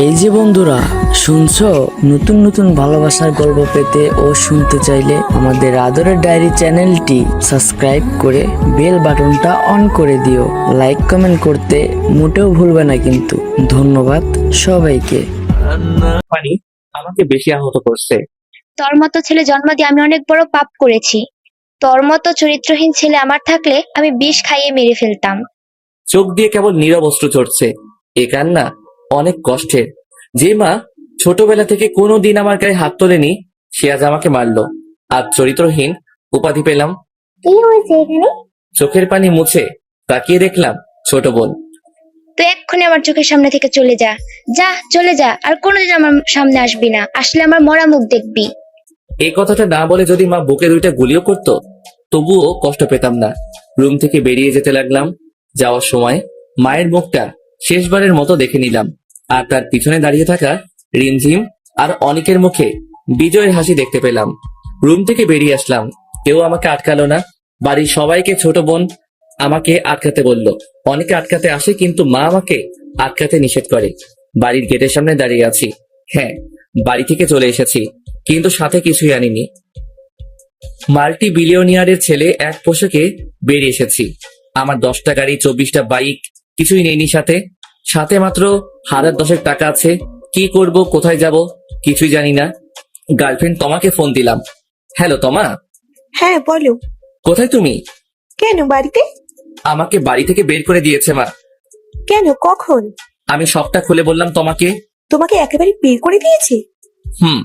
এই যে বন্ধুরা, শুনছো? নতুন নতুন ভালোবাসার গল্প পেতে ও শুনতে চাইলে আমাদের আদরের ডায়েরি চ্যানেলটি সাবস্ক্রাইব করে বেল বাটনটা অন করে দিও। লাইক কমেন্ট করতে মোটেও ভুলবে না কিন্তু। ধন্যবাদ সবাইকে। পানি আমাকে বেশি আহত করছে। তোর মতো ছেলে জন্ম দিয়ে আমি অনেক বড় পাপ করেছি। তোর মতো চরিত্রহীন ছেলে আমার থাকলে আমি বিষ খাইয়ে মেরে ফেলতাম। চোখ দিয়ে কেবল নীরব অশ্রু ঝরছে। এ কান্না অনেক কষ্টের। যে মা ছোটবেলা থেকে কোনোদিন আমার গায়ে হাত তোলেনি, সে আজ আমাকে মারলো। আজ চরিত্রহীন উপাধি পেলাম। কি হয়েছে এখানে? চোখের পানি মুছে তাকিয়ে দেখলাম ছোট বোন। তুই এক্ষুনি আমার চোখের সামনে থেকে চলে যা। যা, চলে যা, আর কোনোদিন আমার সামনে আসবি না। আসলে আমার মরা মুখ দেখবি। এই কথাটা না বলে যদি মা বুকে দুইটা গুলিও করতো, তবুও কষ্ট পেতাম না। রুম থেকে বেরিয়ে যেতে লাগলাম। যাওয়ার সময় মায়ের মুখটা শেষবারের মতো দেখে নিলাম, আর তার পিছনে দাঁড়িয়ে থাকা রিমঝিম আর অনেকের মুখে বিজয়ের হাসি দেখতে পেলাম। রুম থেকে বেরিয়ে আসলাম, কেউ আমাকে আটকালো না। বাড়ির সবাইকে ছোট বোন আমাকে আটকাতে বলল। অনেকে আটকাতে আসে, কিন্তু মা আমাকে আটকাতে নিষেধ করে। বাড়ির গেটের সামনে দাঁড়িয়ে আছি। হ্যাঁ, বাড়ি থেকে চলে এসেছি, কিন্তু সাথে কিছুই আনিনি। মাল্টি বিলিয়নিয়ারের ছেলে এক পোশাকে বেরিয়ে এসেছি। আমার 10টা গাড়ি, 24টা বাইক, কিছুই নেইনি সাথে। সাথে মাত্র 1010 টাকা আছে। কি করব, কোথায় যাব, কিছুই জানি না। গার্লফ্রেন্ড তোমাকে ফোন দিলাম। হ্যালো তমা, হ্যাঁ বলো। কোথায় তুমি? কেন বাড়িতে? আমাকে বাড়ি থেকে বের করে দিয়েছে মা। কেন, কখন? আমি সবটা খুলে বললাম তোমাকে। তোমাকে একেবারে বের করে দিয়েছে? হুম।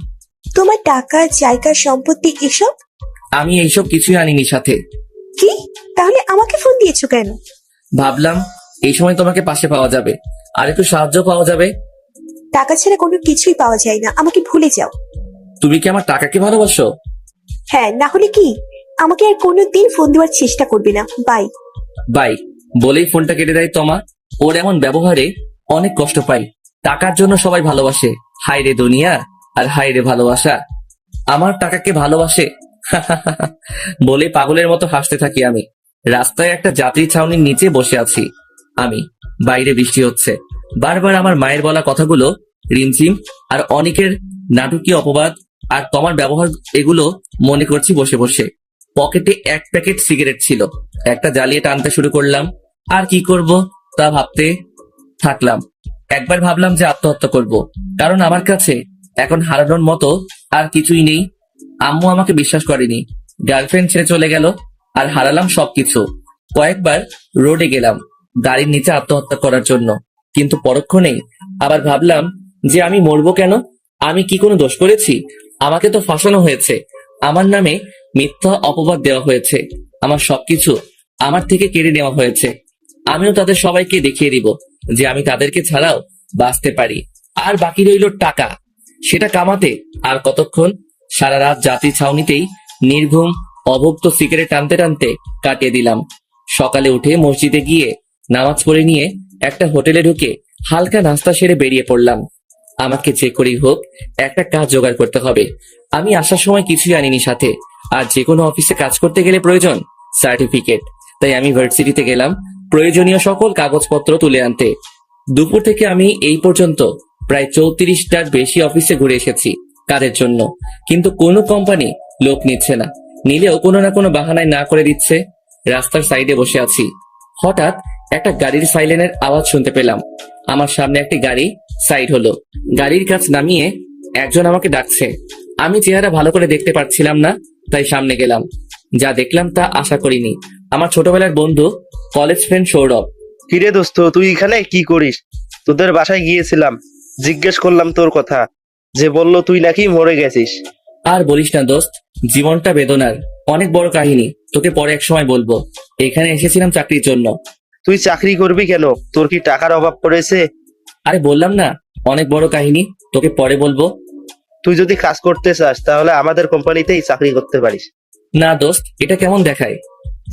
তোমার টাকা, জায়গা, সম্পত্তি এসব? আমি এইসব কিছুই আনিনি সাথে। কি? তাহলে আমাকে ফোন দিয়েছো কেন? ভাবলাম এই সময় তোমাকে পাশে পাওয়া যাবে, আর একটু সাহায্য পাওয়া যাবে। টাকা ছাড়া কোনো কিছুই পাওয়া যায় না, আমাকে ভুলে যাও। তুমি কি আমার টাকাকে ভালোবাসো? হ্যাঁ, না হলে কি? আমাকে আর কোনোদিন ফোন দেওয়ার চেষ্টা করবে না। বাই। বাই বলেই ফোনটা কেটে দেয় তমা। ওর এমন ব্যবহারে অনেক কষ্ট পাই। টাকার জন্য সবাই ভালোবাসে, হায় রে দুনিয়া, আর হায় রে ভালোবাসা। আমার টাকাকে ভালোবাসে বলে পাগলের মতো হাসতে থাকি আমি। রাস্তায় একটা যাত্রী ছাউনির নিচে বসে আছি আমি। বাইরে বৃষ্টি হচ্ছে। বারবার আমার মায়ের বলা কথাগুলো, রিমঝিম আর অনেকের নাটকীয় অপবাদ আর তোমার ব্যবহার, এগুলো মনে করছি বসে বসে। পকেটে এক প্যাকেট সিগারেট ছিল, একটা জ্বালিয়ে টানতে শুরু করলাম। আর কি করব তা ভাবতে থাকলাম। একবার ভাবলাম যে আত্মহত্যা করব, কারণ আমার কাছে এখন হারানোর মতো আর কিছুই নেই। আম্মু আমাকে বিশ্বাস করেনি, গার্লফ্রেন্ড ছেড়ে চলে গেল, আর হারালাম সবকিছু। কয়েকবার রোডে গেলাম গাড়ির নিচে আত্মহত্যা করার জন্য, কিন্তু পরক্ষণেই আবার ভাবলাম যে আমি মরবো কেন? আমি কি কোনো দোষ করেছি? আমাকে তো ফাঁসানো হয়েছে, আমার নামে মিথ্যা অপবাদ দেওয়া হয়েছে, আমার সবকিছু আমার থেকে কেড়ে নেওয়া হয়েছে। আমিও তাদের সবাইকে দেখিয়ে দিব যে আমি তাদেরকে ছাড়াও বাঁচতে পারি। আর বাকি রইল টাকা, সেটা কামাতে আর কতক্ষণ? সারা রাত যাত্রী ছাউনিতেই নির্ঘুম অভুক্ত সিগারেট টানতে টানতে কাটিয়ে দিলাম। সকালে উঠে মসজিদে গিয়ে নামাজ পড়ে নিয়ে একটা হোটেলে ঢুকে হালকা নাস্তা সেরে বেরিয়ে পড়লাম। আমাকে যে করেই হোক একটা কাজ জোগাড় করতে হবে। আমি আসার সময় কিছুই আনিনি সাথে, আর যে কোনো অফিসে কাজ করতে গেলে প্রয়োজন সার্টিফিকেট। তাই আমি ভার্সিটিতে গেলাম প্রয়োজনীয় সকল কাগজপত্র তুলে আনতে। দুপুর থেকে আমি এই পর্যন্ত প্রায় 34টার বেশি অফিসে ঘুরে এসেছি কাজের জন্য, কিন্তু কোনো কোম্পানি লোক নিচ্ছে না, নিলেও কোনো না কোনো বাহানায় না করে দিচ্ছে। রাস্তার সাইডে বসে আছি, হঠাৎ একটা গাড়ির সাইরেনের আওয়াজ শুনতে পেলাম। আমার সামনে একটি গাড়ি সাইড হলো। গাড়ির কাছ নামিয়ে একজন আমাকে ডাকছে। আমি চেহারা ভালো করে দেখতে পাচ্ছিলাম না, তাই সামনে গেলাম। যা দেখলাম তা আশা করিনি। আমার ছোটবেলার বন্ধু, কলেজ ফ্রেন্ড সৌরভ। কিরে দোস্ত, তুই এখানে কি করিস? তোদের বাসায় গিয়েছিলাম, জিজ্ঞেস করলাম তোর কথা, যে বলল তুই নাকি মরে গেছিস। আর বলিস না দোস্ত, জীবনটা বেদনার, অনেক বড় কাহিনী, তোকে পরে এক সময় বলবো। এখানে এসেছিলাম চাকরির জন্য। তুই চাকরি করবি কেন? তোর কি টাকার অভাব পড়েছে? আরে বললাম না, অনেক বড় কাহিনী, তোকে পরে বলবো। তুই যদি কাজ করতে চাস তাহলে আমাদের কোম্পানিতেই চাকরি করতে পারিস। না দোস্ত, এটা কেমন দেখায়?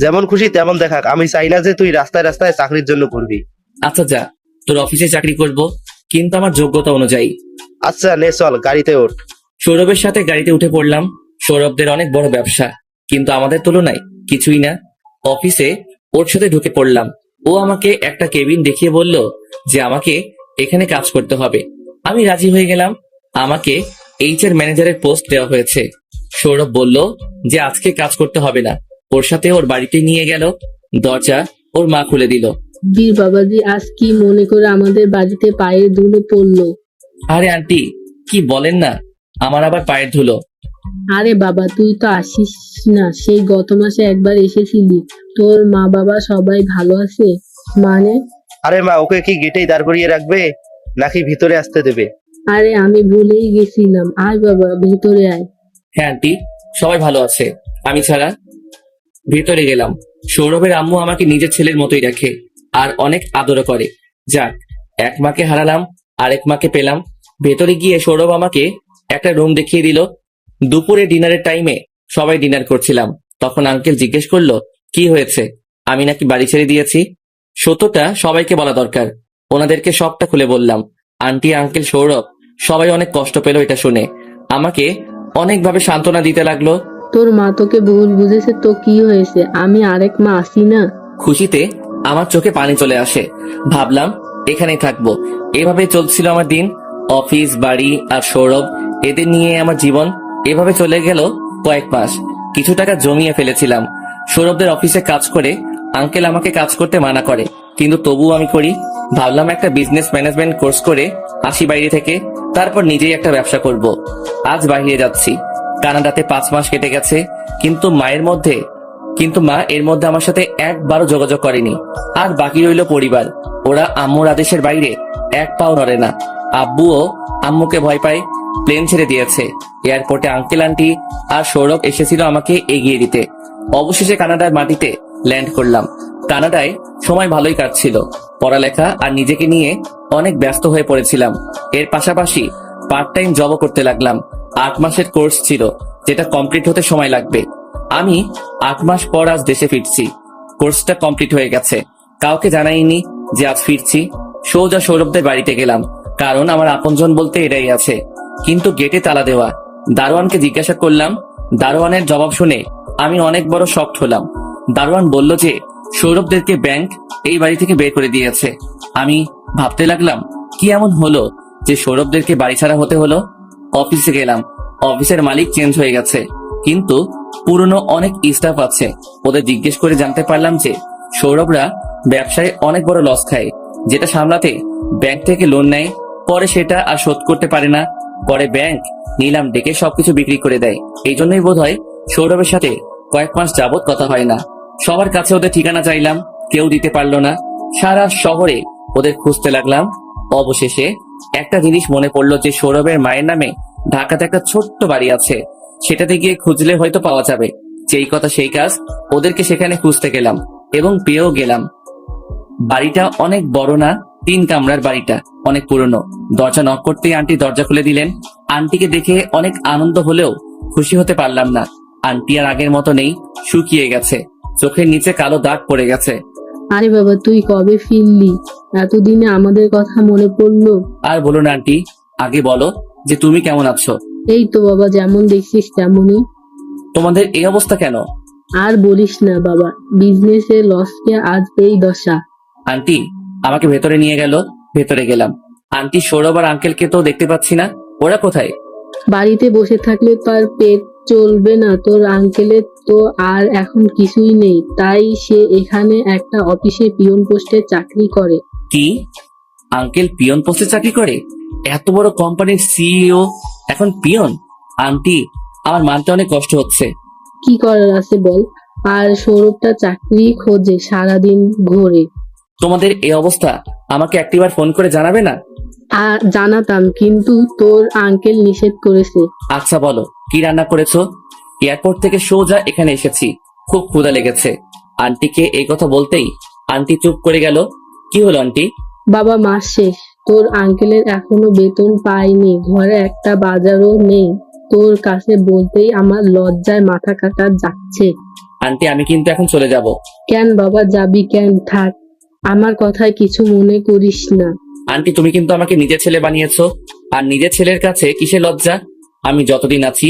যেমন খুশি তেমন দেখাক, আমি চাই না যে তুই রাস্তায় রাস্তায় চাকরির জন্য করবি। আচ্ছা যা, তোর অফিসে চাকরি করব, কিন্তু আমার যোগ্যতা অনুযায়ী। আচ্ছা নে চল, গাড়িতে ওঠ। সৌরভের সাথে গাড়িতে উঠে পড়লাম। সৌরভদের অনেক বড় ব্যবসা, কিন্তু আমাদের তুলনায় কিছুই না। অফিসে ওর সাথে ঢুকে পড়লাম। ও আমাকে একটা কেবিন দেখিয়ে বলল যে আমাকে এখানে কাজ করতে হবে। আমি রাজি হয়ে গেলাম। আমাকে HR ম্যানেজারের পোস্ট দেওয়া হয়েছে। সৌরভ বলল যে আজকে কাজ করতে হবে না, ওর সাথে ওর বাড়িতে নিয়ে গেল। দরজা ওর মা খুলে দিল। বীর বাবাজি আজ কি মনে করে আমাদের বাড়িতে পায়ের ধুলো পড়লো? আরে আন্টি, কি বলেন না, আমার আবার পায়ের ধুলো। আরে বাবা, তুই তো আসিস না, সেই গত মাসে একবার এসেছিলি। তোর মা বাবা সবাই ভালো আছে? মানে? আরে মা, ওকে কি গেটেই দাঁড় করিয়ে রাখবে নাকি ভিতরে আসতে দেবে? আরে আমি ভুলেই গেছিলাম, আয় বাবা ভেতরে আয়। হ্যাঁ আন্টি, সবাই ভালো আছে, আমি ছাড়া। ভেতরে গেলাম। সৌরভের আম্মু আমাকে নিজের ছেলের মতোই রাখে আর অনেক আদর করে। যাক, এক মাকে হারালাম, আরেক মাকে পেলাম। ভেতরে গিয়ে সৌরভ আমাকে একটা রুম দেখিয়ে দিল। দুপুরে ডিনারের টাইমে সবাই ডিনার করছিলাম, তখন আঙ্কেল জিজ্ঞেস করলো কি হয়েছে, আমি নাকি বাড়ি ছেড়ে দিয়েছি। সত্যটা সবাইকে বলা দরকার, ওনাদেরকে সবটা খুলে বললাম। আন্টি, আঙ্কেল, সৌরভ সবাই অনেক কষ্ট পেল এটা শুনে। আমাকে অনেকভাবে সান্ত্বনা দিতে লাগলো। তোর মা তোকে ভুল বুঝেছে তো কি হয়েছে, আমি আরেক মা আসি না? খুশিতে আমার চোখে পানি চলে আসে। ভাবলাম এখানেই থাকবো। এভাবে চলছিল আমার দিন। অফিস, বাড়ি আর সৌরভ, এদের নিয়ে আমার জীবন এভাবে চলে গেল কয়েক মাস। কিছু টাকা জমিয়ে ফেলেছিলাম। সৌরভদের অফিসে কাজ করে আঙ্কেল আমাকে কাজ করতে মানা করে, কিন্তু তবুও আমি করি। ভাবলাম একটা বিজনেস ম্যানেজমেন্ট কোর্স করে আসি বাইরে থেকে, তারপর নিজেই একটা ব্যবসা করব। আজ বাইরে যাচ্ছি। কানাডাতে 5 মাস কেটে গেছে, কিন্তু মা এর মধ্যে আমার সাথে একবারও যোগাযোগ করেনি। আর বাকি রইল পরিবার। ওরা আম্মুর আদেশের বাইরে এক পাও নড়ে না। আব্বুও আম্মুকে ভয় পায়, প্লেন ছেড়ে দিয়েছে। এয়ারপোর্টে আঙ্কেল, আন্টি আর সৌরভ এসেছিল আমাকে এগিয়ে দিতে। অবশেষে কানাডার মাটিতে ল্যান্ড করলাম। কানাডায় সময় ভালোই কাটছিল। পড়ালেখা আর নিজেকে নিয়ে অনেক ব্যস্ত হয়ে পড়েছিলাম। এর পাশাপাশি পার্ট টাইম জবও করতে লাগলাম। 8 মাসের কোর্স ছিল, যেটা কমপ্লিট হতে সময় লাগবে। আমি 8 মাস পর আজ দেশে ফিরছি। কোর্সটা কমপ্লিট হয়ে গেছে। কাউকে জানাইনি যে আজ ফিরছি। সোজা সৌরভদের বাড়িতে গেলাম, কারণ আমার আপনজন বলতে এটাই আছে। কিন্তু গেটে তালা দেওয়া। দারোয়ানকে জিজ্ঞাসা করলাম। দারোয়ানের জবাব শুনে আমি অনেক বড় শকড হলাম। দারোয়ান বলল যে সৌরভদেরকে ব্যাংক এই বাড়ি থেকে বের করে দিয়েছে। আমি ভাবতে লাগলাম কি এমন হলো যে সৌরভদেরকে বাড়ি ছাড়া হতে হলো। অফিসে গেলাম। অফিসের মালিক চেঞ্জ হয়ে গেছে, কিন্তু পুরনো অনেক স্টাফ আছে। ওদের জিজ্ঞেস করে জানতে পারলাম যে সৌরভরা ব্যবসায় অনেক বড় লস খায়, যেটা সামলাতে ব্যাংক থেকে লোন নেয়, পরে সেটা আর শোধ করতে পারে না। পরে ব্যাংক নিলাম ডেকে সবকিছু বিক্রি করে দেয়। এই জন্যই বোধহয় সৌরভের সাথে কয়েক মাস যাবত কথা হয় না। সবার কাছে ওদের ঠিকানা চাইলাম, কেউ দিতে পারলো না। সারা শহরে ওদের খুঁজতে লাগলাম। অবশেষে একটা জিনিস মনে পড়লো যে সৌরভের মায়ের নামে ঢাকাতে একটা ছোট্ট বাড়ি আছে, সেটাতে গিয়ে খুঁজলে হয়তো পাওয়া যাবে। যেই কথা সেই কাজ, ওদেরকে সেখানে খুঁজতে গেলাম এবং পেয়েও গেলাম। বাড়িটা অনেক বড় না, 3 কামরার বাড়িটা, অনেক পুরনো। দরজা নক করতেই আন্টি দরজা খুলে দিলেন। আন্টিকে দেখে অনেক আনন্দ হলেও খুশি হতে পারলাম না। আন্টি আর আগের মতো নেই, শুকিয়ে গেছে, চোখের নিচে কালো দাগ পড়ে গেছে। আরে বাবা, তুই কবে ফিরলি? এতদিনে আমাদের কথা মনে পড়লো। আর বলো না আন্টি, আগে বলো যে তুমি কেমন আছো। এই তো বাবা, যেমন দেখছিস তেমনই। তোমাদের এই অবস্থা কেন? আর বলিস না বাবা, বিজনেসে লসকে আজ এই দশা। আন্টি আমাকে ভেতরে নিয়ে গেল। ভেতরে গেলাম। আন্টি, সৌরভ আর আঙ্কেলকে তো দেখতে পাচ্ছি না, ওরা কোথায়? বাড়িতে বসে থাকলে তো আর পেট চলবে না। তোর আঙ্কেলের তো আর এখন কিছুই নেই, তাই সে এখানে একটা অফিসে পিয়ন পোস্টে চাকরি করে। কি? আঙ্কেল পিয়ন পোস্টে চাকরি করে? এত বড় কোম্পানির সিইও এখন পিয়ন? আন্টি, আমার মানতে অনেক কষ্ট হচ্ছে। কি করার আছে বল। আর সৌরভটা চাকরি খোঁজে, সারাদিন ঘোরে। তোমাদের এই অবস্থা আমাকে একটিবার ফোন করে জানাবে না? জানাতাম, কিন্তু তোর আঙ্কেল নিষেধ করেছে। আচ্ছা বলো, কি রান্না করেছো? এয়ারপোর্ট থেকে সোজা এখানে এসেছি, খুব ক্ষুধা লেগেছে। আন্টিকে এই কথা বলতেই আন্টি চুপ করে গেল। কি হলো আন্টি? বাবা, মাস শেষ, তোর আঙ্কেলের এখনো বেতন পায়নি, ঘরে একটা বাজারও নেই। তোর কাছে বলতেই আমার লজ্জায় মাথা কাটা যাচ্ছে। আন্টি, আমি কিন্তু এখন চলে যাব। কেন বাবা যাবি কেন? থাক, আমার কথায় কিছু মনে করিস না। আন্টি, তুমি কিন্তু আমাকে নিজের ছেলে বানিয়েছো, আর নিজের ছেলের কাছে কিসের লজ্জা? আমি যতদিন আছি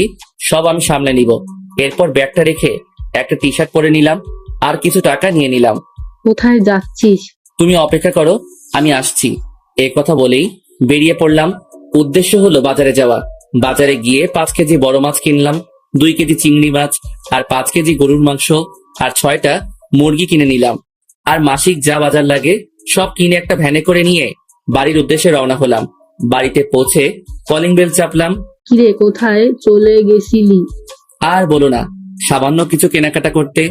সব আমি সামলে নিব। এরপর ব্যাগটা রেখে একটা টি শার্ট পরে নিলাম আর কিছু টাকা নিয়ে নিলাম। কোথায় যাচ্ছিস? তুমি অপেক্ষা করো, আমি আসছি। এই কথা বলেই বেরিয়ে পড়লাম। উদ্দেশ্য হলো বাজারে যাওয়া। বাজারে গিয়ে 5 কেজি বড় মাছ কিনলাম, 2 কেজি চিংড়ি মাছ, আর 5 কেজি গরুর মাংস, আর 6টা মুরগি কিনে নিলাম। আর মাসিক যা বাজার লাগে সব কিনে একটা ভ্যানে করে নিয়ে বাড়ির উদ্দেশ্যে রওনা হলাম। বাড়িতে পৌঁছে কলিং বেল চাপলাম। কিরে, কোথায় চলে গেছিলি? আর বলো না, সামান্য কিছু কেনাকাটা করতে।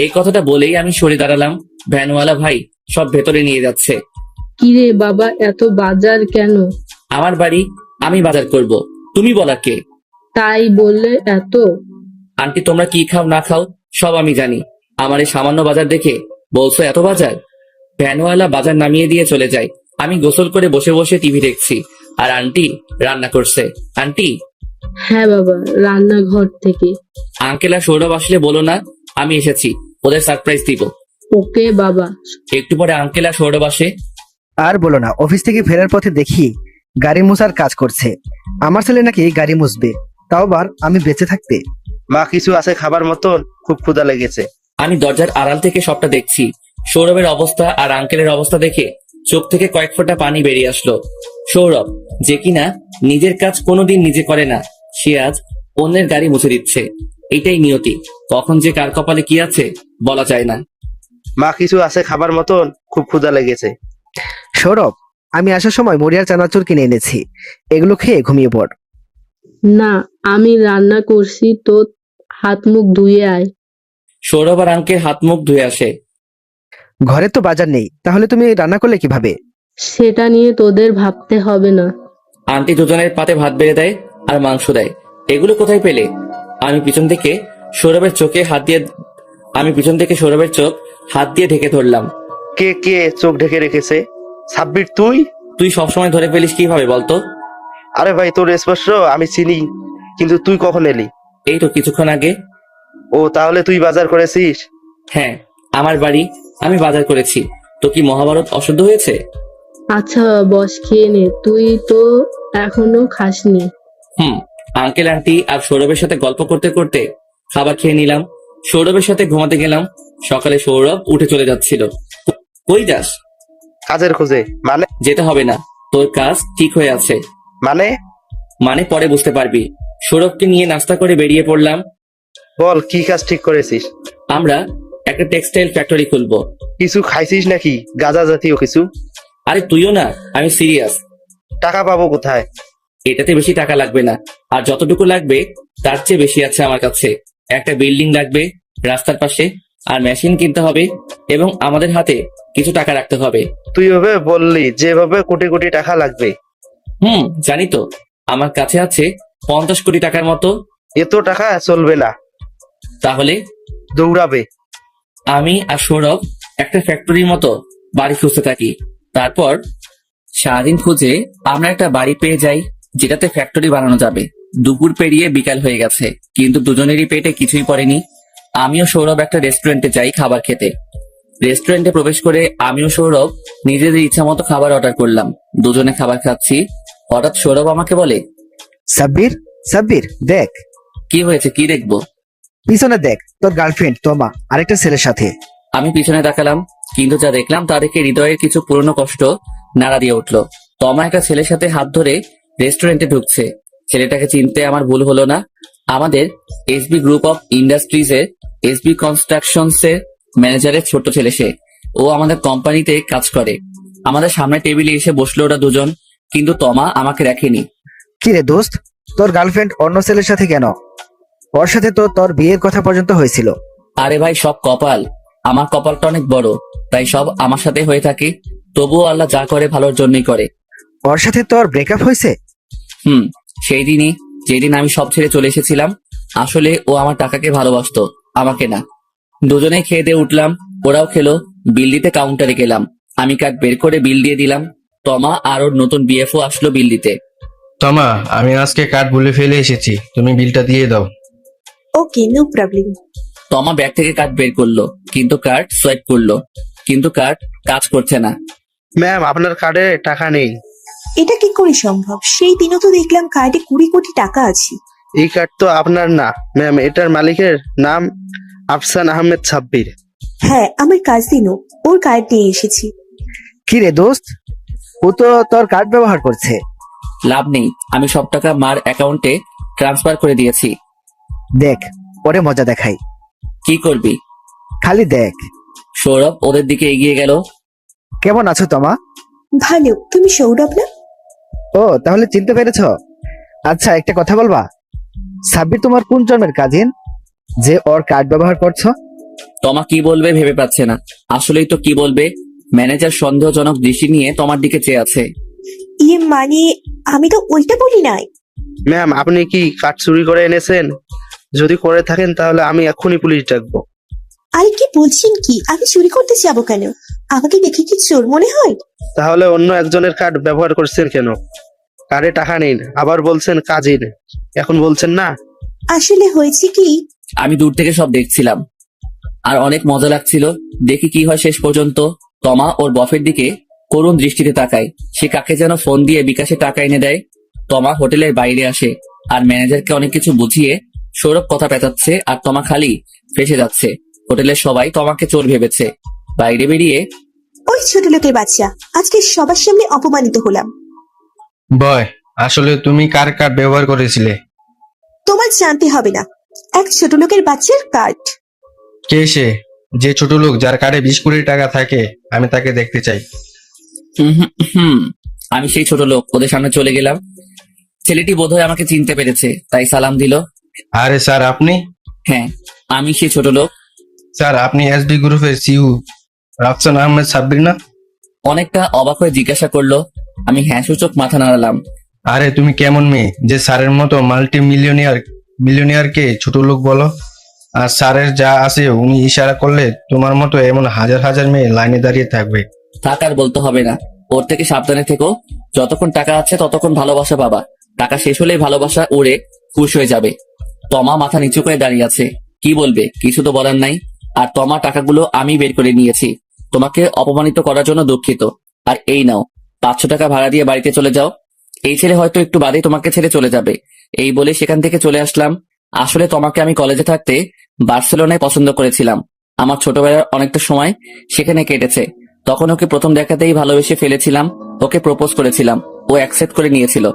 এই কথাটা বলেই আমি সরে দাঁড়ালাম। ভ্যানওয়ালা ভাই সব ভেতরে নিয়ে যাচ্ছে। কিরে বাবা, এত বাজার কেন? আমার বাড়ি, আমি বাজার করব, তুমি বলা কে? তাই বললে এত? আন্টি, তোমরা কি খাও না খাও সব আমি জানি। আমার এই সামান্য বাজার দেখে বলছো এত বাজার? ভ্যানওয়ালা বাজার নামিয়ে দিয়ে চলে যায়। আমি গোসল করে বসে বসে টিভি দেখছি, আর আন্টি রান্না করছে। আন্টি, হ্যাঁ বাবা, রান্নাঘর থেকে। আঙ্কেল আর সৌরভ আসলে বলো না আমি এসেছি, ওদের সারপ্রাইজ দিব। ওকে বাবা। একটু পরে আঙ্কেল আর সৌরভ আসে। আর বলো না, অফিস থেকে ফেরার পথে দেখি গাড়ি মুছার কাজ করছে। আমার ছেলে নাকি গাড়ি মুছবে, তাও আবার আমি বেঁচে থাকতে। মা, কিছু আছে খাবার মতন? খুব ক্ষুধা লেগেছে। আমি দরজার আড়াল থেকে সবটা দেখছি। সৌরভের অবস্থা আর আঙ্কেলের অবস্থা দেখে চোখ থেকে কয়েক ফোঁটা পানি বেরিয়ে আসলো। সৌরভ, যে কিনা নিজের কাজ কোনোদিন নিজে করে না, সে আজ অন্যের গাড়ি মুছে দিচ্ছে। এটাই নিয়তি, কখন যে কার কপালে কি আছে বলা যায় না। মা, কিছু আছে খাবার মতন? খুব ক্ষুধা লেগেছে। সৌরভ, আমি আসার সময় মরিয়ার চানাচুর কিনে এনেছি, এগুলো খেয়ে ঘুমিয়ে পড়। না, আমি রান্না করছি, তো হাত মুখ ধুয়ে আয়। সৌরভ আর আঙ্কেল হাত মুখ ধুয়ে আসে। ঘরে তো বাজার নেই, তাহলে তুমি রান্না করলে কিভাবে? সেটা নিয়ে তোদের ভাবতে হবে না। আন্টি দুজনের পাতে ভাত বেড়ে দেয় আর মাংস দেয়। এগুলো কোথায় পেলে? আমি পিছন থেকে সৌরভের চোখ হাত দিয়ে ঢেকে ধরলাম। কে কে চোখ ঢেকে রেখেছে? সাব্বির, তুই? তুই সবসময় ধরে ফেলিস কিভাবে বলতো? আরে ভাই, তোর স্পর্শ আমি চিনি, কিন্তু তুই কখন এলি? এই তো কিছুক্ষণ আগে। ও, তাহলে তুই বাজার করেছিস? হ্যাঁ, আমার বাড়ি, আমি বাজার করেছি। তো কি মহাভারত অশুদ্ধ হয়েছে? আচ্ছা বস, খেয়ে নে, তুই তো এখনো খাসনি। আঙ্কেল আন্টি আর সৌরভের সাথে গল্প করতে করতে খাবার খেয়ে নিলাম। সৌরভের সাথে ঘুমাতে গেলাম। সকালে সৌরভ উঠে চলে যাচ্ছিল। কই যাস? কাজের খোঁজে। মানে? যেতে হবে না, তোর কাজ ঠিক হয়ে আছে। মানে? মানে পরে বুঝতে পারবি। সৌরভকে নিয়ে নাস্তা করে বেরিয়ে পড়লাম। বল, কি কাজ ঠিক করেছিস? আমরা একটা টেক্সটাইল ফ্যাক্টরি খুলবো। কিছু খাইছিস নাকি, গাঁজা জাতীয় কিছু? আরে তুইও না, আমি সিরিয়াস। টাকা পাবো কোথায়? এটাতে বেশি টাকা লাগবে না, আর যতটুকু লাগবে তার চেয়ে বেশি আছে আমার কাছে। একটা বিল্ডিং লাগবে রাস্তার পাশে, আর মেশিন কিনতে হবে, এবং আমাদের হাতে কিছু টাকা রাখতে হবে। তুই এভাবে বললি যেভাবে কোটি কোটি টাকা লাগবে। জানি তো, আমার কাছে আছে 50 কোটি টাকার মতো। এত টাকা চলবে না। তাহলে দৌড়াবে। আমি আর সৌরভ একটা ফ্যাক্টরির মতো বাড়ি খুঁজতে থাকি। তারপর সারাদিন খুঁজে আমরা একটা বাড়ি পেয়ে যাই, যেটাতে ফ্যাক্টরি বানানো যাবে। দুপুর পেরিয়ে বিকাল হয়ে গেছে, কিন্তু দুজনেরই পেটে কিছুই পড়েনি। আমিও সৌরভ একটা রেস্টুরেন্টে যাই খাবার খেতে। রেস্টুরেন্টে প্রবেশ করে আমিও সৌরভ নিজেদের ইচ্ছা মতো খাবার অর্ডার করলাম। দুজনে খাবার খাচ্ছি, হঠাৎ সৌরভ আমাকে বলে, সাব্বির, সাব্বির দেখ। কি হয়েছে? কি দেখবো? পিছনে দেখ, তোর গার্লফ্রেন্ড তোমা আরেকটা ছেলের সাথে। আমি পিছনে তাকালাম, কিন্তু যা দেখলাম তা দেখে হৃদয়ের কিছু পুরনো কষ্ট নাড়া দিয়ে উঠলো। তমা একটা ছেলের সাথে হাত ধরে রেস্টুরেন্টে ঢুকছে। ছেলেটাকে চিনতে আমার ভুল হলো না। আমাদের এসবি গ্রুপ অফ ইন্ডাস্ট্রিজ এর এসবি কনস্ট্রাকশনস এর ম্যানেজারের ছোট ছেলে সে। ও আমাদের কোম্পানিতে কাজ করে। আমাদের সামনে টেবিলে এসে বসলো ওরা দুজন, কিন্তু তমা আমাকে দেখেনি। কি রে দোস্ত, তোর গার্লফ্রেন্ড অন্য ছেলের সাথে কেন? ওর সাথে তো তোর বিয়ের কথা পর্যন্ত হয়েছিল। আরে ভাই, সব কপাল। আমার কপালটা অনেক বড়, তাই সব আমার সাথে হয়ে থাকে। তবুও আল্লাহ যা করে ভালোর জন্যই করে। ওর সাথে তোর ব্রেকআপ হয়েছে? সেই দিনই, যেদিন আমি সব ছেড়ে চলে এসেছিলাম। আসলে ও আমার টাকাকে ভালোবাসতো, আমাকে না। দুজনেই খেয়ে দিয়ে উঠলাম, ওরাও খেলো। বিল দিতে কাউন্টারে গেলাম। আমি কার্ড বের করে বিল দিয়ে দিলাম। তমা আর ওর নতুন বিএফও আসলো বিল দিতে। তমা, আমি আজকে কার্ড ভুলে ফেলে এসেছি, তুমি বিলটা দিয়ে দাও। ওকে, নো প্রবলেম। তমা ব্যাগ থেকে কার্ড বের করলো, কিন্তু কার্ড সোয়াইপ করলো, কিন্তু কার্ড কাজ করছে না। ম্যাম, আপনার কার্ডে টাকা নেই। এটা কি করে সম্ভব? সেই দিনও তো দেখলাম কার্ডে 20 কোটি টাকা আছে। এই কার্ড তো আপনার না ম্যাম, এটার মালিকের নাম আফসান আহমেদ সাব্বির। হ্যাঁ, আমার কাজিনও ওর কার্ড নিয়ে এসেছি। কি রে দোস্ত, ও তো তোর কার্ড ব্যবহার করছে। লাভ নেই, আমি সব টাকা মার অ্যাকাউন্টে ট্রান্সফার করে দিয়েছি। দেখ, ওরে মজা দেখাই। কি করবি? খালি দেখ। সৌরভ ওদের দিকে এগিয়ে গেল। কেমন আছো তোমা? ভালো, তুমি সৌরভ না? ও, তাহলে চিনতে পেরেছো? আচ্ছা, একটা কথা বলবা? সাব্বির তোমার কোন জন্মের কাজিন যে ওর কার্ড ব্যবহার করছো? তমা কি বলবে ভেবে পাচ্ছে না। আসলেই তো কি বলবে। ম্যানেজার সন্দেহজনক দৃষ্টি নিয়ে তোমার দিকে চেয়ে আছে। মানে আমি তো ওইটা বলি নাই। ম্যাম, আপনি কি কার্ড চুরি করে এনেছেন? যদি করে থাকেন তাহলে আমি এক্ষুনি পুলিশ ডাকবো। আরে কি বলছেন কি? আমি চুরি করতে যাবো কেন? আমাকে দেখে কি চোর মনে হয়? তাহলে অন্য একজনের কার্ড ব্যবহার করছেন কেন? কার্ডে টাকা নেই, আবার বলছেন কাজিন, এখন বলছেন না? আসলে হয়েছে কি, আমি দূর থেকে সব দেখছিলাম আর অনেক মজা লাগছিল। দেখি কি হয় শেষ পর্যন্ত। তমা ওর বফের দিকে করুণ দৃষ্টিতে তাকায়। সে কাকে যেন ফোন দিয়ে বিকাশে টাকা এনে দেয়। তমা হোটেলের বাইরে আসে আর ম্যানেজারকে অনেক কিছু বুঝিয়ে সৌরভ কথা পেঁচাচ্ছে আর তমা খালি ফেসে যাচ্ছে। হোটেলের সবাই তমাকে চোর ভেবেছে। বাইরে বেরিয়ে ওই ছোট লোকের বাচ্চা, আজকে সবার সামনে অপমানিত হলাম। বয়, আসলে তুমি কার কার্ড ব্যবহার করেছিলে? তোমার জানতে হবে না, এক ছোট লোকের বাচ্চার কার্ড। কে সে? যে ছোট লোক যার কার্ডে 20 কোটি টাকা থাকে, আমি তাকে দেখতে চাই। হুম হুম হুম, আমি সেই ছোট লোক। ওদের সামনে চলে গেলাম। ছেলেটি বোধহয় আমাকে চিনতে পেরেছে, তাই সালাম দিল। আরে স্যার, আপনি? হ্যাঁ, আমি সেই ছোট লোক। স্যার, আপনি এসবি গ্রুপের সিইও রাফসান আহমেদ সাব্বির না? অনেকটা অবাক হয়ে জিজ্ঞাসা করলো। আমি হ্যাঁ সূচক মাথা নাড়ালাম। আরে তুমি কেমন মেয়ে যে স্যারের মতো মাল্টি মিলিয়নিয়ারকে ছোট লোক বলো? আর স্যারের যা আছে উনি ইশারা করলে তোমার মতো এমন হাজার হাজার মেয়ে লাইনে দাঁড়িয়ে থাকবে। থাক আর বলতে হবে না। ওর থেকে সাবধানে থেকো। যতক্ষণ টাকা আছে ততক্ষণ ভালোবাসা পাবা। টাকা শেষ হলেই ভালোবাসা উড়ে খুশ হয়ে যাবে। তমা মাথা নিচু করে দাঁড়িয়ে আছে। কি বলবে? কিছু তো বলার নাই। আর তমা, টাকাগুলো আমি বের করে নিয়েছি। তোমাকে অপমানিত করার জন্য দুঃখিত। আর এই নাও, 500 টাকা ভাড়া দিয়ে বাড়িতে চলে যাও। এই ছেলে হয়তো একটু বাদে তোমাকে ছেড়ে চলে যাবে। এই বলে সেখান থেকে চলে আসলাম। আসলে তোমাকে আমি কলেজে থাকতে বার্সেলোনায় পছন্দ করেছিলাম। আমার ছোটবেলার অনেকটা সময় সেখানে কেটেছে। তখন ওকে প্রথম দেখাতেই ভালোবেসে ফেলেছিলাম। ওকে প্রপোজ করেছিলাম, ও অ্যাকসেপ্ট করে নিয়েছিল।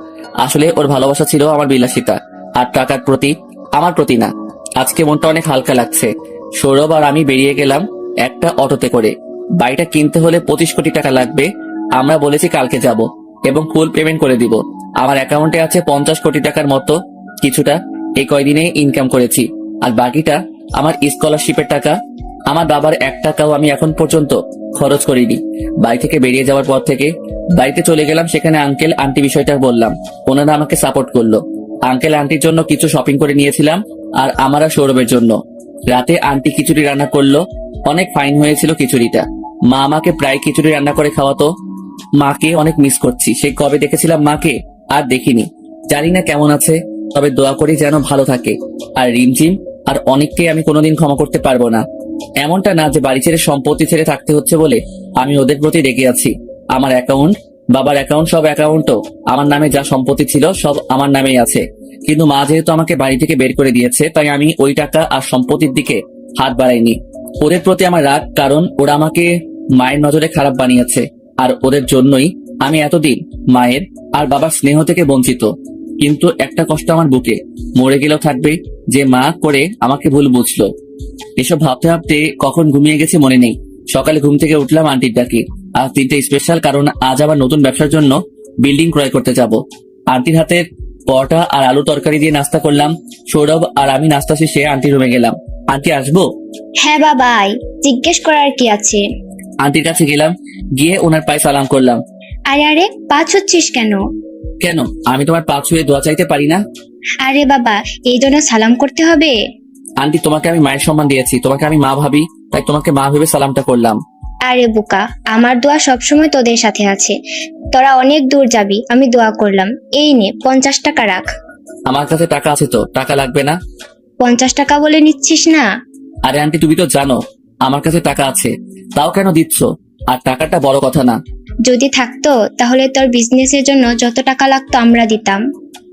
আসলে ওর ভালোবাসা ছিল আমার বিলাসিতা আর টাকার প্রতি, আমার প্রতি না। আজকে মনটা অনেক হালকা লাগছে। সৌরভ আর আমি বেরিয়ে গেলাম একটা অটোতে করে। বাড়িটা কিনতে হলে 25 কোটি টাকা লাগবে। আমরা বলেছি কালকে যাব এবং ফুল পেমেন্ট করে দিব। আমার অ্যাকাউন্টে আছে 50 কোটি টাকার মতো। কিছুটা এই কয়দিনে ইনকাম করেছি আর বাকিটা আমার স্কলারশিপের টাকা। আমার বাবার 1 টাকাও আমি এখন পর্যন্ত খরচ করিনি। বাড়ি থেকে বেরিয়ে যাওয়ার পর থেকে বাড়িতে চলে গেলাম। সেখানে আঙ্কেল আন্টি বিষয়টা বললাম। ওনারা আমাকে সাপোর্ট করলো। আঙ্কেল আন্টির জন্য কিছু শপিং করে নিয়েছিলাম আর আমার আর সৌরভের জন্য। রাতে আন্টি খিচুড়ি রান্না করলো। অনেক ফাইন হয়েছিল খিচুড়িটা। মা আমাকে প্রায় খিচুড়ি রান্না করে খাওয়াতো। মাকে অনেক মিস করছি। সেই কবে দেখেছিলাম মাকে, আর দেখিনি। জানি না কেমন আছে, তবে দোয়া করি যেন ভালো থাকে। আর রিমঝিম আর অনেককে আমি কোনোদিন ক্ষমা করতে পারবো না। এমনটা না যে বাড়ি ছেড়ে সম্পত্তি ছেড়ে থাকতে হচ্ছে বলে আমি ওদের প্রতি রেগে আছি। আমার অ্যাকাউন্ট, বাবার অ্যাকাউন্ট, সব অ্যাকাউন্টও আমার নামে, যা সম্পত্তি ছিল সব আমার নামেই আছে। কিন্তু মা যেহেতু আমাকে বাড়ি থেকে বের করে দিয়েছে, তাই আমি ওই টাকা আর সম্পত্তির দিকে হাত বাড়াইনি। ওদের প্রতি আমার রাগ, কারণ ওরা আমাকে মায়ের নজরে খারাপ বানিয়েছে। আর ওদের জন্যই আমি এতদিন মায়ের আর বাবার স্নেহ থেকে বঞ্চিত। কিন্তু একটা কষ্ট আমার বুকে, মরে গেলেও থাকবে, যে মা করে আমাকে ভুল বুঝলো। এসব ভাবতে ভাবতে কখন ঘুমিয়ে গেছে মনে নেই। সকালে ঘুম থেকে উঠলাম আন্টির ডাকে। আজ দিনটা স্পেশাল, কারণ আজ আবার নতুন ব্যবসার জন্য বিল্ডিং ক্রয় করতে যাব। আন্টির হাতের পরোটা আর আলু তরকারি দিয়ে নাস্তা করলাম। সৌরভ আর আমি নাস্তা শেষে আন্টির রুমে গেলাম। আন্টি আসবো? হ্যাঁ বাবা আয়, জিজ্ঞেস করার কি আছে? আন্টির কাছে গেলাম, গিয়ে ওনার পায়ে সালাম করলাম। আরে আরে, পা ছুচ্ছিস কেন? কেন, আমি তোমার পা ছুঁয়ে দোয়া চাইতে পারি না? আরে বাবা, এই জন্য সালাম করতে হবে? আন্টি, তোমাকে আমি মায়ের সম্মান দিয়েছি, তোমাকে আমি মা ভাবি, তাই তোমাকে মা ভেবে সালামটা করলাম। আরে বোকা, আমার দোয়া সবসময় তোদের সাথে আছে। তোরা অনেক দূর যাবি, আমি দোয়া করলাম। এই নে 50 টাকা রাখ। আমার কাছে টাকা আছে তো, টাকা লাগবে না। 50 টাকা বলে নিচ্ছিস না? আরে আন্টি, তুমি তো জানো আমার কাছে টাকা আছে, তাও কেন দিচ্ছ? আর টাকাটা বড় কথা না। যদি থাকতো তাহলে তোর বিজনেসের জন্য যত টাকা লাগতো আমরা দিতাম।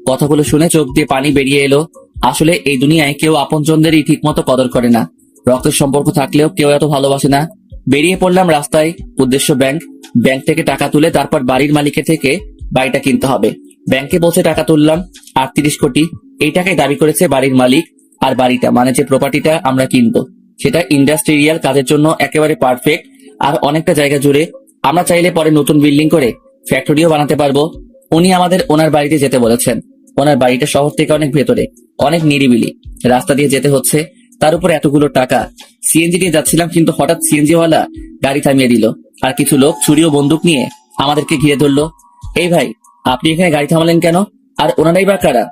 কথাগুলো শুনে চোখ দিয়ে পানি বেরিয়ে এলো। আসলে এই দুনিয়ায় কেউ আপনজনদেরই ঠিক মতো কদর করে না। রক্তের সম্পর্ক থাকলেও কেউ এত ভালোবাসে না। বেরিয়ে পড়লাম রাস্তায়, উদ্দেশ্য ব্যাংক। ব্যাংক থেকে টাকা তুলে তারপর বাড়ির মালিকের থেকে বাড়িটা কিনতে হবে। ব্যাংকে বসে টাকা তুললাম 38 কোটি। এই টাকায় দাবি করেছে বাড়ির মালিক। আর বাড়িটা মানে যে প্রপার্টিটা আমরা কিনবো সেটা ইন্ডাস্ট্রিয়াল কাজের জন্য একেবারে পারফেক্ট। আর অনেকটা জায়গা জুড়ে আমরা চাইলে পরে নতুন বিল্ডিং করে ফ্যাক্টরিও বানাতে পারবো। উনি আমাদের ওনার বাড়িতে যেতে বলেছেন। ওনার বাড়িটা শহর থেকে অনেক ভেতরে, অনেক নিরিবিলি, রাস্তা দিয়ে যেতে হচ্ছে, তার উপর এতগুলো টাকা। সিএনজি দিয়ে যাচ্ছিলাম, কিন্তু হঠাৎ সিএনজি ওয়ালা গাড়ি থামিয়ে দিল আর কিছু লোক ছুরি ও বন্দুক নিয়ে আমাদেরকে ঘিরে ধরলো। এই ভাই, আপনি এখানে গাড়ি থামালেন কেন? আর ওনারাই বা কারা?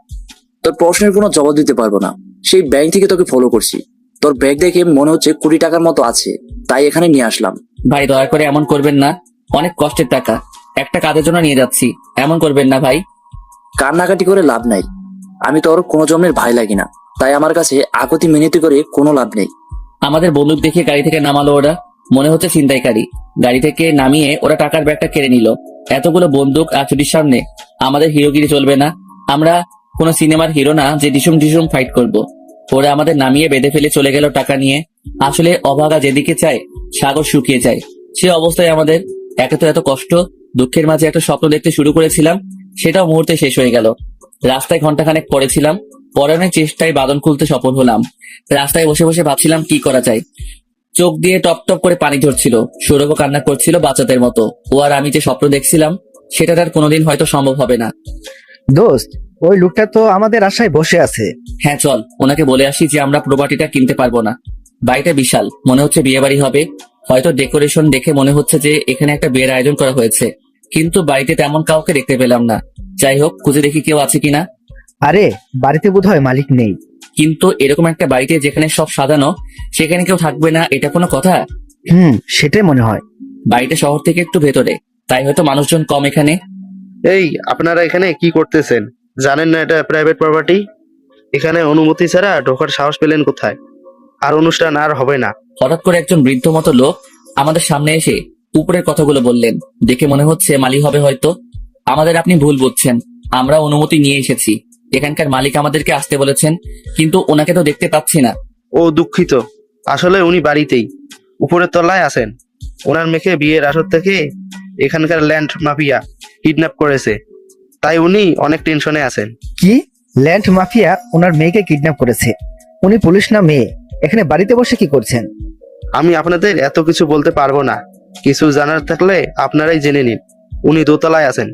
তোর প্রশ্নের কোনো জবাব দিতে পারবো না। সেই ব্যাংক থেকে তোকে ফলো করছি, তোর ব্যাগ দেখে মনে হচ্ছে কোটি টাকার মতো আছে, তাই এখানে নিয়ে আসলাম। ভাই দয়া করে এমন করবেন না, অনেক কষ্টের টাকা, একটা কাজের জন্য নিয়ে যাচ্ছি, এমন করবেন না ভাই। কান্নাকাটি করে লাভ নাই, আমি তোর কোনো জন্মের ভাই লাগি না, তাই আমার কাছে আকতি মিনতি করে কোনো লাভ নেই। আমাদের বন্দুক দেখিয়ে গাড়ি থেকে নামালো ওরা, মনে হচ্ছে ছিনতাইকারী। গাড়ি থেকে নামিয়ে ওরা টাকার ব্যাগটা কেড়ে নিল। এতগুলো বন্দুক আর চুরির সামনে আমাদের হিরোগিরি চলবে না। আমরা কোনো সিনেমার হিরো না যে ডিসুম ডিসুম ফাইট করব। ওরা আমাদের নামিয়ে বেঁধে ফেলে চলে গেল টাকা নিয়ে। আসলে অভাগা যেদিকে চায় সাগর শুকিয়ে যায়, সে অবস্থায় আমাদের একে তো এত কষ্ট, দুঃখের মাঝে একটা স্বপ্ন দেখতে শুরু করেছিলাম, সেটাও মুহূর্তে শেষ হয়ে গেল। রাস্তায় ঘন্টাখানেক পড়েছিলাম, পড়ানোর চেষ্টায় বাঁধন খুলতে সফল হলাম। রাস্তায় বসে বসে ভাবছিলাম কি করা যায়। চোখ দিয়ে টপ টপ করে পানি ঝরছিল, সৌরভ কান্না করছিল বাচ্চাদের মতো। ও আর আমি যে স্বপ্ন দেখছিলাম সেটা তার কোনোদিন হয়তো সম্ভব হবে না। দোস্ত, ওই লোকটা তো আমাদের আশায় বসে আছে। হ্যাঁ চল, ওনাকে বলে আসি যে আমরা প্রপার্টিটা কিনতে পারবো না। বাড়িটা বিশাল, মনে হচ্ছে বিয়ে বাড়ি হবে। হয়তো ডেকোরেশন দেখে মনে হচ্ছে যে এখানে একটা বিয়ের আয়োজন করা হয়েছে, কিন্তু বাড়িতে তেমন কাউকে দেখতে পেলাম না। যাই হোক, খুঁজে দেখি কেউ আছে কিনা। আরে, বাড়িতে বোধহয় মালিক নেই। কিন্তু এরকম একটা বাড়িতে যেখানে সব সাজানো, সেখানে কেউ থাকবে না, এটা কোনো কথা? সেটাই মনে হয়। বাড়িটা শহর থেকে একটু ভেতরে, তাই হয়তো মানুষজন কম এখানে। এই, আপনারা এখানে কি করতেছেন? জানেন না এটা প্রাইভেট প্রপার্টি? এখানে অনুমতি ছাড়া ঢোকার সাহস পেলেন কোথায়? আর অনুষ্ঠান আর হবে না। হঠাৎ করে একজন বৃদ্ধ মতো লোক আমাদের সামনে এসে উপরের কথাগুলো বললেন। দেখে মনে হচ্ছে মালিক হবে হয়তো। আমাদের আপনি ভুল বুঝছেন, আমরা অনুমতি নিয়ে এসেছি। এখানকার মালিক আমাদেরকে আসতে বলেছেন, কিন্তু ওনাকে তো দেখতে পাচ্ছি না। ও দুঃখিত, আসলে উনি বাড়িতেই উপরের তলায় আছেন। ওনার মেয়েকে বিয়ের আসর থেকে এখানকার ল্যান্ড মাফিয়া কিডন্যাপ করেছে, তাই উনি অনেক টেনশনে আছেন। কি? ল্যান্ড মাফিয়া ওনার মেয়েকে কিডন্যাপ করেছে? উনি পুলিশ না মেয়ে? এখানে বাড়িতে বসে কি করছেন? আমি আপনাদের এত কিছু বলতে পারবো না, কিছু জানার থাকলে আপনারাই জেনে নিন। উনি দোতলায় আছেন।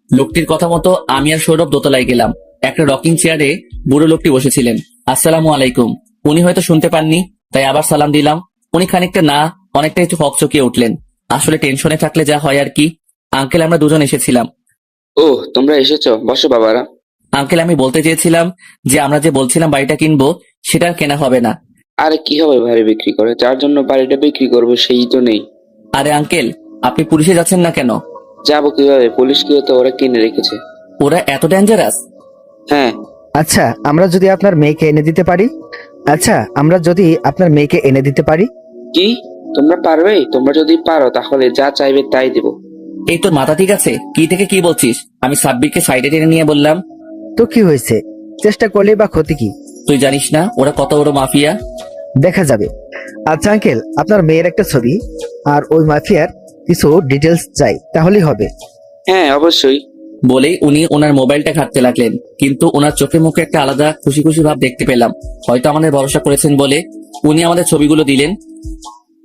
লোকটির কথা মতো আমি আর সৌরভ দোতলায় গেলাম। একটা রকিং চেয়ারে বুড়ো লোকটি বসেছিলেন। আসসালামু আলাইকুম। উনি হয়তো শুনতে পাননি, তাই আবার সালাম দিলাম। উনি খানিকটা না অনেকটা একটু হকচকিয়ে উঠলেন। আসলে টেনশনে থাকলে যা হয় আর কি। আঙ্কেল, আমরা দুজন এসেছিলাম। ও, তোমরা এসেছো, বসো বাবারা। আঙ্কেল, আমি বলতে চেয়েছিলাম যে আমরা যে বলছিলাম বাড়িটা কিনবো, সেটা আর কেনা হবে না। আরে কি হবে বাড়ি বিক্রি করে? যার জন্য বাড়িটা বিক্রি করবো সেই তো নেই। আরে আঙ্কেল, আপনি পুলিশে যাচ্ছেন না কেন? যাবো কিভাবে? পুলিশকেও তো ওরা কিনে রেখেছে। ওরা এত ডেঞ্জারাস? হ্যাঁ। আচ্ছা, আমরা যদি আপনার মেয়েকে এনে দিতে পারি? কি তোমরা পারবে? তোমরা যদি পারো তাহলে যা চাইবে তাই দেব। এই তোর মাথা ঠিক আছে? কি থেকে কি বলছিস? আমি সাব্বিরকে সাইডে টেনে নিয়ে বললাম, তো কি হয়েছে? চেষ্টা করলে বা ক্ষতি কি? তুই জানিস না ওরা কত বড় মাফিয়া? দেখা যাবে। আচ্ছা আঙ্কেল, আপনার মেয়ের একটা ছবি আর ওই মাফিয়ার কিছু ডিটেলস চাই, তাহলেই হবে। হ্যাঁ অবশ্যই। বলেই উনি ওনার মোবাইলটা ঘাঁটতে লাগলেন, কিন্তু ওনার চোখে মুখে একটা আলাদা খুশি খুশি ভাব দেখতে পেলাম। হয়তো আমাদের ভরসা করেছেন বলে উনি আমাদের ছবিগুলো দিলেন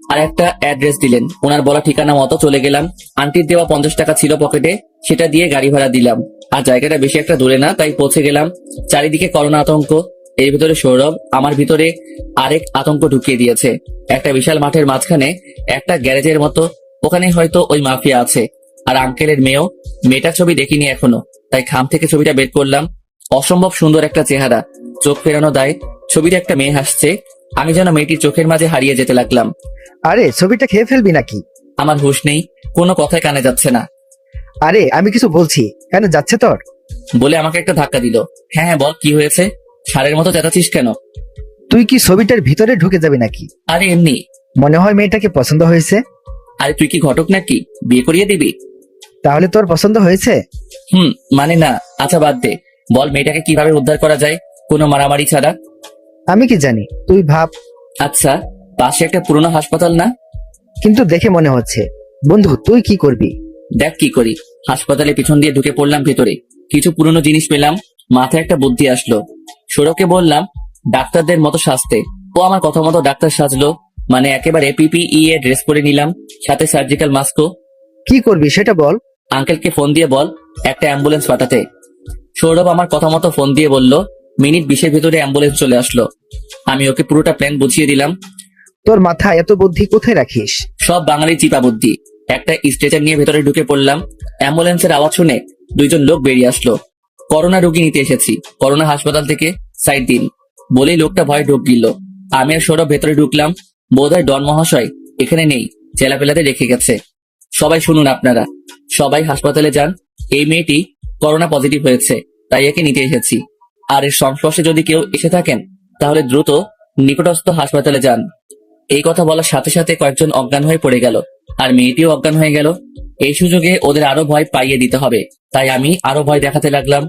আর একটা অ্যাড্রেস দিলেন। ওনার বলা ঠিকানা মতো চলে গেলাম। আন্টির দেওয়া 50 টাকা ছিল পকেটে, সেটা দিয়ে গাড়ি ভাড়া দিলাম। আর জায়গাটা বেশি একটা দূরে না, তাই পৌঁছে গেলাম। চারিদিকে করোনা আতঙ্ক, এর ভিতরে সৌরভ আমার ভিতরে আরেক আতঙ্ক ঢুকিয়ে দিয়েছে। একটা বিশাল মাঠের মাঝখানে একটা গ্যারেজের মতো, ওখানে হয়তো ওই মাফিয়া আছে। আর আঙ্কেলের মেয়েও। মেয়েটার ছবি দেখিনি এখনো, তাই খাম থেকে ছবিটা বের করলাম। অসম্ভব সুন্দর একটা চেহারা, চোখ ফেরানো দায়। ছবিতে একটা মেয়ে হাসছে। আমি যেন মেয়েটির চোখের মাঝে হারিয়ে যেতে লাগলাম। আরে, ছবিটা খেয়ে ফেলবি নাকি? আমার হুঁশ নেই, কোনো কথাই কানে যাচ্ছে না। আরে, আমি কিছু বলছি, কানে যাচ্ছে তোর? বলে আমাকে একটা ধাক্কা দিল। হ্যাঁ হ্যাঁ, বল কি হয়েছে? সারের মতো চেঁচাচ্ছিস কেন? তুই কি ছবিটার ভিতরে ঢুকে যাবি নাকি? আরে এমনি। মনে হয় মেয়েটাকে পছন্দ হয়েছে। আরে তুই কি ঘটক নাকি? বিয়ে করিয়ে দিবি? তাহলে তোর পছন্দ হয়েছে? মানে না। আচ্ছা বাদ দে, বল মেয়েটাকে কিভাবে উদ্ধার করা যায় কোনো মারামারি ছাড়া? আমি কি জানি, তুই ভাব। আচ্ছা, পাশে একটা পুরোনো হাসপাতাল না? কিন্তু দেখে মনে হচ্ছে। বন্ধু, তুই কি করবি? দেখ কি করি। হাসপাতালে পিছন দিয়ে ঢুকে পড়লাম ভেতরে। কিছু পুরনো জিনিস পেলাম, মাথায় একটা বুদ্ধি আসলো। সৌরভকে বললাম ডাক্তারদের মতো সাজতে। ও আমার কথা মতো ডাক্তার সাজলো, মানে একেবারে পিপিই এর ড্রেস পরে নিলাম, সাথে সার্জিক্যাল মাস্কও। কি করবি সেটা বল। আঙ্কেলকে ফোন দিয়ে বল একটা অ্যাম্বুলেন্স পাঠাতে। সৌরভ আমার কথা মতো ফোন দিয়ে বলল মিনিট 20-এর ভিতরে অ্যাম্বুলেন্স চলে আসলো। আমি ওকে পুরোটা প্ল্যান বুঝিয়ে দিলাম। তোর মাথায় এত বুদ্ধি কোথায় রাখিস? সব বাঙালি চিপা বুদ্ধি। একটা স্ট্রেচার নিয়ে ভেতরে ঢুকে পড়লাম। অ্যাম্বুলেন্সের আওয়াজ শুনে 2 জন লোক বেরিয়ে আসলো। করোনা রোগী নিতে এসেছি, করোনা হাসপাতাল থেকে, সাইড দিন বলেই লোকটা ভয় ঢুক দিল। আমি আর সৌরভ ভেতরে ঢুকলাম। বোধহয় ডন মহাশয় এখানে নেই, চেলাপেলাতে রেখে গেছে। সবাই শুনুন, আপনারা সবাই হাসপাতালে যান। এই মেয়েটি করোনা পজিটিভ হয়েছে, তাই একে নিতে এসেছি। আর এর সংস্পর্শে যদি কেউ এসে থাকেন তাহলে দ্রুত নিকটস্থ হাসপাতালে যান। এই কথা বলার সাথে সাথে কয়েকজন অজ্ঞান হয়ে পড়ে গেল, আর মেয়েটিও অজ্ঞান হয়ে গেল। এই সুযোগে ওদের আরো ভয় পাইয়ে দিতে হবে, তাই আমি আরো ভয় দেখাতে লাগলাম।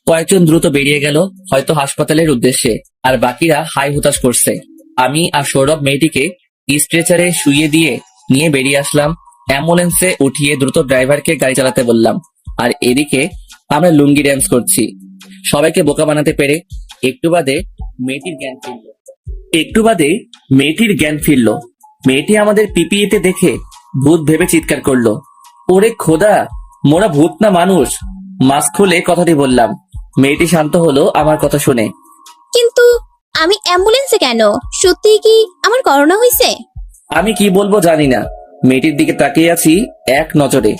কয়েকজন দ্রুত বেরিয়ে গেল, হয়তো হাসপাতালের উদ্দেশ্যে, আর বাকিরা হাই হুতাশ করছে। আমি আর সৌরভ মেয়েটিকে স্ট্রেচারে শুইয়ে দিয়ে নিয়ে বেরিয়ে আসলাম। অ্যাম্বুলেন্সে উঠিয়ে দ্রুত ড্রাইভারকে গাড়ি চালাতে বললাম। আর এদিকে আমরা লুঙ্গি ড্যান্স করছি, সবাইকে বোকা বানাতে পেরে। একটু বাদে মেয়েটির জ্ঞান ফিরল। মেয়েটি আমাদের পিপিইতে দেখে ভূত ভেবে চিৎকার করলো, ওরে খোদা, মোরা ভূত না মানুষ। মাস্ক খুলে কথাটি বললাম। মেয়েটি শান্ত হলো আমার কথা শুনে। কিন্তু আমি অ্যাম্বুলেন্সে কেন? সত্যি কি আমার করোনা হয়েছে? আমি কি বলবো জানি না, মেয়েটির দিকে তাকিয়ে আছি এক নজরে।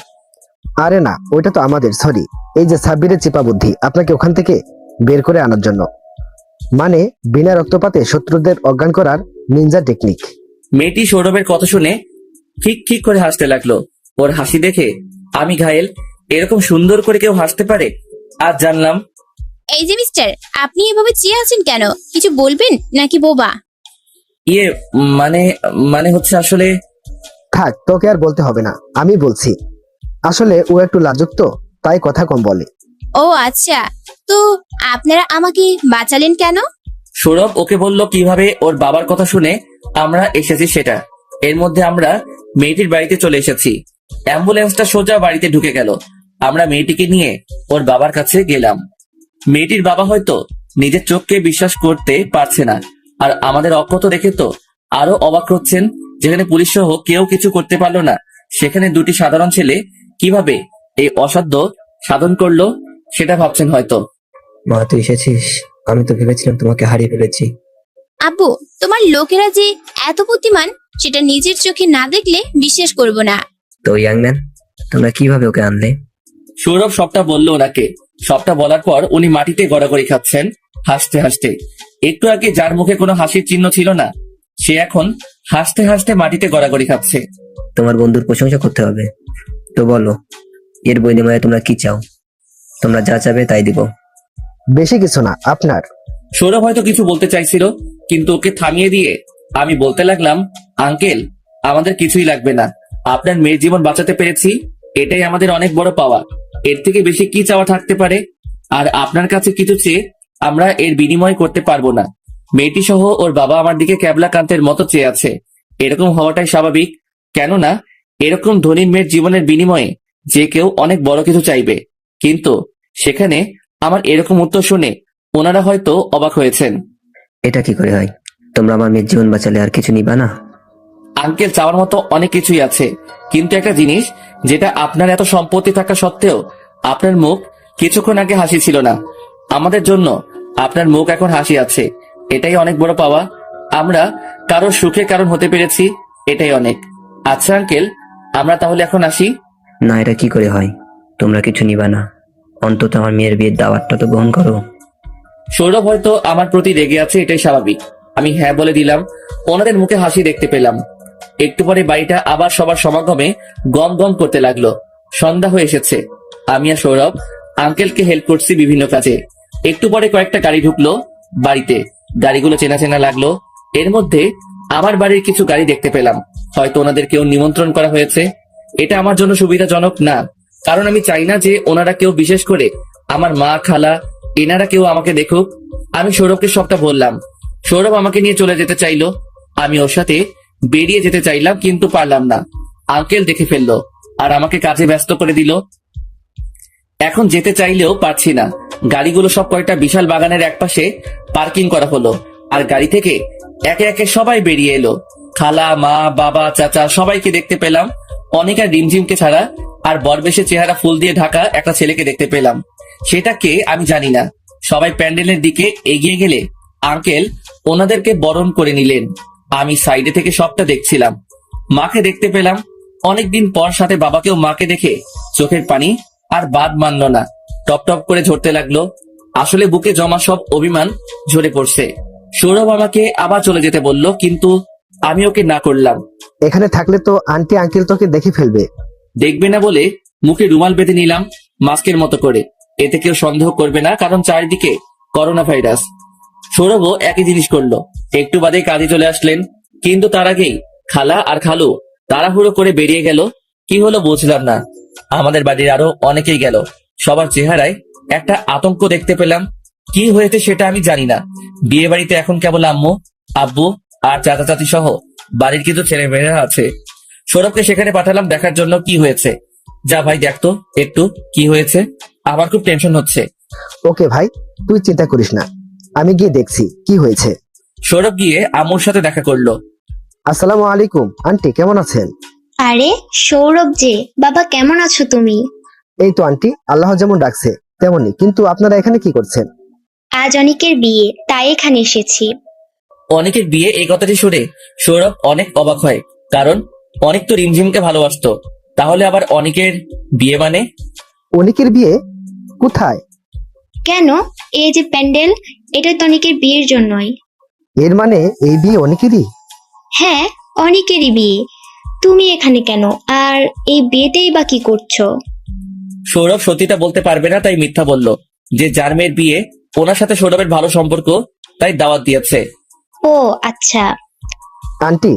আরে না, ওইটা তো আমাদের, সরি। এই যে সাব্বিরের চিপা বুদ্ধি আপনাকে ওখান থেকে বের করে আনার জন্য, মানে বিনা রক্তপাতে শত্রুদের অজ্ঞান করার নিনজা টেকনিক। মেয়েটি সৌরভের কথা শুনে ঠিক ঠিক করে হাসতে লাগলো। ওর হাসি দেখে আমি ঘায়েল, এরকম সুন্দর করে কেউ হাসতে পারে আজ জানলাম। এই যে মিস্টার, আপনি এভাবে চেয়ে আছেন কেন? কিছু বলবেন নাকি বোবা? ইয়ে মানে মানে হচ্ছে আসলে। থাক, তোকে আর বলতে হবে না, আমি বলছি। আসলে ও একটু লাজুক তো, তাই কথা কম বলে। ও আচ্ছা, তো আপনারা আমাকে বাঁচালেন কেন? সৌরভ ওকে বলল কিভাবে ওর বাবার কথা শুনে আমরা এসেছি সেটা। এর মধ্যে আমরা মেয়েটির বাড়িতে চলে এসেছি। অ্যাম্বুলেন্সটা সোজা বাড়িতে ঢুকে গেল। আমরা মেয়েটিকে নিয়ে ওর বাবার কাছে গেলাম। মেয়েটির বাবা হয়তো নিজের চোখকে বিশ্বাস করতে পারছে না, আর আমাদের অক্ষত দেখে তো আরো অবাক হচ্ছেন। যেখানে পুলিশ সহ কেউ কিছু করতে পারলো না, সেখানে 2টি সাধারণ ছেলে কিভাবে এই অসাধ্য সাধন করলো সেটা ভাবছেন হয়তো। মা, তুই এসেছিস? আমি তো ভেবেছিলাম তোমাকে হারিয়ে ফেলেছি। আব্বু, তোমার লোকেরা যে এত বুদ্ধিমান সেটা নিজের চোখে না দেখলে বিশ্বাস করব না। তো ইয়াংম্যান, তোমরা কিভাবে ওকে আনলে? সৌরভ সবটা বললো ওনাকে। সবটা বলার পর উনি মাটিতে গড়াগড়ি খাচ্ছেন হাসতে হাসতে। একটু আগে যার মুখে কোনো হাসির চিহ্ন ছিল না, সে এখন হাসতে হাসতে মাটিতে গড়াগড়ি খাচ্ছে। তোমার বন্ধুর প্রশংসা করতে হবে, তো বলো এর বিনিময়ে তোমরা কি চাও? তোমরা যা চাবে তাই দিব। বেশি কিছু না আপনার। সৌরভ হয়তো কিছু বলতে চাইছিল, কিন্তু ওকে থামিয়ে দিয়ে আমি বলতে লাগলাম, আঙ্কেল, আমাদের কিছুই লাগবে না। আপনার মেয়ের জীবন বাঁচাতে পেরেছি, এটাই আমাদের অনেক বড় পাওয়া। এর থেকে বেশি কি চাওয়া থাকতে পারে? আর আপনার কাছে কিছু চেয়ে আমরা এর বিনিময় করতে পারবো না। মেয়েটি সহ ওর বাবা আমার দিকে ক্যাবলা কান্তের মতো চেয়ে আছে। এরকম হওয়াটাই স্বাভাবিক, কেননা এরকম ধনী মেয়ের জীবনের বিনিময়ে যে কেউ অনেক বড় কিছু চাইবে। কিন্তু সেখানে আমার এরকম উত্তর শুনে ওনারা হয়তো অবাক হয়েছেন। এটা কি করে হয়? তোমরা আমার মেয়ের জীবন বাঁচালে আর কিছু নিবা না? আঙ্কেল, চাওয়ার মতো অনেক কিছুই আছে, কিন্তু একটা জিনিস যেটা আপনার এত সম্পত্তি থাকা সত্ত্বেও আপনার মুখ কিছুক্ষণ আগে হাসি ছিল না, আমাদের জন্য আপনার মুখ এখন হাসি আছে, এটাই অনেক বড় পাওয়া। আমরা কারোর সুখের কারণ হতে পেরেছি, এটাই অনেক। আচ্ছা আঙ্কেল, আমরা তাহলে এখন আসি। না, এটা কি করে হয়? তোমরা কিছু নিবা না, অন্তত আমার মেয়ের বিয়ের দাওয়াতটা তো গ্রহণ করো। সৌরভ হয়তো আমার প্রতি রেগে আছে, এটাই স্বাভাবিক। আমি হ্যাঁ বলে দিলাম। ওনাদের মুখে হাসি দেখতে পেলাম। একটু পরে বাড়িটা আবার সবার সমাগমে গম গম করতে লাগলো। সন্ধ্যা হয়ে এসেছে। আমি আর সৌরভ আঙ্কেলকে হেল্প করছি বিভিন্ন কাজে। একটু পরে কয়েকটা গাড়ি ঢুকলো বাড়িতে। গাড়িগুলো চেনা চেনা লাগলো। এর মধ্যে আমার বাড়ির কিছু গাড়ি দেখতে পেলাম। হয়তো ওনাদের কেউ নিমন্ত্রণ করা হয়েছে। এটা আমার জন্য সুবিধাজনক না, কারণ আমি চাই না যে ওনারা কেউ, বিশেষ করে আমার মা, খালা, এনারা কেউ আমাকে দেখুক। আমি সৌরভকে সবটা বললাম। সৌরভ আমাকে নিয়ে চলে যেতে চাইলো। আমি ওর সাথে বেরিয়ে যেতে চাইলাম, কিন্তু পারলাম না। আঙ্কেল দেখে ফেললো আর আমাকে কাজে ব্যস্ত করে দিল। এখন যেতে চাইলেও পারছি না। গাড়িগুলো সব কয়টা বিশাল বাগানের একপাশে পার্কিং করা হলো, আর গাড়ি থেকে একে একে সবাই বেরিয়ে এলো। খালা, মা, বাবা, চাচা সবাইকে দেখতে পেলাম। অনেক আর রিমঝিমকে ছাড়া আর বরবেশে চেহারা ফুল দিয়ে ঢাকা একটা ছেলেকে দেখতে পেলাম। সেটা কে আমি জানি না। সবাই প্যান্ডেলের দিকে এগিয়ে গেলে আঙ্কেল ওনাদেরকে বরণ করে নিলেন। আমি সাইডে থেকে সবটা দেখছিলাম। মাকে দেখতে পেলাম। অনেকদিন পর সাথে বাবাকেও। মাকে দেখে চোখের পানি আর বাদ মানল না, টপ টপ করে ঝরতে লাগলো। আসলে বুকে জমা সব অভিমান ঝরে পড়ছে। সৌরভ আমাকে আবার চলে যেতে বলল, কিন্তু আমি ওকে না করলাম। এখানে থাকলে তো আন্টি আঙ্কেল তোকে দেখে ফেলবে। দেখবে না বলে মুখে রুমাল বেঁধে নিলাম মাস্কের মতো করে। এতে কেউ সন্দেহ করবে না, কারণ চারিদিকে করোনা ভাইরাস। সৌরভও একই জিনিস করলো। একটু বাদে কাজে চলে আসলেন, কিন্তু তার আগেই খালা আর খালু তাড়াহুড়ো করে বেরিয়ে গেল। কি হলো বুঝলাম না। আমাদের বাড়ির আরো অনেকেই গেল। সবার চেহারায় একটা আতঙ্ক দেখতে পেলাম। কি হয়েছে সেটা আমি জানি না। বিয়ে বাড়িতে এখন কেবল আম্মু, আব্বু আর চাচা চাচি সহ বাড়ির কিছু ছেলে মেয়েরা আছে। সৌরভকে সেখানে পাঠালাম দেখার জন্য কি হয়েছে। যা ভাই দেখতো একটু কি হয়েছে, আমার খুব টেনশন হচ্ছে। ওকে ভাই, তুই চিন্তা করিস না, আমি গিয়ে দেখছি কি হয়েছে। সৌরভ গিয়ে আম্মুর সাথে দেখা করলো। আসসালামু আলাইকুম আন্টি, কেমন আছেন? আরে সৌরভ যে, বাবা কেমন আছো তুমি? এই তো আন্টি, আল্লাহ যেমন ডাকছে তেমনই। কিন্তু আপনারা এখানে কি করছেন? আজ অনিকের বিয়ে, তাই এখানে এসেছি। অনেকের বিয়ে এই কথাটি শুনে সৌরভ অনেক অবাক হয়, কারণ অনেক তো রিমঝিমকে ভালোবাসতো। তাহলে আবার অনেকের বিয়ে মানে? অনিকের বিয়ে কোথায়? কেন, এই যে প্যান্ডেল, এটা তো অনিকের বিয়ের জন্যই। এর মানে এই বিয়ে অনিকেরই? হ্যাঁ, অনিকেরই বিয়ে। তুমি এখানে কেন, আর এই বিয়েতেই বা কি করছো? সৌরভ সত্যিটা বলতে পারবে না, তাই মিথ্যা বলল যে যার মেয়ের বিয়ে ওনার সাথে সৌরভের ভালো সম্পর্ক, তাই দাওয়াত দিয়েছে। ও আচ্ছা। আন্টি,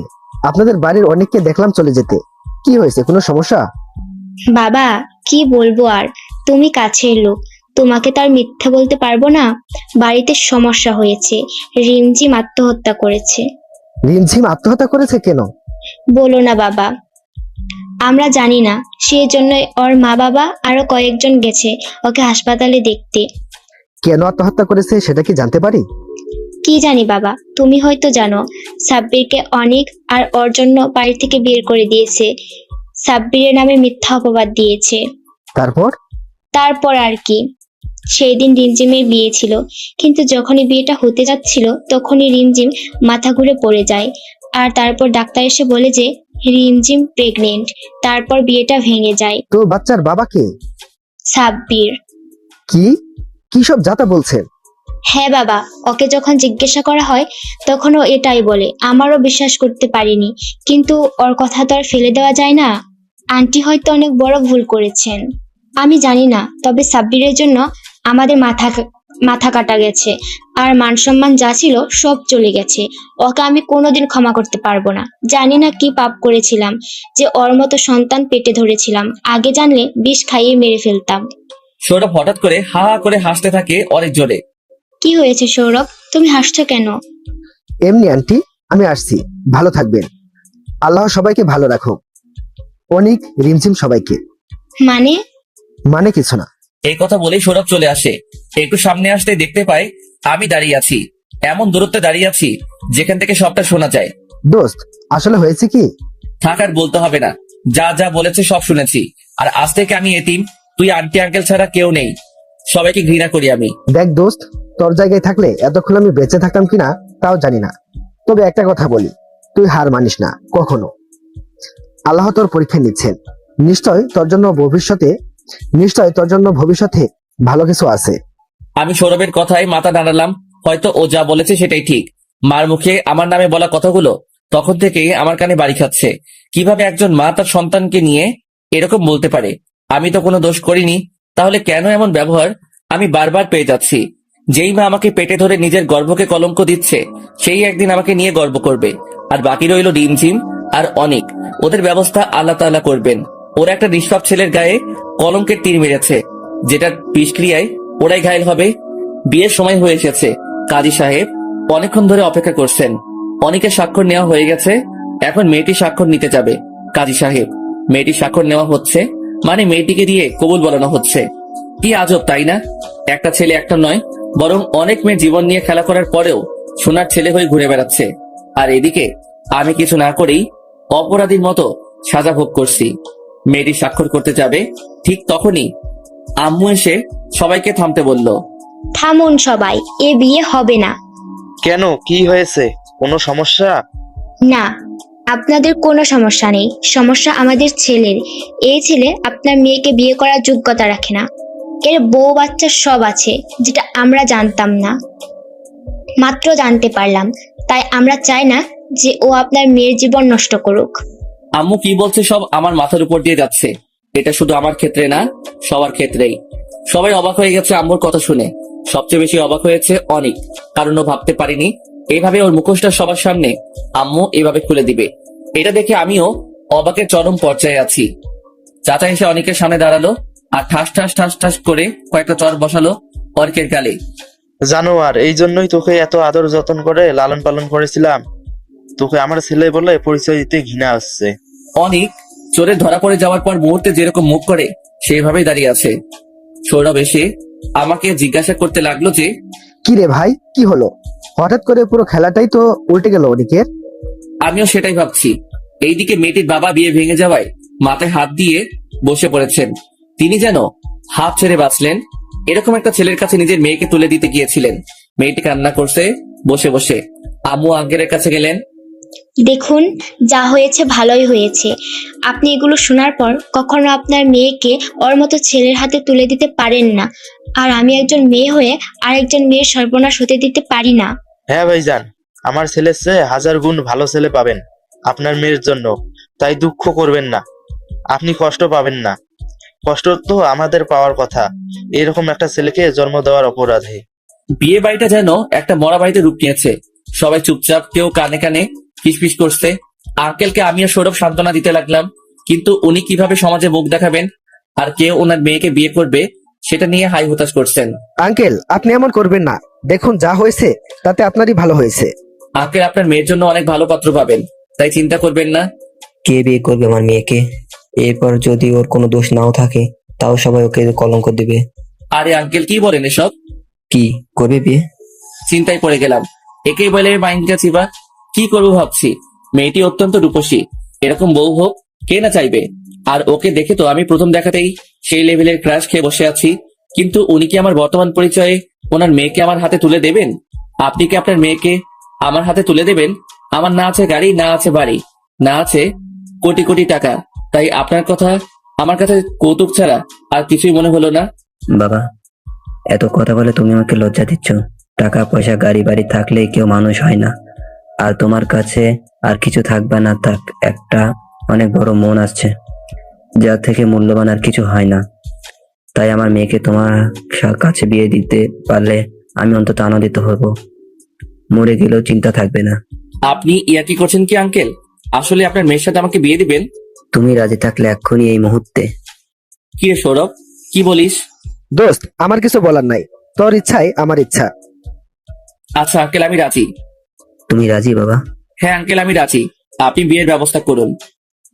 আপনাদের বাড়ির অনেককে দেখলাম চলে যেতে, কি হয়েছে, কোনো সমস্যা? বাবা কি বলবো আর, তুমি কাছের লোক, তোমাকে তার মিথ্যা বলতে পারবো না। বাড়িতে সমস্যা হয়েছে, রিমঝিম আত্মহত্যা করেছে। রিমঝিম আত্মহত্যা করেছে কেন? বলো না বাবা, আমরা জানি না। সেই জন্য ওর মা বাবা আরো কয়েকজন গেছে ওকে হাসপাতালে দেখতে। কেন আত্মহত্যা করেছে সেটা কি জানতে পারি? কি জানি বাবা, তুমি হয়তো জানো। সাব্বিরকে অনেক আর ওর জন্য বাড়ি থেকে বের করে দিয়েছে। সাব্বিরের নামে মিথ্যা অপবাদ দিয়েছে। তারপর আর কি, সেই দিন রিমঝিমের বিয়ে ছিল, কিন্তু যখনই বিয়েটা হতে যাচ্ছিল তখনই রিমঝিম মাথা ঘুরে পড়ে যায়। আর তারপর ডাক্তার এসে বলে যে রিমঝিম প্রেগনেন্ট। তারপর বিয়েটা ভেঙে যায়। তো বাচ্চার বাবাকে? সাব্বির। কি কি সব যাতা বলছেন? হ্যাঁ বাবা, ওকে যখন জিজ্ঞাসা করা হয় তখন ও এটাই বলে। আমারও বিশ্বাস করতে পারিনি, কিন্তু ওর কথা তো আর ফেলে দেওয়া যায় না। আন্টি হয়তো অনেক বড় ভুল করেছেন, আমি জানি না। তবে সাব্বিরের জন্য আমাদের মাথা কাটা গেছে, আর মান সম্মান যা ছিল সব চলে গেছে। ওকে আমি কোনোদিন ক্ষমা করতে পারবো না। জানি না কি পাপ করেছিলাম যে ওর মতো সন্তান পেটে ধরেছিলাম। আগে জানলে বিষ খাইয়ে মেরে ফেলতাম। সৌরভ হঠাৎ করে হা হা করে হাসতে থাকে অনেক জোরে। কি হয়েছে সৌরভ, তুমি হাসছো কেন? এমনি আন্টি, আমি আসছি, ভালো থাকবেন। আল্লাহ সবাইকে ভালো রাখুক, অনিক, রিমঝিম সবাইকে। মানে কিছু না। এই কথা বলেই সৌরভ চলে আসে। একটু সামনে আসতে দেখতে পাই আমি দাঁড়িয়ে আছি। এমন দূরত্বে দাঁড়িয়ে আছি যেখান থেকে সবটা শোনা যায়। দোস্ত, আসলে হয়েছে কি? থাক আর বলতে হবে না, যা যা বলেছে সব শুনেছি। আর আজ থেকে আমি এতিম, তুই আন্টি আঙ্কেল ছাড়া কেউ নেই। সবাইকে ঘৃণা করি আমি। দেখ দোস্ত, তোর জায়গায় থাকলে এতক্ষণ আমি বেঁচে থাকতাম কিনা তাও জানি না। তবে একটা কথা বলি, তুই হার মানিস না কখনো। আল্লাহ তোর পরীক্ষা নিচ্ছেন। নিশ্চয় তোর জন্য ভবিষ্যতে ভালো কিছু আছে। আমি সৌরভের কথায় মাথা নাড়ালাম। হয়তো ও যা বলেছে সেটাই ঠিক। মার মুখে আমার নামে বলা কথাগুলো তখন থেকে আমার কানে বাড়ি খাচ্ছে। কিভাবে একজন মা তার সন্তানকে নিয়ে এরকম বলতে পারে? আমি তো কোনো দোষ করিনি, তাহলে কেন এমন ব্যবহার আমি বারবার পেয়ে যাচ্ছি? যেই মা আমাকে পেটে ধরে নিজের গর্ভকে কলঙ্ক দিচ্ছে, সেই একদিন আমাকে নিয়ে গর্ব করবে। আর বাকি রইল রিমঝিম আর অনেক, ওদের ব্যবস্থা আল্লাহ তাআলা করবেন। ওরা একটা নিষ্পাপ ছেলের গায়ে কলঙ্কের তীর মেরেছে, যেটার বিষক্রিয়ায় ওরাই ঘায়েল হবে। বিয়ের সময় হয়ে এসেছে। কাজী সাহেব অনেকক্ষণ ধরে অপেক্ষা করছেন। অনেকের স্বাক্ষর নেওয়া হয়ে গেছে, এখন মেয়েটি স্বাক্ষর নিতে যাবে। কাজী সাহেব, মেয়েটি স্বাক্ষর নেওয়া হচ্ছে, মানে মেয়েটিকে দিয়ে কবুল বলানো হচ্ছে। কি আজব তাই না? একটা ছেলে একটা নয়, বরং অনেক মেয়ে জীবন নিয়ে খেলা করার পরেও সোনার ছেলে হয়ে ঘুরে বেড়াচ্ছে। আর এদিকে আমি কিছু না করেই অপরাধীর মতো সাজা ভোগ করছি। মেয়েটি স্বাক্ষর করতে যাবে, ঠিক তখনই আম্মু এসে সবাইকে থামতে বলল। থামুন সবাই, এ বিয়ে হবে না। কেন, কি হয়েছে? কোনো সমস্যা? না, আপনাদের কোনো সমস্যা নেই, সমস্যা আমাদের ছেলের। এই ছেলে আপনার মেয়েকে বিয়ে করার যোগ্যতা রাখে না। এর বউ বাচ্চা সব আছে, যেটা আমরা জানতাম না, মাত্র জানতে পারলাম। তাই আমরা চাই না যে ও আপনার মেয়ের জীবন নষ্ট করুক। আম্মু কি বলছে সব আমার মাথার উপর দিয়ে যাচ্ছে। এটা শুধু আমার ক্ষেত্রে না, সবার ক্ষেত্রেই। সবাই অবাক হয়ে গেছে আম্মুর কথা শুনে। সবচেয়ে বেশি অবাক হয়েছে অনিক, কারণ ও ভাবতে পারিনি এইভাবে ওর মুখোশটা সবার সামনে আম্মু এভাবে খুলে দিবে। এটা দেখে আমিও অবাকের চরম পর্যায়ে আছি। চাচা এসে অনিকের সামনে দাঁড়ালো আর ঠাস ঠাস ঠাস ঠাস করে কয়েকটা চর বসালো অনিকের গালে। জানোয়ার, এই জন্যই তোকে এত আদর যত্ন করে লালন পালন করেছিলাম। তোকে আমার ছেলে বলে পরিচয় দিতে ঘৃণা আসছে। অনিক চোরে ধরা পড়ে যাওয়ার পর মুহূর্তে যেরকম মুখ করে সেইভাবেই দাঁড়িয়ে আছে। সৌরভ এসে আমাকে জিজ্ঞাসা করতে লাগলো যে, কি রে ভাই, কি হলো? হঠাৎ করে পুরো খেলাটাই তো উল্টে গেল অনিকের। আমিও সেটাই ভাবছি। এইদিকে মেয়েটির বাবা বিয়ে ভেঙে যাওয়ায় মাথায় হাত দিয়ে বসে পড়েছেন। তিনি যেন হাত ছেড়ে বাঁচলেন। এরকম একটা ছেলের কাছে নিজের মেয়েকে তুলে দিতে গিয়েছিলেন। মেয়েটি কান্না করছে বসে বসে। আম্মু আঙ্কেলের কাছে গেলেন। দেখুন, যা হয়েছে ভালোই হয়েছে। আপনি এগুলো শোনার পর কখনো আপনার মেয়েকে ওর মতো ছেলের হাতে তুলে দিতে পারেন না। আর আমি একজন মেয়ে হয়ে আরেকজন মেয়ের সর্বনাশ হতে দিতে পারি না। হ্যাঁ ভাইজান, আমার ছেলের চেয়ে 1000 গুণ ভালো ছেলে পাবেন আপনার মেয়ের জন্য। তাই দুঃখ করবেন না, আপনি কষ্ট পাবেন না। কষ্ট তো আমাদের পাওয়ার কথা, এরকম একটা ছেলেকে জন্ম দেওয়ার অপরাধে। বিয়ে বাড়িটা যেন একটা মরা বাড়িতে রূপ নিয়েছে। সবাই চুপচাপ, কেউ কানে কানে ফিসফিস করছে। আঙ্কেলকে আমি আর সৌরভ সান্ত্বনা দিতে লাগলাম, কিন্তু উনি কিভাবে সমাজে মুখ দেখাবেন আর কেউ ওনার মেয়েকে বিয়ে করবে সেটা নিয়ে হাই হতাশ করছেন। আঙ্কেল, আপনি এমন করবেন না। দেখুন, যা হয়েছে তাতে আপনারই ভালো হয়েছে। আঙ্কেল আপনার মেয়ের জন্য অনেক ভালো পাত্র পাবেন, তাই চিন্তা করবেন না। কে বিয়ে করবে আমার মেয়েকে? এরপর যদি ওর কোনো দোষ নাও থাকে, তাও সবাই ওকে কলঙ্ক দিবে। আরে আঙ্কেল কি বলেন এসব? কি করবে বিয়ে? চিন্তায় পড়ে গেলাম। একেই বলে মাইন্ড গেছি বা কি করবো ভাবছি। মেয়েটি অত্যন্ত রূপসী, এরকম বউ হোক কে না চাইবে। আর ওকে দেখে তো আমি প্রথম দেখাতেই সেই লেভেলের ক্রাশ খেয়ে বসে আছি। কিন্তু উনি কি আমার বর্তমান পরিচয়ে ওনার মেয়েকে আমার হাতে তুলে দেবেন? আপনি কি আপনার মেয়েকে আমার হাতে তুলে দেবেন? আমার না আছে গাড়ি, না আছে বাড়ি, না আছে কোটি কোটি টাকা। তাই আপনার কথা আমার কাছে কৌতুক ছাড়া আর কিছুই মনে হলো না। বাবা, এত কথা বলে তুমি আমাকে লজ্জা দিচ্ছ। টাকা পয়সা গাড়ি বাড়ি থাকলে কেউ মানুষ হয় না। আর তোমার কাছে আর কিছু থাকবে না থাক, একটা অনেক বড় মন আসছে, যা থেকে মূল্যবান আর কিছু হয় না। তাই আমার মেয়েকে তোমার কাছে বিয়ে দিতে পারলে আমি অন্তত আনন্দিত হব। মরে গেলেও চিন্তা থাকবে না। আপনি ইয়ার্কি করছেন কি আঙ্কেল? আসলে আপনার মেয়ের সাথে আমাকে বিয়ে দিবেন? তুমি রাজি থাকলে এক্ষুনি এই মুহূর্তে। কি রে সৌরভ, কি বলিস? দোস্ত, আমার কিছু বলার নাই। তোর ইচ্ছাই আমার ইচ্ছা। আচ্ছা আঙ্কেল, আমি রাজি। তুমি রাজি বাবা? হ্যাঁ আঙ্কেল, আমি রাজি। আপনি বিয়ের ব্যবস্থা করুন।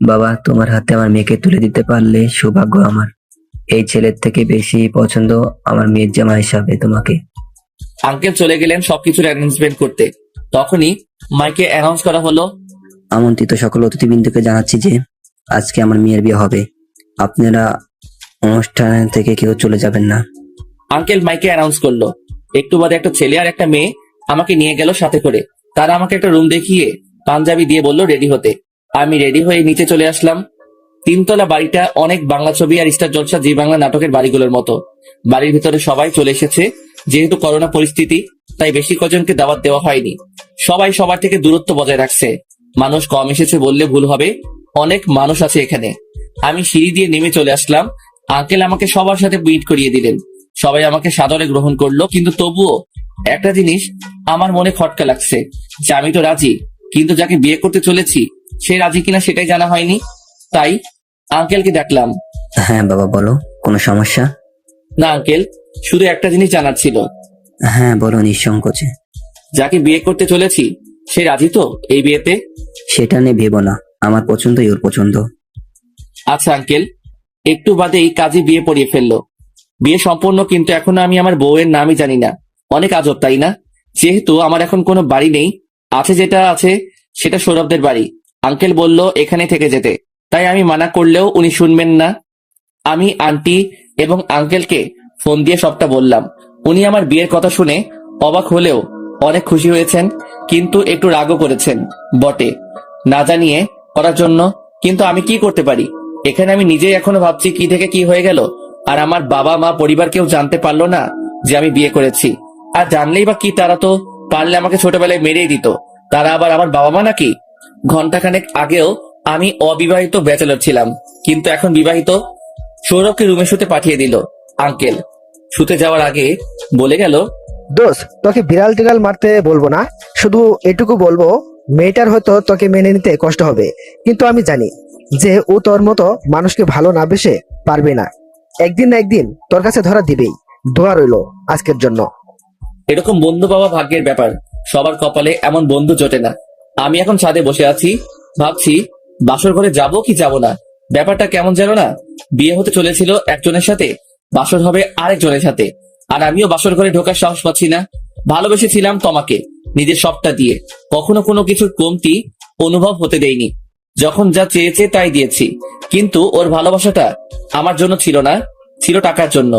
বাবা, তোমার হাতে আমার মেয়েকে তুলে দিতে পারলে সৌভাগ্য আমার। এই ছেলের থেকে বেশি পছন্দ আমার মেয়ের জামা হিসাবে তোমাকে। আঙ্কেল চলে গেলেন সবকিছুর অ্যানাউন্সমেন্ট করতে। তখনই মাইকে অ্যানাউন্স করা হলো, আমন্ত্রিত সকল অতিথিবৃন্দকে জানাচ্ছি যে আজকে আমার মেয়ের বিয়ে হবে। আপনারা অনুষ্ঠান থেকে কেউ চলে যাবেন না। আঙ্কেল মাইকে অ্যানাউন্স করলো। একটু বাদে একটা ছেলে আর একটা মেয়ে আমাকে নিয়ে গেল সাথে করে। তারা আমাকে একটা রুম দেখিয়ে পাঞ্জাবি দিয়ে বলল রেডি হতে। আমি রেডি হয়ে নিচে চলে আসলাম। 3 তলা বাড়িটা অনেক বাংলা ছবি আর স্টার জলসা জি বাংলা নাটকের বাড়িগুলোর মতো। বাড়ির ভিতরে সবাই চলে এসেছে। যেহেতু করোনা পরিস্থিতি, তাই বেশি কজনকে দাওয়াত দেওয়া হয়নি। সবাই সবার থেকে দূরত্ব বজায় রাখছে। মানুষ কম এসেছে বললে ভুল হবে, অনেক মানুষ আছে এখানে। আমি সিঁড়ি দিয়ে নেমে চলে আসলাম। আঙ্কেল আমাকে সবার সাথে মিট করিয়ে দিলেন। সবাই আমাকে সাদরে গ্রহণ করলো, কিন্তু তবুও একটা জিনিস আমার মনে খটকা লাগছে যে আমি তো রাজি, কিন্তু যাকে বিয়ে করতে চলেছি সে রাজি কিনা সেটাই জানা হয়নি। তাই আঙ্কেলকে ডাকলাম। হ্যাঁ বাবা, বলো, কোনো সমস্যা? না আঙ্কেল, শুধু একটা জিনিস জানার ছিল। হ্যাঁ বলো নিঃসংকোচে। যাকে বিয়ে করতে চলেছি সে রাজি তো এই বিয়েতে? সেটা নিয়ে ভেবো না, আমার পছন্দই ওর পছন্দ। আচ্ছা আঙ্কেল। একটু বাদেই কাজী বিয়ে পড়িয়ে ফেললো। বিয়ে সম্পূর্ণ, কিন্তু এখনো আমি আমার বউয়ের নামই জানি না। অনেক আজব, তাই না? যেহেতু আমার এখন কোনো বাড়ি নেই, আছে যেটা আছে সেটা সৌরভদের বাড়ি। আঙ্কেল বলল এখানে থেকে যেতে, তাই আমি মানা করলেও উনি শুনবেন না। আমি আন্টি এবং আঙ্কেলকে ফোন দিয়ে সবটা বললাম। উনি আমার বিয়ের কথা শুনে অবাক হলেও অনেক খুশি হয়েছেন, কিন্তু একটু রাগও করেছেন বটে, না জানিয়ে করার জন্য। কিন্তু আমি কি করতে পারি? এখানে আমি নিজেই এখনো ভাবছি কি থেকে কি হয়ে গেল। আর আমার বাবা মা পরিবার কেউ জানতে পারলো না যে আমি বিয়ে করেছি। আর জানলেই বা কি, তারা তো পারলে আমাকে ছোটবেলায় মেরেই দিত। তারা আবার আমার বাবা মা নাকি? ঘন্টাখানেক আগেও আমি অবিবাহিত ব্যাচেলর ছিলাম, কিন্তু এখন বিবাহিত। সৌরভকে রুমে শুতে পাঠিয়ে দিল আঙ্কেল। শুতে যাওয়ার আগে বলে গেল, দোস্ত, তোকে বিড়াল টিড়াল মারতে বলবো না, শুধু এটুকু বলবো মেয়েটার হয়তো তোকে মেনে নিতে কষ্ট হবে, কিন্তু আমি জানি যে ও তোর মতো মানুষকে ভালো না বেসে পারবে না। একদিন না একদিন তোর কাছে ধরা দিবেই। দোয়া রইলো আজকের জন্য। এরকম বন্ধু পাওয়া ভাগ্যের ব্যাপার, সবার কপালে এমন বন্ধু জোটে না। আমি এখন ছাদে বসে আছি, ভাবছি বাসর ঘরে যাব কি যাব না। ব্যাপারটা কেমন যেন না। বিয়ে হতে চলেছিল একজনের সাথে, বাসর হবে আরেকজনের সাথে, আর আমিও বাসর ঘরে ঢোকার সাহস পাচ্ছি না। ভালোবেসেছিলাম তোমাকে নিজের সবটা দিয়ে, কখনো কোনো কিছুর কমতি অনুভব হতে দেইনি। যখন যা চেয়েছে তাই দিয়েছি, কিন্তু ওর ভালোবাসাটা আমার জন্য ছিল না, ছিল টাকার জন্য।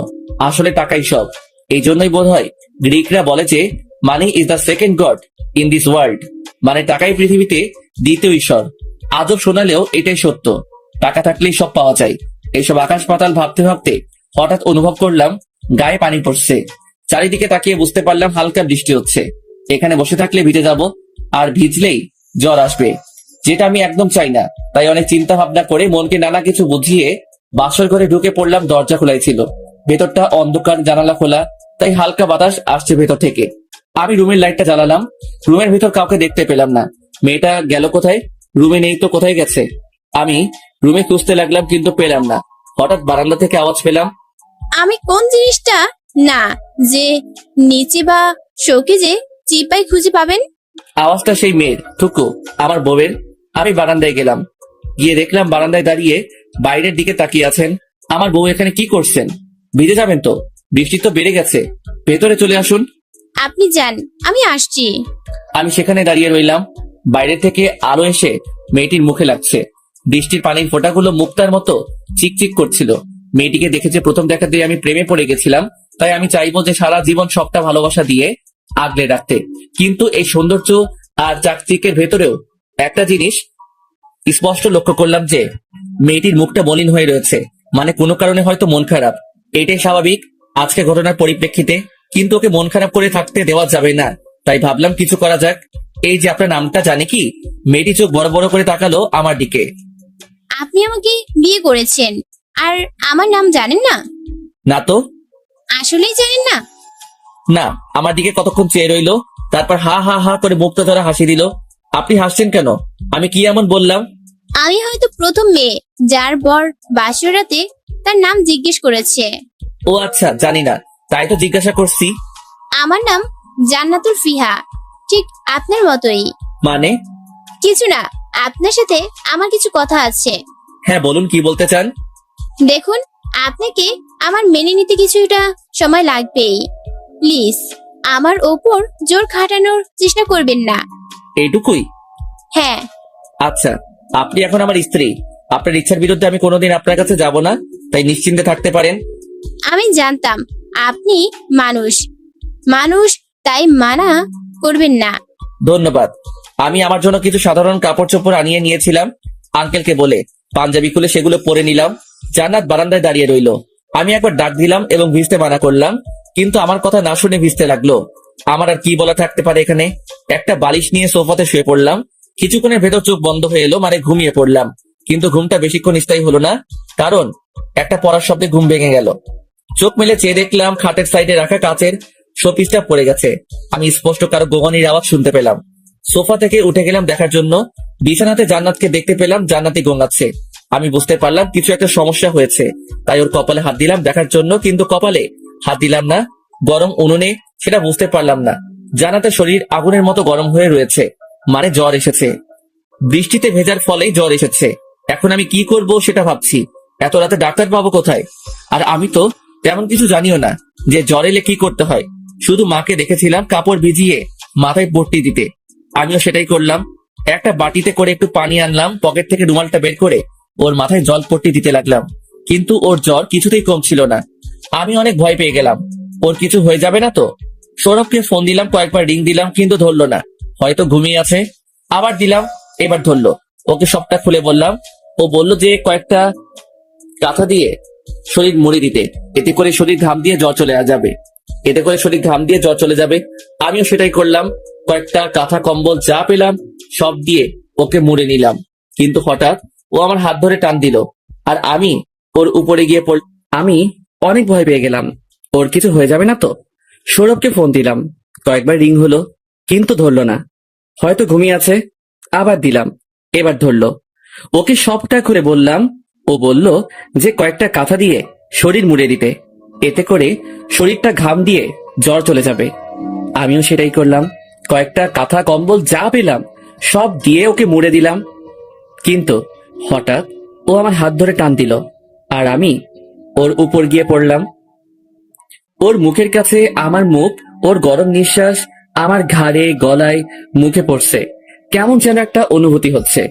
আসলে টাকাই সব। এই জন্যই বোধ হয় গ্রিকরা বলে যে money is the second god in this world, মানে টাকাই পৃথিবীতে দ্বিতীয় ঈশ্বর। আজব শোনালেও এটাই সত্য। টাকা থাকলেই সব পাওয়া যায়। এইসব আকাশ পাতাল ভাবতে ভাবতে হঠাৎ অনুভব করলাম গায়ে পানি পড়ছে। চারিদিকে তাকিয়ে বুঝতে পারলাম হালকা বৃষ্টি হচ্ছে। এখানে বসে থাকলে ভিজে যাব, আর ভিজলেই জ্বর আসবে, যেটা আমি একদম চাই না। তাই অনেক চিন্তা ভাবনা করে মনকে নানা কিছু বুঝিয়ে বাসর ঘরে ঢুকে পড়লাম। দরজা খোলাই ছিল, ভেতরটা অন্ধকার, জানালা খোলা, তাই হালকা বাতাস আসছে ভেতর থেকে। আমি রুমের লাইটটা জ্বালালাম। রুমের ভেতর কাউকে দেখতে পেলাম না। মেয়েটা গেল কোথায়? রুমে নেই তো কোথায় গেছে? আমি রুমে খুঁজতে লাগলাম, কিন্তু পেলাম না। হঠাৎ বারান্দা থেকে আওয়াজ পেলাম, আমি কোন জিনিসটা না যে নিচে বা শোকেজে চিপাই খুঁজে পাবেন। আওয়াজটা সেই মেয়ের, টুকু, আমার বউয়ের। আমি বারান্দায় গেলাম, গিয়ে দেখলাম বারান্দায় দাঁড়িয়ে বাইরের দিকে তাকিয়ে আছেন। আমার বউ এখানে কি করছেন? ভিজে যাবেন তো, বৃষ্টি তো বেড়ে গেছে, ভেতরে চলে আসুন। আপনি যান, আমি আসছি। আমি সেখানে দাঁড়িয়ে রইলাম। বাইরে থেকে আলো এসে মেয়েটির মুখে লাগছে। বৃষ্টির পানির ফোঁটাগুলো মুক্তার মতো চিকচিক করছিল। মেয়েটিকে দেখেছে প্রথম দেখাতেই আমি প্রেমে পড়ে গেছিলাম, তাই আমি চাইবো যে সারা জীবন সবটা ভালোবাসা দিয়ে আগলে রাখতে। কিন্তু এই সৌন্দর্য আর চাকচিকের ভেতরেও একটা জিনিস স্পষ্ট লক্ষ্য করলাম যে মেয়েটির মুখটা মলিন হয়ে রয়েছে, মানে কোনো কারণে হয়তো মন খারাপ। এটাই স্বাভাবিক আজকে ঘটনার পরিপ্রেক্ষিতে, কিন্তু ওকে মন খারাপ করে থাকতে দেওয়া যাবে না। তাই ভাবলাম কিছু করা যাক। এই যে আপনার নামটা জানি কি? মেয়েটি চোখ বড় বড় করে তাকালো আমার দিকে। আপনি আমাকে বিয়ে করেছেন আর আমার নাম জানেন না? না তো। আসলেই জানেন না? না। আমার দিকে কতক্ষণ চেয়ে রইলো, তারপর হা হা হা করে মুক্ত ধরা হাসি দিল। আপনি হাসছেন কেন? আমি কি এমন বললাম? আমি হয়তো প্রথম মেয়ে যার বর বাসর রাতে তার নাম জিজ্ঞেস করেছে। ও আচ্ছা, জানি না, তাই তো জিজ্ঞাসা করছি। আমার নাম জান্নাতুল ফিহা, ঠিক আপনার মতোই। মানে? কিছু না, আপনার সাথে আমার কিছু কথা আছে। হ্যাঁ বলুন, কি বলতে চান? দেখুন, আপনাকে আমার মেনে নিতে কিছুটা সময় লাগবেই। প্লিজ আমার ওপর জোর খাটানোর চেষ্টা করবেন না। এইটুকুই? হ্যাঁ। আচ্ছা, আপনি এখন আমার স্ত্রী। আপনার ইচ্ছার বিরুদ্ধে আমি কোনোদিন আপনার কাছে যাব না, তাই নিশ্চিন্তে থাকতে পারেন। আমি জানতাম আপনি মানুষ, তাই মানা করবেন না। ধন্যবাদ। আমি আমার জন্য কিছু সাধারণ কাপড় চোপড় আনিয়ে নিয়েছিলাম আঙ্কেলকে বলে। পাঞ্জাবি খুলে সেগুলো পরে নিলাম। জান্নাত বারান্দায় দাঁড়িয়ে রইল। আমি একবার ডাক দিলাম এবং ভিজতে মানা করলাম, কিন্তু আমার কথা না শুনে ভিজতে লাগলো। আমার আর কি বলা থাকতে পারে এখানে। একটা বালিশ নিয়ে সোফাতে শুয়ে পড়লাম। কিছুক্ষণের ভেতর চোখ বন্ধ হয়ে এলো, মানে ঘুমিয়ে পড়লাম। কিন্তু ঘুমটা বেশিক্ষণ স্থায়ী হলো না, কারণ একটা পড়ার শব্দে ঘুম ভেঙে গেল। চোখ মেলে চেয়ে দেখলাম খাটের সাইডে রাখা কাচের শোপিসটা পড়ে গেছে। আমি স্পষ্ট কারো গোঙানির আওয়াজ শুনতে পেলাম। সোফা থেকে উঠে গেলাম দেখার জন্য। বিছানাতে জান্নাতকে দেখতে পেলাম, জান্নাতি গোঙাচ্ছে। আমি বুঝতে পারলাম কিছু একটা সমস্যা হয়েছে, তাই ওর কপালে হাত দিলাম দেখার জন্য, কিন্তু কপালে হাত দিলাম না, গরম উনুনে, সেটা বুঝতে পারলাম না। জান্নাতের শরীর আগুনের মতো গরম হয়ে রয়েছে, মানে জ্বর এসেছে। বৃষ্টিতে ভেজার ফলেই জ্বর এসেছে। এখন আমি কি করব সেটা ভাবছি। এত রাতে ডাক্তার পাবো কোথায়? আর আমি তো তেমন কিছু জানিও না যে জ্বর এলে কি করতে হয়। শুধু মাকে দেখেছিলাম কাপড় ভিজিয়ে মাথায় পট্টি দিতে, আমিও সেটাই করলাম। একটা বাটিতে করে একটু পানি আনলাম, পকেট থেকে রুমালটা বের করে ওর মাথায় জল পট্টি দিতে লাগলাম, কিন্তু ওর জ্বর কিছুতেই কমছিল না। আমি অনেক ভয় পেয়ে গেলাম, ওর কিছু হয়ে যাবে না তো। সৌরভকে ফোন দিলাম, কয়েকবার রিং দিলাম, কিন্তু ধরলো না, হয়তো ঘুমিয়ে আছে। আবার দিলাম, এবার ধরলো। ওকে সবটা খুলে বললাম। ও বলল যে কয়েকটা কাঁথা দিয়ে শরীর মুড়ে দিতে, এতে করে শরীর ঘাম দিয়ে জ্বর চলে যাবে, এতে করে শরীর ঘাম দিয়ে জ্বর চলে যাবে। আমিও সেটাই করলাম, কয়েকটা কাঁথা কম্বল যা পেলাম সব দিয়ে ওকে মুড়ে নিলাম। কিন্তু হঠাৎ ও আমার হাত ধরে টান দিল, আর আমি ওর উপরে গিয়ে পড়ল। আমি অনেক ভয় পেয়ে গেলাম, ওর কিছু হয়ে যাবে না তো। সৌরভকে ফোন দিলাম, কয়েকবার রিং হলো, কিন্তু ধরলো না, হয়তো ঘুমিয়ে আছে। আবার দিলাম, এবার ধরলো। ওকে সবটা করে বললাম। ও বলল যে কয়েকটা কাঁথা দিয়ে শরীর মুড়ে দিতে, এতে করে শরীরটা ঘাম দিয়ে জ্বর চলে যাবে। আমিও সেটাই করলাম, কয়েকটা কাঁথা কম্বল যা পেলাম সব দিয়ে ওকে মুড়ে দিলাম। কিন্তু হঠাৎ ও আমার হাত ধরে টান দিল, আর আমি ওর উপর গিয়ে পড়লাম। ওর মুখের কাছে আমার মুখ, ওর গরম নিঃশ্বাস আমার ঘাড়ে, গলায়, মুখে পড়ছে। কেমন যেন একটা অনুভূতি হচ্ছে।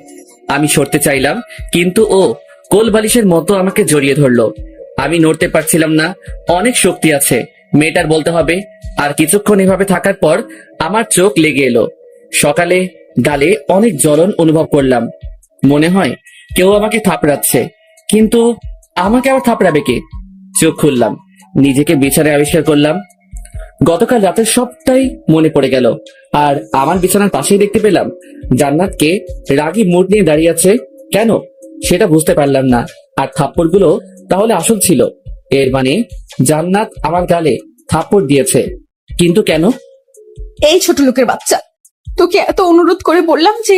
আমি সরতে চাইলাম, কিন্তু ও কোল বালিশের মতো আমাকে জড়িয়ে ধরলো। আমি নড়তে পারছিলাম না। অনেক শক্তি আছে মেয়েটার বলতে হবে। আর কিছুক্ষণ এভাবে থাকার পর আমার চোখ লেগে এলো। সকালে গালে অনেক জ্বলন অনুভব করলাম, মনে হয় কেউ আমাকে থাপড়াচ্ছে, কিন্তু আমাকে আবার থাপড়াবে কে? চোখ খুললাম, নিজেকে বিছানায় আবিষ্কার করলাম। গতকাল রাতের সবটাই মনে পড়ে গেল। আর আমার বিছানার পাশেই দেখতে পেলাম জান্নাতকে রাগী মুড নিয়ে দাঁড়িয়ে আছে। কেন সেটা বুঝতে পারলাম না। আর থাপ্পড়গুলো তাহলে আসল ছিল। এর মানে জান্নাত আমার গালে থাপ্পড় দিয়েছে, কিন্তু কেন? এই ছোট লোকের বাচ্চা, তোকে এত অনুরোধ করে বললাম যে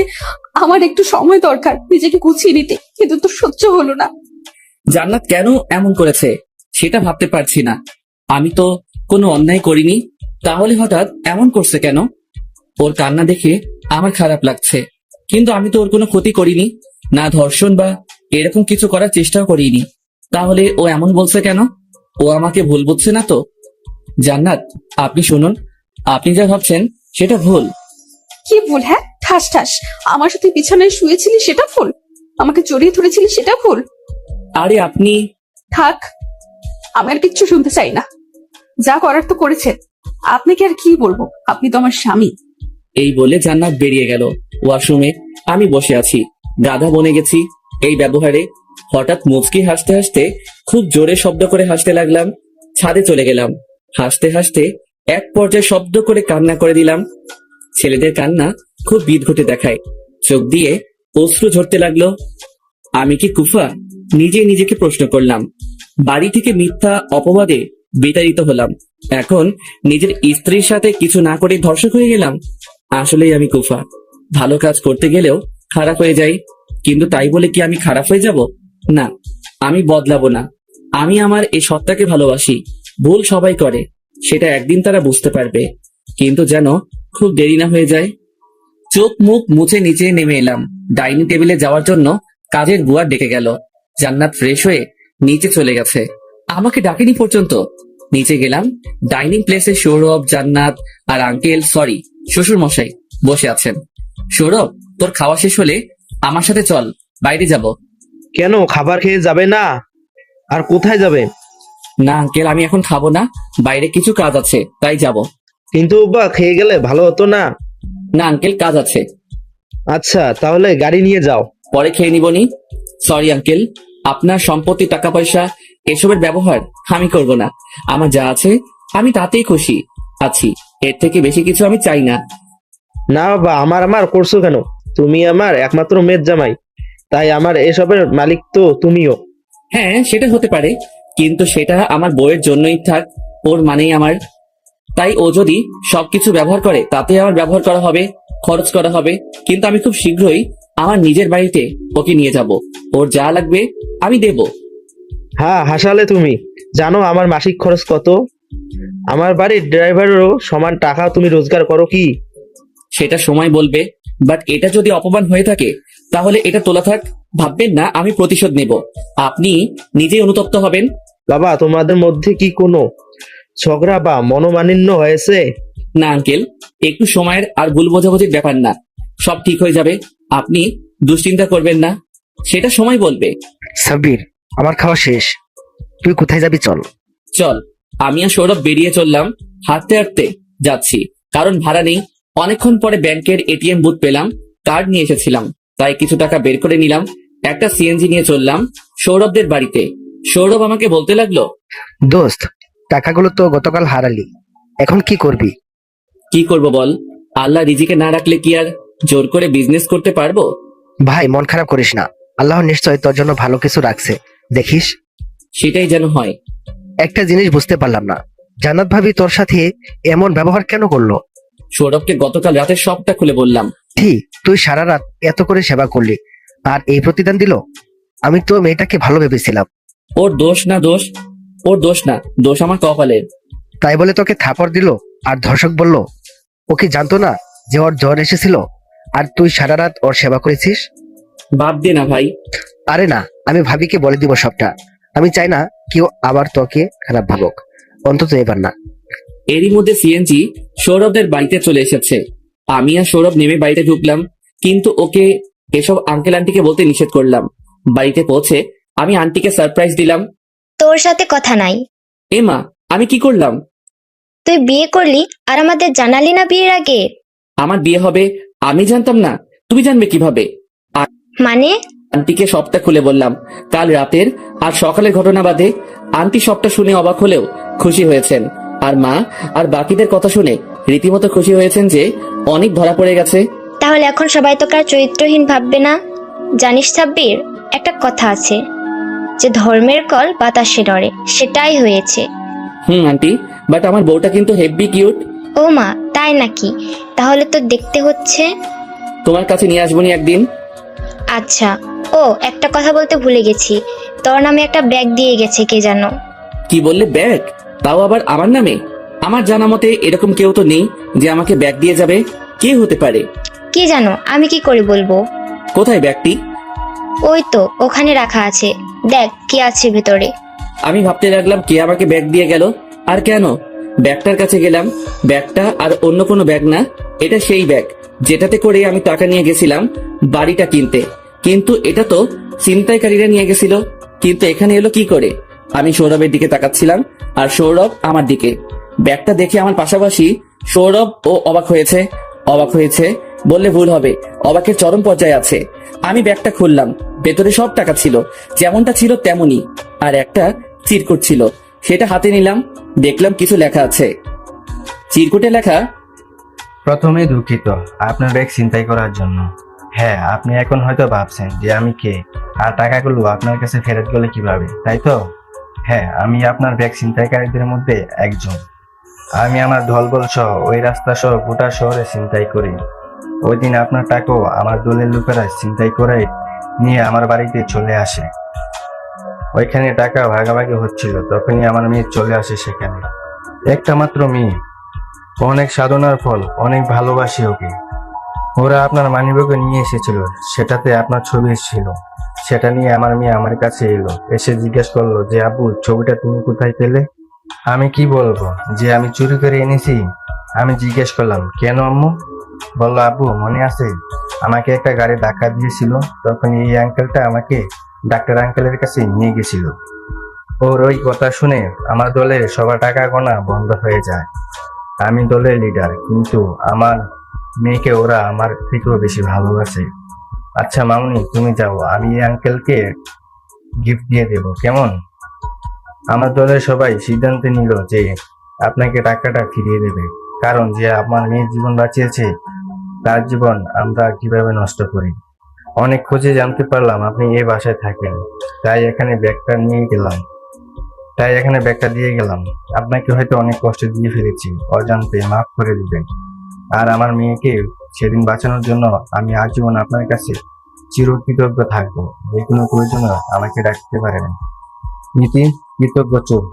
আমার একটু সময় দরকার নিজেকে গুছিয়ে নিতে, কিন্তু তোর সহ্য হলো না। জান্নাত কেন এমন করেছে সেটা ভাবতে পারছি না। আমি তো কোনো অন্যায় করিনি, তাহলে হঠাৎ এমন করছে কেন? ওর কান্না দেখে আমার খারাপ লাগছে, কিন্তু আমি তো ওর কোনো ক্ষতি করিনি, না ধর্ষণ বা এরকম কিছু করার চেষ্টাও করিনি। তাহলে ও এমন বলছে কেন? ও আমাকে ভুল বুঝছে না তো? জান্নাত, আপনি শুনুন, আপনি যা ভাবছেন সেটা ভুল। কি ভুল? হ্যাঁ, ঠাস ঠাস আমার সাথে বিছানায় শুয়েছিলি সেটা ভুল, আমাকে জড়িয়ে ধরেছিলি সেটা ভুল। আরে আপনি থাক, আমি আর কিচ্ছু শুনতে চাই না। যা করার তো করেছেন, আপনাকে আর কি বলবো, আপনি তো আমার স্বামী। এই বলে জান্নাত বেরিয়ে গেল। ওয়াশরুমে আমি বসে আছি, গাধা বনে গেছি এই ব্যবহারে। হঠাৎ মুচকি হাসতে হাসতে খুব জোরে শব্দ করে হাসতে লাগলাম। ছাদে চলে গেলাম। হাসতে হাসতে এক পর্যায়ে শব্দ করে কান্না করে দিলাম। ছেলেদের কান্না খুব বিদঘুটে দেখায়, চোখ দিয়ে অশ্রু ঝরতে লাগলো। আমি কি কুফা? নিজে নিজেকে প্রশ্ন করলাম। বাড়ি থেকে মিথ্যা অপবাদে বিতাড়িত হলাম, এখন নিজের স্ত্রীর সাথে কিছু না করে ধর্ষক হয়ে গেলাম। আসলেই আমি কুফা। ভালো কাজ করতে গেলেও খারাপ হয়ে যাই, কিন্তু তাই বলে কি আমি খারাপ হয়ে যাব? না, আমি বদলাবো না। আমি আমার এই সত্তাকে ভালোবাসি। ভুল সবাই করে, সেটা একদিন তারা বুঝতে পারবে, কিন্তু যেন খুব দেরি না হয়ে যায়। চোখ মুখ মুছে নিচে নেমে এলাম। ডাইনিং টেবিলে যাওয়ার জন্য কাজের বুয়া ডেকে গেল। জান্নাত ফ্রেশ হয়ে নিচে চলে গেছে, আমাকে ডাকেনি পর্যন্ত। নিচে গেলাম, ডাইনিং প্লেসে সৌরভ, জান্নাত আর আঙ্কেল, সরি শ্বশুর মশাই বসে আছেন। সৌরভ, তোর খাওয়া শেষ হলে আমার সাথে চল, বাইরে যাব। কেন, খাবার খেয়ে যাবে না? আর কোথায় যাবে? না আঙ্কেল, আমি এখন খাবো না, বাইরে কিছু কাজ আছে তাই যাব। কিন্তু বা খেয়ে গেলে ভালো হতো না? না আঙ্কেল, কাজ আছে। আচ্ছা, তাহলে গাড়ি নিয়ে যাও। পরে খেয়ে নিবনি। সরি আঙ্কেল, আপনার সম্পত্তি, টাকা পয়সা এসবের ব্যবহার আমি করব না। আমার যা আছে আমি তাতেই খুশি আছি, এর থেকে বেশি কিছু আমি চাই না। না বাবা, আমার করছো কেন? তুমি আমার একমাত্র মেয়ের জামাই, তাই আমার এসবের মালিক তো তুমিও। হ্যাঁ সেটা হতে পারে, কিন্তু সেটা আমার বউয়ের জন্যই থাক, ওর মানেই আমার। তাই ও যদি সবকিছু ব্যবহার করে তাতে আমার ব্যবহার করা হবে, খরচ করা হবে, কিন্তু আমি খুব শীঘ্রই আমার নিজের বাড়িতে ওকে নিয়ে যাব। ওর যা লাগবে আমি দেব। হ্যাঁ, হাসালে তুমি। জানো আমার মাসিক খরচ কত? আমার বাড়ির ড্রাইভারেরও সমান টাকা তুমি রোজগার করো কি? সেটা সময় বলবে, বাট এটা যদি অপমান হয়ে থাকে তাহলে এটা তোলা থাক। ভাববেন না আমি প্রতিশোধ নেব, আপনি নিজেই অনুতপ্ত হবেন। বাবা, তোমাদের মধ্যে কি কোনো ঝগড়া বা মনোমালিন্য হয়েছে? না আঙ্কেল, একটু সময়ের আর ভুল বোঝাবুঝির ব্যাপার না, সব ঠিক হয়ে যাবে। আপনি দুশ্চিন্তা করবেন না, সেটা সময় বলবে। সাব্বির, আমার খাওয়া শেষ, তুই কোথায় যাবি? চল। চল। আমি আর সৌরভ বেরিয়ে চললাম, হাঁটতে হাঁটতে যাচ্ছি, কারণ ভাড়া নেই। অনেকক্ষণ পরে ব্যাংকের এটিএম বুথ পেলাম, কার্ড নিয়ে এসেছিলাম, তাই কিছু টাকা বের করে নিলাম। একটা সিএনজি নিয়ে চললাম সৌরভদের বাড়িতে। সৌরভ আমাকে বলতে লাগলো, দোস্ত, টাকাগুলো তো গতকাল হারালি, এখন কি করবি? কি করব বল? আল্লাহ রিজিকে না রাখলে কি আর জোর করে বিজনেস করতে পারবো? ভাই, মন খারাপ করিস না, আল্লাহ নিশ্চয় তোর জন্য ভালো কিছু রাখছে, দেখিস। সেটাই যেন হয়। একটা জিনিস বুঝতে পারলাম না, জান্নাত ভাবি তোর সাথে এমন ব্যবহার কেন করলো? সৌরভকে গতকাল রাতে সবটা খুলে বললাম। ঠিক, তুই সারা রাত এত করে সেবা করলি, আর এই প্রতিদান দিল? আমি তো মেয়েটাকে ভালো ভেবেছিলাম। ওর দোষ না, দোষ ওর দোষ না, দোষ আমার কপালের। তাই বলে তোকে থাপড় দিল আর ধর্ষক বলল? ও কি জানতো না যে ওর জ্বর এসেছিল আর তুই সারা রাত ওর সেবা করেছিস? বাদ দে না ভাই। আরে না, আমি ভাবিকে বলে দিব সবটা। আমি চাই না কেউ আবার তোকে খারাপ ভাবুক, অন্তত এবার না। এরই মধ্যে সিএনজি সৌরভদের বাড়িতে চলে এসেছে। আমি আর সৌরভ নেমে বাড়িতে ঢুকলাম, কিন্তু ওকে এসব আঙ্কেল আন্টিকে বলতে নিষেধ করলাম। বাড়িতে পৌঁছে আমি আন্টিকে সারপ্রাইজ দিলাম। তোর সাথে কথা নাই। এ মা, আমি কি করলাম? তুই বিয়ে করলি আর আমাদের জানালি না বিয়ের আগে? আমার বিয়ে হবে আমি জানতাম না, তুমি জানবে কিভাবে? মানে? আন্টিকে সবটা খুলে বললাম। কাল রাতের আর সকালের ঘটনা বাদে আন্টি সবটা শুনে অবাক হলেও খুশি হয়েছেন, আর মা আর বাকিদের কথা শুনে রীতিমতো খুশি হয়েছেন যে অনেক ধরা পড়ে গেছে। তাহলে এখন সবাই তোকে আর চরিত্রহীন ভাববে না? জানিস সাব্বির, একটা কথা আছে যে ধর্মের কল বাতাসে নড়ে, সেটাই হয়েছে। আন্টি, বাট আমার বউটা কিন্তু হেভি কিউট। ও মা, তাই নাকি? তাহলে তো দেখতে হচ্ছে। তোমার কাছে নিয়ে আসবো নি একদিন। আচ্ছা। ও, একটা কথা বলতে ভুলে গেছি, তোর নামে একটা ব্যাগ দিয়ে গেছে কে জানো? কি বললে, ব্যাগ? তাও আবার আমার নামে? আমার জানা মতে এরকম কেউ তো নেই যে আমাকে ব্যাগ দিয়ে যাবে। কে হতে পারে? কি জানো, আমি কি করে বলবো? কোথায় ব্যাগটি? ওই তো ওখানে রাখা আছে, দেখ কি আছে ভেতরে। আমি ভাবতে লাগলাম কে আমাকে ব্যাগ দিয়ে গেল আর কেন। ব্যাগটার কাছে গেলাম, ব্যাগটা আর অন্য কোনো ব্যাগ না, এটা সেই ব্যাগ যেটাতে করে আমি টাকা নিয়ে গেছিলাম বাড়িটা কিনতে। কিন্তু এটা তো ছিনতাইকারীরা নিয়ে গেছিল, কিন্তু এখানে এলো কি করে? আমি সৌরভের দিকে তাকাচ্ছিলাম আর সৌরভ আমার দিকে। ব্যাগটা দেখে আমার পাশাপাশি সৌরভ ও অবাক হয়েছে। অবাক হয়েছে বললে ভুল হবে, অবাকের চরম পর্যায়ে আছে। আমি ব্যাগটা খুললাম, ভেতরে সব টাকা ছিল, যেমনটা ছিল তেমনই, আর একটা চিরকুট ছিল। সেটা হাতে নিলাম, দেখলাম কিছু লেখা আছে। চিরকুটে লেখা, প্রথমে দুঃখিত আপনার ব্যাগ ছিনতাই করার জন্য। হ্যাঁ, আপনি এখন হয়তো ভাবছেন যে আমি কে আর টাকাগুলো আপনার কাছে ফেরত গেলে কিভাবে, তাই তো? হ্যাঁ, আমি আপনার ব্যাগ ছিনতাইকারীদের মধ্যে একজন। আমি আমার ঢলবল সহ ওই রাস্তা সহ গোটা শহরে ছিনতাই করি। ওই দিন আপনার টাকাও আমার দলের লোকেরা ছিনতাই করে নিয়ে আমার বাড়িতে চলে আসে। ওইখানে টাকা ভাগাভাগি হচ্ছিল, তখনই আমার মেয়ে চলে আসে সেখানে। একটা মাত্র মেয়ে, অনেক সাধনার ফল, অনেক ভালোবাসি ওকে। ওরা আপনার মানিব্যাগে নিয়ে এসেছিল, সেটাতে আপনার ছবি ছিল। সেটা নিয়ে আমার মেয়ে আমার কাছে এলো, এসে জিজ্ঞেস করলো যে আব্বু, ছবিটা তুমি কোথায় পেলে? আমি কি বলবো যে আমি চুরি করে এনেছি? আমি জিজ্ঞেস করলাম, কেন আম্মু? বললো, আব্বু মনে আছে আমাকে একটা গাড়ি ধাক্কা দিয়েছিল, তখন এই আঙ্কেলটা আমাকে ডাক্তার আঙ্কেলের কাছে নিয়ে গেছিল। ওর ওই কথা শুনে আমার দলের সবার টাকা গোনা বন্ধ হয়ে যায়। আমি দলের লিডার, কিন্তু আমার মেয়েকে ওরা আমার থেকেও বেশি ভালোবাসে। আচ্ছা মামুনি, তুমি যাও, আমি এই আঙ্কেলকে গিফট দিয়ে দেব, কেমন? আমার দলের সবাই সিদ্ধান্ত নিল যে আপনাকে টাকাটা ফিরিয়ে দেবে, কারণ যে আমার মেয়ের জীবন বাঁচিয়েছে তার জীবন আমরা কিভাবে নষ্ট করি। অনেক খোঁজে জানতে পারলাম আপনি এই বাসায় থাকেন, তাই এখানে ব্যাগটা দিয়ে গেলাম। আপনাকে হয়তো অনেক কষ্ট দিয়ে ফেলেছি, অজান্তে মাফ করে দিবেন। আর আমার মেয়েকে সেদিন বাঁচানোর জন্য আমি আজীবন আপনার কাছে চিরকৃতজ্ঞ থাকবো। যে কোনো প্রয়োজনে আমাকে ডাকতে পারেন। নীতি, কৃতজ্ঞ চোখ।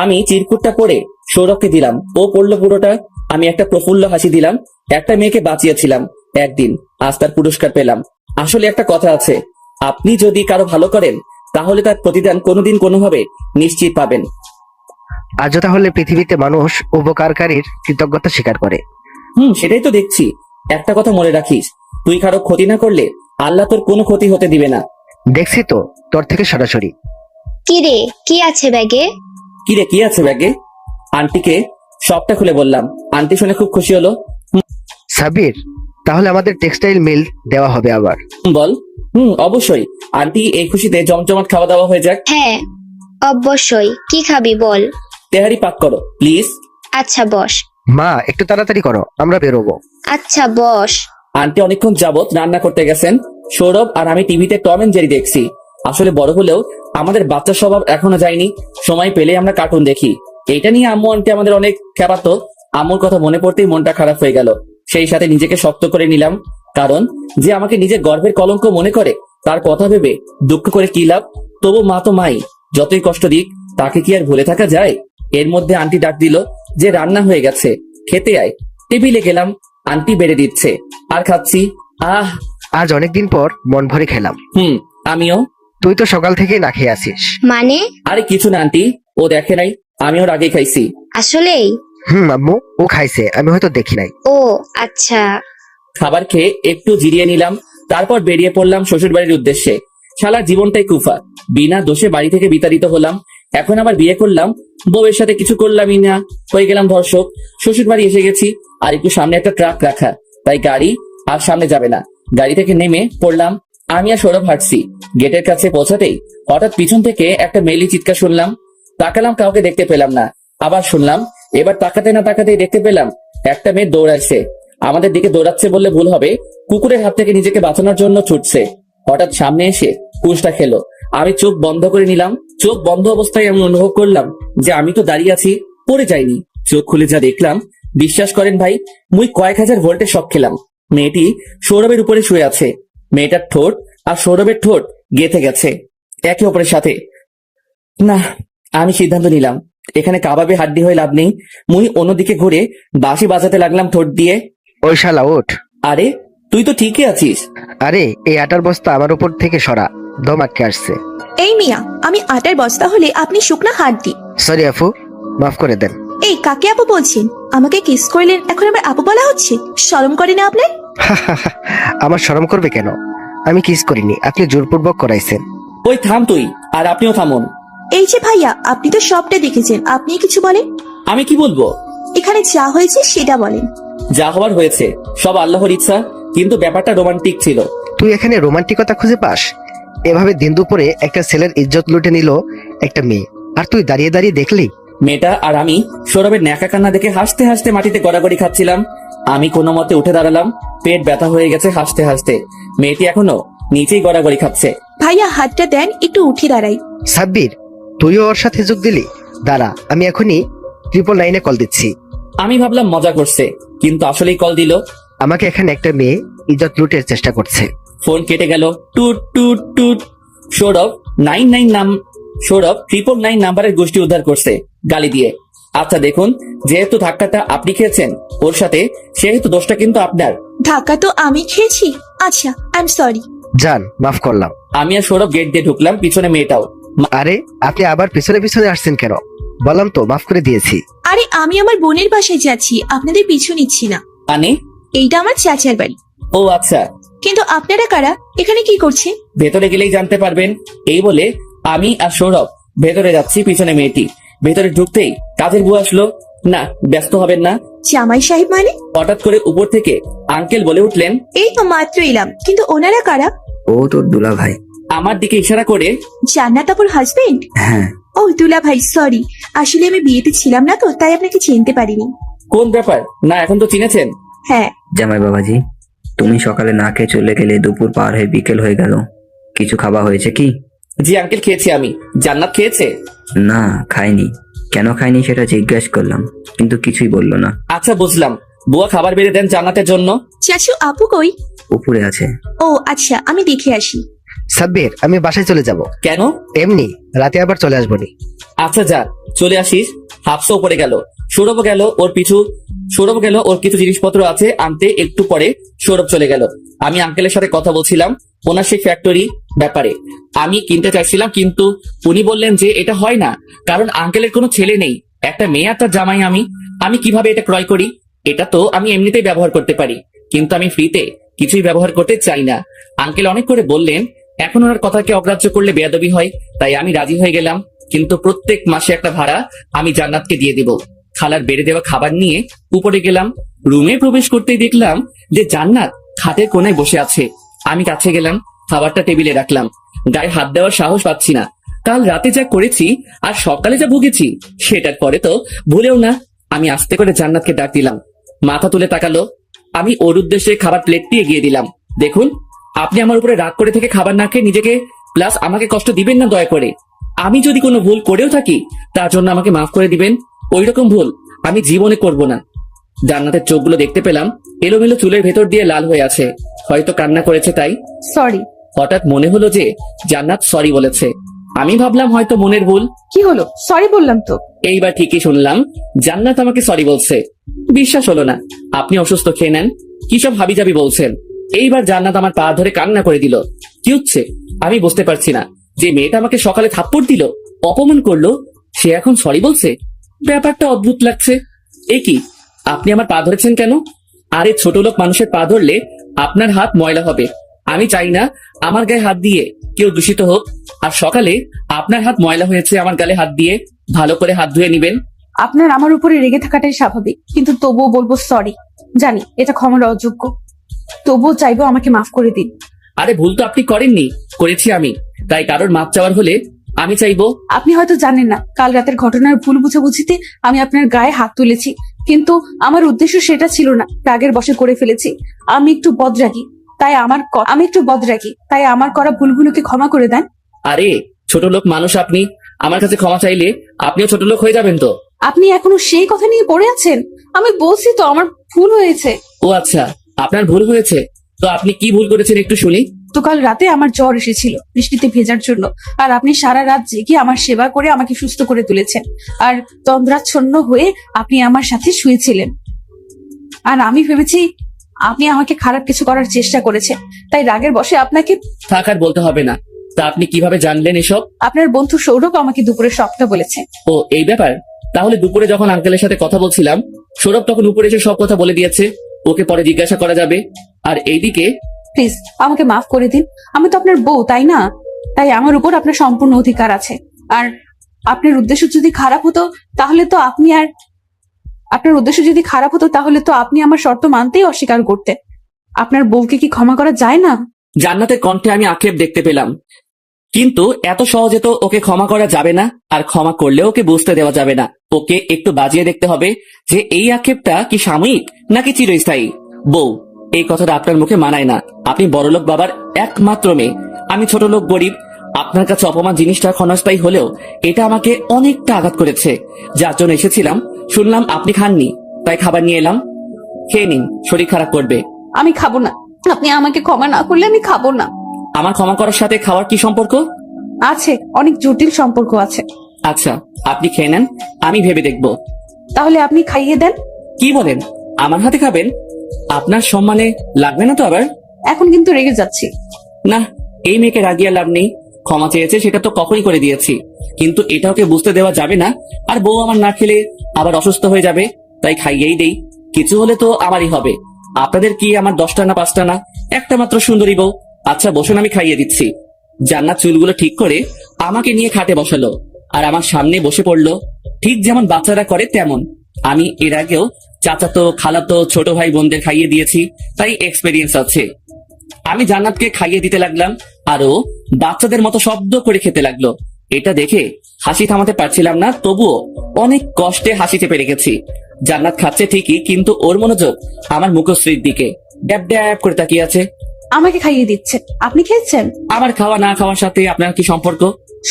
আমি চিরকুটটা পড়ে সৌরভকে দিলাম, ও পড়লো পুরোটা। আমি একটা প্রফুল্ল হাসি দিলাম। একটা মেয়েকে বাঁচিয়েছিলাম একদিন, আজ তার পুরস্কার পেলাম। আসলে একটা কথা আছে, আপনি যদি কারো ভালো করেন তাহলে তার প্রতিদান কোনোদিন কোনোভাবে নিশ্চিত পাবেন। আজও তাহলে পৃথিবীতে মানুষ উপকারকারীর কৃতজ্ঞতা স্বীকার করে। সেটাই তো দেখছি। একটা কথা মনে রাখিস, তুই কারো ক্ষতি না করলে আল্লাহ তোর কোনো ক্ষতি হতে দিবে না। দেখছি তো তোর থেকে সরাসরি। কি রে, কি আছে ব্যাগে? কিরে, কি আছে ব্যাগে? আন্টিকে সবটা খুলে বললাম। আন্টি শুনে খুব খুশি হলো। সাবির, তাহলে আমাদের টেক্সটাইল মিল দেওয়া হবে আবার। বল। অবশ্যই। আন্টি এই খুশিতে জমজমাট খাওয়া দাওয়া হয়ে যাক। হ্যাঁ অবশ্যই। কি খাবি বল? তেহারি পাক করো প্লিজ। আচ্ছা বস। মা, একটু তাড়াতাড়ি করো, আমরা বেরোবো। আচ্ছা বস। আন্টি অনেকক্ষণ যাবত রান্না করতে গেছেন। সৌরভ আর আমি টিভিতে টম এন্ড জেরি দেখছি। আসলে বড় হলেও আমাদের বাচ্চা স্বভাব এখনো যায়নি। সময় পেলে আমরা কার্টুন দেখি। এইটা নিয়ে আম্মু আন্টি আমাদের অনেক খেপাতো। আম্মুর কথা মনে পড়তেই মনটা খারাপ হয়ে গেল। সেই সাথে নিজেকে শক্ত করে নিলাম, কারণ যে আমাকে নিজের গর্ভের কলঙ্ক মনে করে তার কথা ভেবে দুঃখ করে কি লাভ। তবু মা তো মাই, যতই কষ্ট দিক তাকে কি আর ভুলে থাকা যায়। এর মধ্যে আন্টি ডাক দিল যে রান্না হয়ে গেছে, খেতে আয়। টেবিলে গেলাম, আন্টি বেড়ে দিচ্ছে আর খাচ্ছি। আজ অনেকদিন পর মন ভরে খেলাম। আমিও। তুই তো সকাল থেকেই না খেয়ে আসিস। মানে? আরে কিছু না আন্টি, ও দেখে নাই, আমি ওর আগে খাইছি। আসলেই? আম্মু, ও খাইছে, আমি হয়তো দেখি নাই। ও আচ্ছা। খাবার খেয়ে একটু জিরিয়ে নিলাম, তারপর বেরিয়ে পড়লাম শ্বশুর বাড়ির উদ্দেশ্যে। শালার জীবনটাই কুফা, বিনা দোষে বাড়ি থেকে বিতাড়িত হলাম। এখন আবার বিয়ে করলাম, বউয়ের সাথে কিছু করলামই না, হয়ে গেলাম ধর্ষক। শ্বশুর বাড়ি এসে গেছি, আর একটু সামনে একটা ট্রাক রাখা, তাই গাড়ি আর সামনে যাবে না। গাড়ি থেকে নেমে পড়লাম। আমি আর সৌরভ হাঁটছি। গেটের কাছে পৌঁছাতেই হঠাৎ পিছন থেকে একটা মেলি চিৎকার শুনলাম। তাকালাম, কাউকে দেখতে পেলাম না। আবার শুনলাম, এবার তাকাতে না তাকাতেই দেখতে পেলাম একটা মেয়ে দৌড়াচ্ছে। আমাদের দিকে দৌড়াচ্ছে বললে ভুল হবে, কুকুরের হাত থেকে নিজেকে বাঁচানোর জন্য ছুটছে। হঠাৎ সামনে এসে কুশটা খেলো। আমি চোখ বন্ধ করে নিলাম। চোখ বন্ধ অবস্থায় আমি অনুভব করলাম যে আমি তো দাঁড়িয়ে আছি, পড়ে যাইনি। চোখ খুলে যা দেখলাম, বিশ্বাস করেন ভাই, মুই কয়েক হাজার ভোল্টের শক খেলাম। মেয়েটি সৌরভের উপরে শুয়ে আছে। মেয়েটার ঠোঁট আর সৌরভের ঠোঁট গেঁথে গেছে একে অপরের সাথে। না, আমি সিদ্ধান্ত নিলাম এখানে কাবাবে হাড্ডি হয়ে লাভ নেই। মুই অন্যদিকে ঘুরে বাঁশি বাজাতে লাগলাম ঠোঁট দিয়ে। ওই শালা ওঠ। আরে তুই তো ঠিকই আছিস। আরে এই আটার বস্তা আমার উপর থেকে সরা, দম আটকে আসছে। এই মিয়া, আমি আটার বস্তা হলে আপনি শুকনা হাড্ডি। সরি আফু, মাফ করে দেন। এই কাকে আপু বলছেন? আমাকে কিস করলেন, এখন আবার আপু বলা হচ্ছে? শরম করে না আপনার? আমার শরম করবে কেন? আমি কিস করিনি, আপনি জোরপূর্বক করাইছেন। ওই থাম তুই, আর আপনিও থামুন। এই যে ভাইয়া, আপনি তো সবটা দেখেছেন, আপনি কিছু বলেন। আমি কি বলবো? এখানে যা হয়েছে সেটা বলেন। যা হওয়ার হয়েছে, সব আল্লাহর ইচ্ছা, কিন্তু ব্যাপারটা রোমান্টিক ছিল। তুই এখানে রোমান্টিকতা খুঁজে পাস? এভাবে দিন দুপুরে একটা ছেলের ইজ্জত লুটে নিল একটা মেয়ে, আর তুই দাঁড়িয়ে দাঁড়িয়ে দেখলি? মেয়েটা আর আমি সৌরভের ন্যাকা কান্না দেখে হাসতে হাসতে মাটিতে গড়াগড়ি খাচ্ছিলাম। আমি কোনো মতে উঠে দাঁড়ালাম, পেট ব্যথা হয়ে গেছে হাসতে হাসতে। মেয়েটি এখনো নিচেই গড়াগড়ি খাচ্ছে। ভাইয়া হাতটা দেন, একটু উঠে দাঁড়াই। সাব্বির, তুইও ওর সাথে যোগ দিলি? দাঁড়া, আমি এখনই 999-এ কল দিচ্ছি। আমি ভাবলাম মজা করছে, কিন্তু আসলেই কল দিল। আমাকে এখানে একটা মেয়ে ইজ্জত লুটের চেষ্টা করছে। ফোন কেটে গেল। টুট টুট টুট। সৌরভ 999 নাম্বারের গোষ্ঠী উদ্ধার করছে গালি দিয়ে। আচ্ছা দেখুন, যেহেতু ধাক্কাটা আপনি খেয়েছেন ওর সাথে, সেহেতু দোষটা কিন্তু আপনার। ধাক্কা তো আমি খেয়েছি। আচ্ছা, আই এম সরি। জান, মাফ করলাম। আমি আর সৌরভ গেট দিয়ে ঢুকলাম, পিছনে মেয়েটাও। আরে আপনি আবার পিছনে পিছনে আসছেন কেন? বললাম তো মাফ করে দিয়েছি। আরে আমি আমার বোনের বাসায় যাচ্ছি, আপনাদের পিছু নিচ্ছি না। মানে? এইটা আমার চাচার বাড়ি। ও আচ্ছা। কিন্তু আপনারা কারা? এখানে কি করছেন? ভেতরে গেলেই জানতে পারবেন। এই বলে আমি আর সৌরভ ভেতরে যাচ্ছি, পিছনে মেয়েটি। ভেতরে ঢুকতেই কাজের বউ আসলো। না, ব্যস্ত হবেন না। জামাই সাহেব মানে? হঠাৎ করে উপর থেকে আঙ্কেল বলে উঠলেন। এই তো মাত্র এলাম, কিন্তু ওনারা কারা? ও তোর দুলা ভাই। আমার দিকে ইশারা করে। জান্নাত আপুর হাজবেন্ড? হ্যাঁ। ও দুলা ভাই, সরি, আসলে আমি বিয়েতে ছিলাম না তো, তাই আপনাকে চিনতে পারিনি। কোন ব্যাপার? না, এখন তো চিনেছেন। হ্যাঁ। জামাই বাবাজি, তুমি সকালে না খেয়ে চলে গেলে দুপুর পার হয়ে বিকেল হয়ে গেল, কিছু খাওয়া হয়েছে কি? জি আঙ্কেল, খেয়েছি আমি। জান্নাত খেয়েছে? না, খাইনি। কেন খাইনি সেটা জিজ্ঞাসা করলাম, কিন্তু কিছুই বললো না। আচ্ছা বুঝলাম, বুয়া খাবার বেড়ে দেন জান্নাতের জন্য। চাচু আপু কই? উপরে আছে। ও আচ্ছা, আমি দেখে আসি। সাব্বির, আমি বাসায় চলে যাব। কেন? এমনি, রাতে আবার চলে আসবনি। আচ্ছা যা, চলে আসিস। হাফসা উপরে গেল, সৌরভ গেল ওর পিছু। সৌরভ গেল ওর কিছু জিনিসপত্র আছে আনতে। একটু পরে সৌরভ চলে গেল। আমি আঙ্কেলের সাথে কথা বলছিলাম, ওনার সেই ফ্যাক্টরি ব্যাপারে আমি কিনতে চাইছিলাম, কিন্তু উনি বললেন যে এটা হয় না, কারণ আঙ্কেলের কোনো ছেলে নেই, একটা মেয়ে আর তার জামাই আমি কিভাবে এটা ক্রয় করি? এটা তো আমি এমনিতেই ব্যবহার করতে পারি, কিন্তু আমি ফ্রিতে কিছুই ব্যবহার করতে চাই না। আঙ্কেল অনেক করে বললেন, এখন ওনার কথাকে অগ্রাহ্য করলে বেয়াদবি হয়, তাই আমি রাজি হয়ে গেলাম। কিন্তু প্রত্যেক মাসে একটা ভাড়া আমি জান্নাতকে দিয়ে দিব। খালার বেড়ে দেওয়া খাবার নিয়ে উপরে গেলাম। রুমে প্রবেশ করতেই দেখলাম যে জান্নাত খাটের কোনায় বসে আছে। আমি কাছে গেলাম, খাবারটা টেবিলে রাখলাম। গায়ে হাত দেওয়ার সাহস পাচ্ছি না। কাল রাতে যা করেছি আর সকালে যা ভুগেছি সেটার পরে তো ভুলেও না। আমি আস্তে করে জান্নাতকে ডাক দিলাম। মাথা তুলে তাকালো। আমি ওর উদ্দেশ্যে খাবার প্লেটটি এগিয়ে দিলাম। দেখুন, আপনি আমার উপরে রাগ করে থেকে খাবার না খেয়ে নিজেকে প্লাস আমাকে কষ্ট দিবেন না দয়া করে। আমি যদি কোনো ভুল করেও থাকি তার জন্য আমাকে মাফ করে দিবেন। ওই রকম ভুল আমি জীবনে করব না। জান্নাতের চোখগুলো দেখতে পেলাম এলোমেলো চুলের ভেতর দিয়ে লাল হয়ে আছে, হয়তো কান্না করেছে তাই। সরি। হঠাৎ মনে হলো যে জান্নাত সরি বলেছে। আমি ভাবলাম হয়তো মনের ভুল। কি হলো? সরি বললাম তো। এইবার ঠিকই শুনলাম, জান্নাত আমাকে সরি বলছে। বিশ্বাস হলো না। আপনি অসুস্থ, খেয়ে নেন। কি সব হাবিজাবি বলছেন? এইবার জান্নাত আমার পা ধরে কান্না করে দিল। কি হচ্ছে আমি বুঝতে পারছি না। যে মেয়েটা আমাকে সকালে থাপ্পড় দিল, অপমান করলো, সে এখন সরি বলছে। ব্যাপারটা অদ্ভুত লাগছে। এ কি, আপনি আমার পা ধরেছেন কেন? আরে ছোট লোক মানুষের পা ধরলে আপনার হাত ময়লা হবে। আমি চাই না আমার গায়ে হাত দিয়ে কেউ দূষিত হোক। আর সকালে আপনার হাত ময়লা হয়েছে, আমার গালে হাত দিয়ে ভালো করে হাত ধুয়ে নিবেন। আপনার আমার উপরে রেগে থাকাটাই স্বাভাবিক, কিন্তু তবুও বলবো সরি। জানি এটা ক্ষমার অযোগ্য, তবুও চাইবো আমাকে মাফ করে দিন। আরে ভুল তো আপনি করেননি, করেছি আমি। তাই কারোর মাপ চাওয়ার হলে আমি চাইবো। আপনি হয়তো জানেন না, কাল রাতের ঘটনার ভুল বুঝাবুঝিতে আমি আপনার গায়ে হাত তুলেছি, কিন্তু আমার উদ্দেশ্য সেটা ছিল না। রাগের বশে করে ফেলেছি। আমি একটু বদরাগী, তাই আমার করা ভুলগুলোকে ক্ষমা করে দেন। আরে ছোট লোক মানুষ আপনি, আমার কাছে ক্ষমা চাইলে আপনিও ছোট লোক হয়ে যাবেন তো। আপনি এখনো সেই কথা নিয়ে পড়ে আছেন। আমি বলছি তো আমার ভুল হয়েছে। ও আচ্ছা, আপনার ভুল হয়েছে। তো আপনি কি ভুল করেছেন একটু শুনি। তো কাল রাতে আমার জ্বর এসেছিল বৃষ্টিতে ভেজার জন্য, আর আপনি সারা রাত জেগে আমার সেবা করে আমাকে সুস্থ করে তুলেছেন। আর তন্দ্রাচ্ছন্ন হয়ে আপনি আমার সাথে শুয়েছিলেন, আর আমি ভেবেছি আপনি আমাকে খারাপ কিছু করার চেষ্টা করেছেন, তাই রাগের বশে আপনাকে। থাক আর বলতে হবে না। তা আপনি কিভাবে জানলেন এসব? আপনার বন্ধু সৌরভ আমাকে দুপুরে সবটা বলেছে। ও এই ব্যাপার। তাহলে দুপুরে যখন আঙ্কেলের সাথে কথা বলছিলাম, সৌরভ তখন উপরে এসে সব কথা বলে দিয়েছে। ওকে পরে জিজ্ঞাসা করা যাবে। আর এইদিকে প্লিজ আমাকে মাফ করে দিন। আমি তো আপনার বউ, তাই না? তাই আমার উপর আপনার সম্পূর্ণ অধিকার আছে। আর আপনার উদ্দেশ্য যদি খারাপ হতো তাহলে তো আপনি আমার শর্ত মানতেই অস্বীকার করতেন। আপনার বউকে কি ক্ষমা করা যায় না? জান্নাতের কণ্ঠে আমি আক্ষেপ দেখতে পেলাম, কিন্তু এত সহজে তো ওকে ক্ষমা করা যাবে না। আর ক্ষমা করলেও ওকে বুঝতে দেওয়া যাবে না। ওকে একটু বাজিয়ে দেখতে হবে যে এই আক্ষেপটা কি সাময়িক নাকি চিরস্থায়ী। বউ, এই কথাটা আপনার মুখে মানায় না। আপনি বড়লোক বাবার একমাত্র মেয়ে, আমি ছোট লোক গরিব। আপনার কাছে অপমান জিনিসটা ক্ষণস্থায়ী হলেও এটা আমাকে অনেকটা আঘাত করেছে। যার জন্য এসেছিলাম, শুনলাম আপনি খাননি, তাই খাবার নিয়ে এলাম। খেয়ে নিন, শরীর খারাপ করবে। আমি খাবো না। আপনি আমাকে ক্ষমা না করলে আমি খাবো না। আমার ক্ষমা করার সাথে খাওয়ার কি সম্পর্ক? আছে, অনেক জটিল সম্পর্ক আছে। আচ্ছা, আপনি খেয়ে নেন, আমি ভেবে দেখব। তাহলে আপনি খাইয়ে দেন। কি বলেন? আমার হাতে খাবেন? আপনার সম্মানে লাগবে না তো আবার? এখন কিন্তু রেগে যাচ্ছি। না, এই মেয়েকে রাগিয়ে লাভ নেই। ক্ষমা চেয়েছে সেটা তো কখনই করে দিয়েছি, কিন্তু এটা ওকে বুঝতে দেওয়া যাবে না। আর বউ আমার না খেলে আবার অসুস্থ হয়ে যাবে, তাই খাইয়েই দেই। কিছু হলে তো আমারই হবে। আপনাদের কি আমার 10টা না 5টা না, একটা মাত্র সুন্দরী বউ। আচ্ছা বসুন, আমি খাইয়ে দিচ্ছি। জান্নাত চুলগুলো ঠিক করে আমাকে নিয়ে খাটে বসালো আর আমার সামনে বসে পড়লো, ঠিক যেমন বাচ্চারা করে তেমন। আমি এর আগেও চাচাতো, খালাতো, ছোট ভাই বোনদের খাইয়ে দিয়েছি, তাই এক্সপেরিয়েন্স আছে। আমি জান্নাতকে খাইয়ে দিতে লাগলাম, আরো বাচ্চাদের মতো শব্দ করে খেতে লাগলো। এটা দেখে হাসি থামাতে পারছিলাম না, তবুও অনেক কষ্টে হাসি চেপে রেখেছি। জান্নাত খাচ্ছে ঠিকই, কিন্তু ওর মনোযোগ আমার মুখশ্রীর দিকে। ড্যাব ড্যাব করে তাকিয়ে আছে। আমাকে খাইয়ে দিচ্ছে, আপনি খেয়েছেন? আমার খাওয়া না খাওয়ার সাথে আপনার কি সম্পর্ক?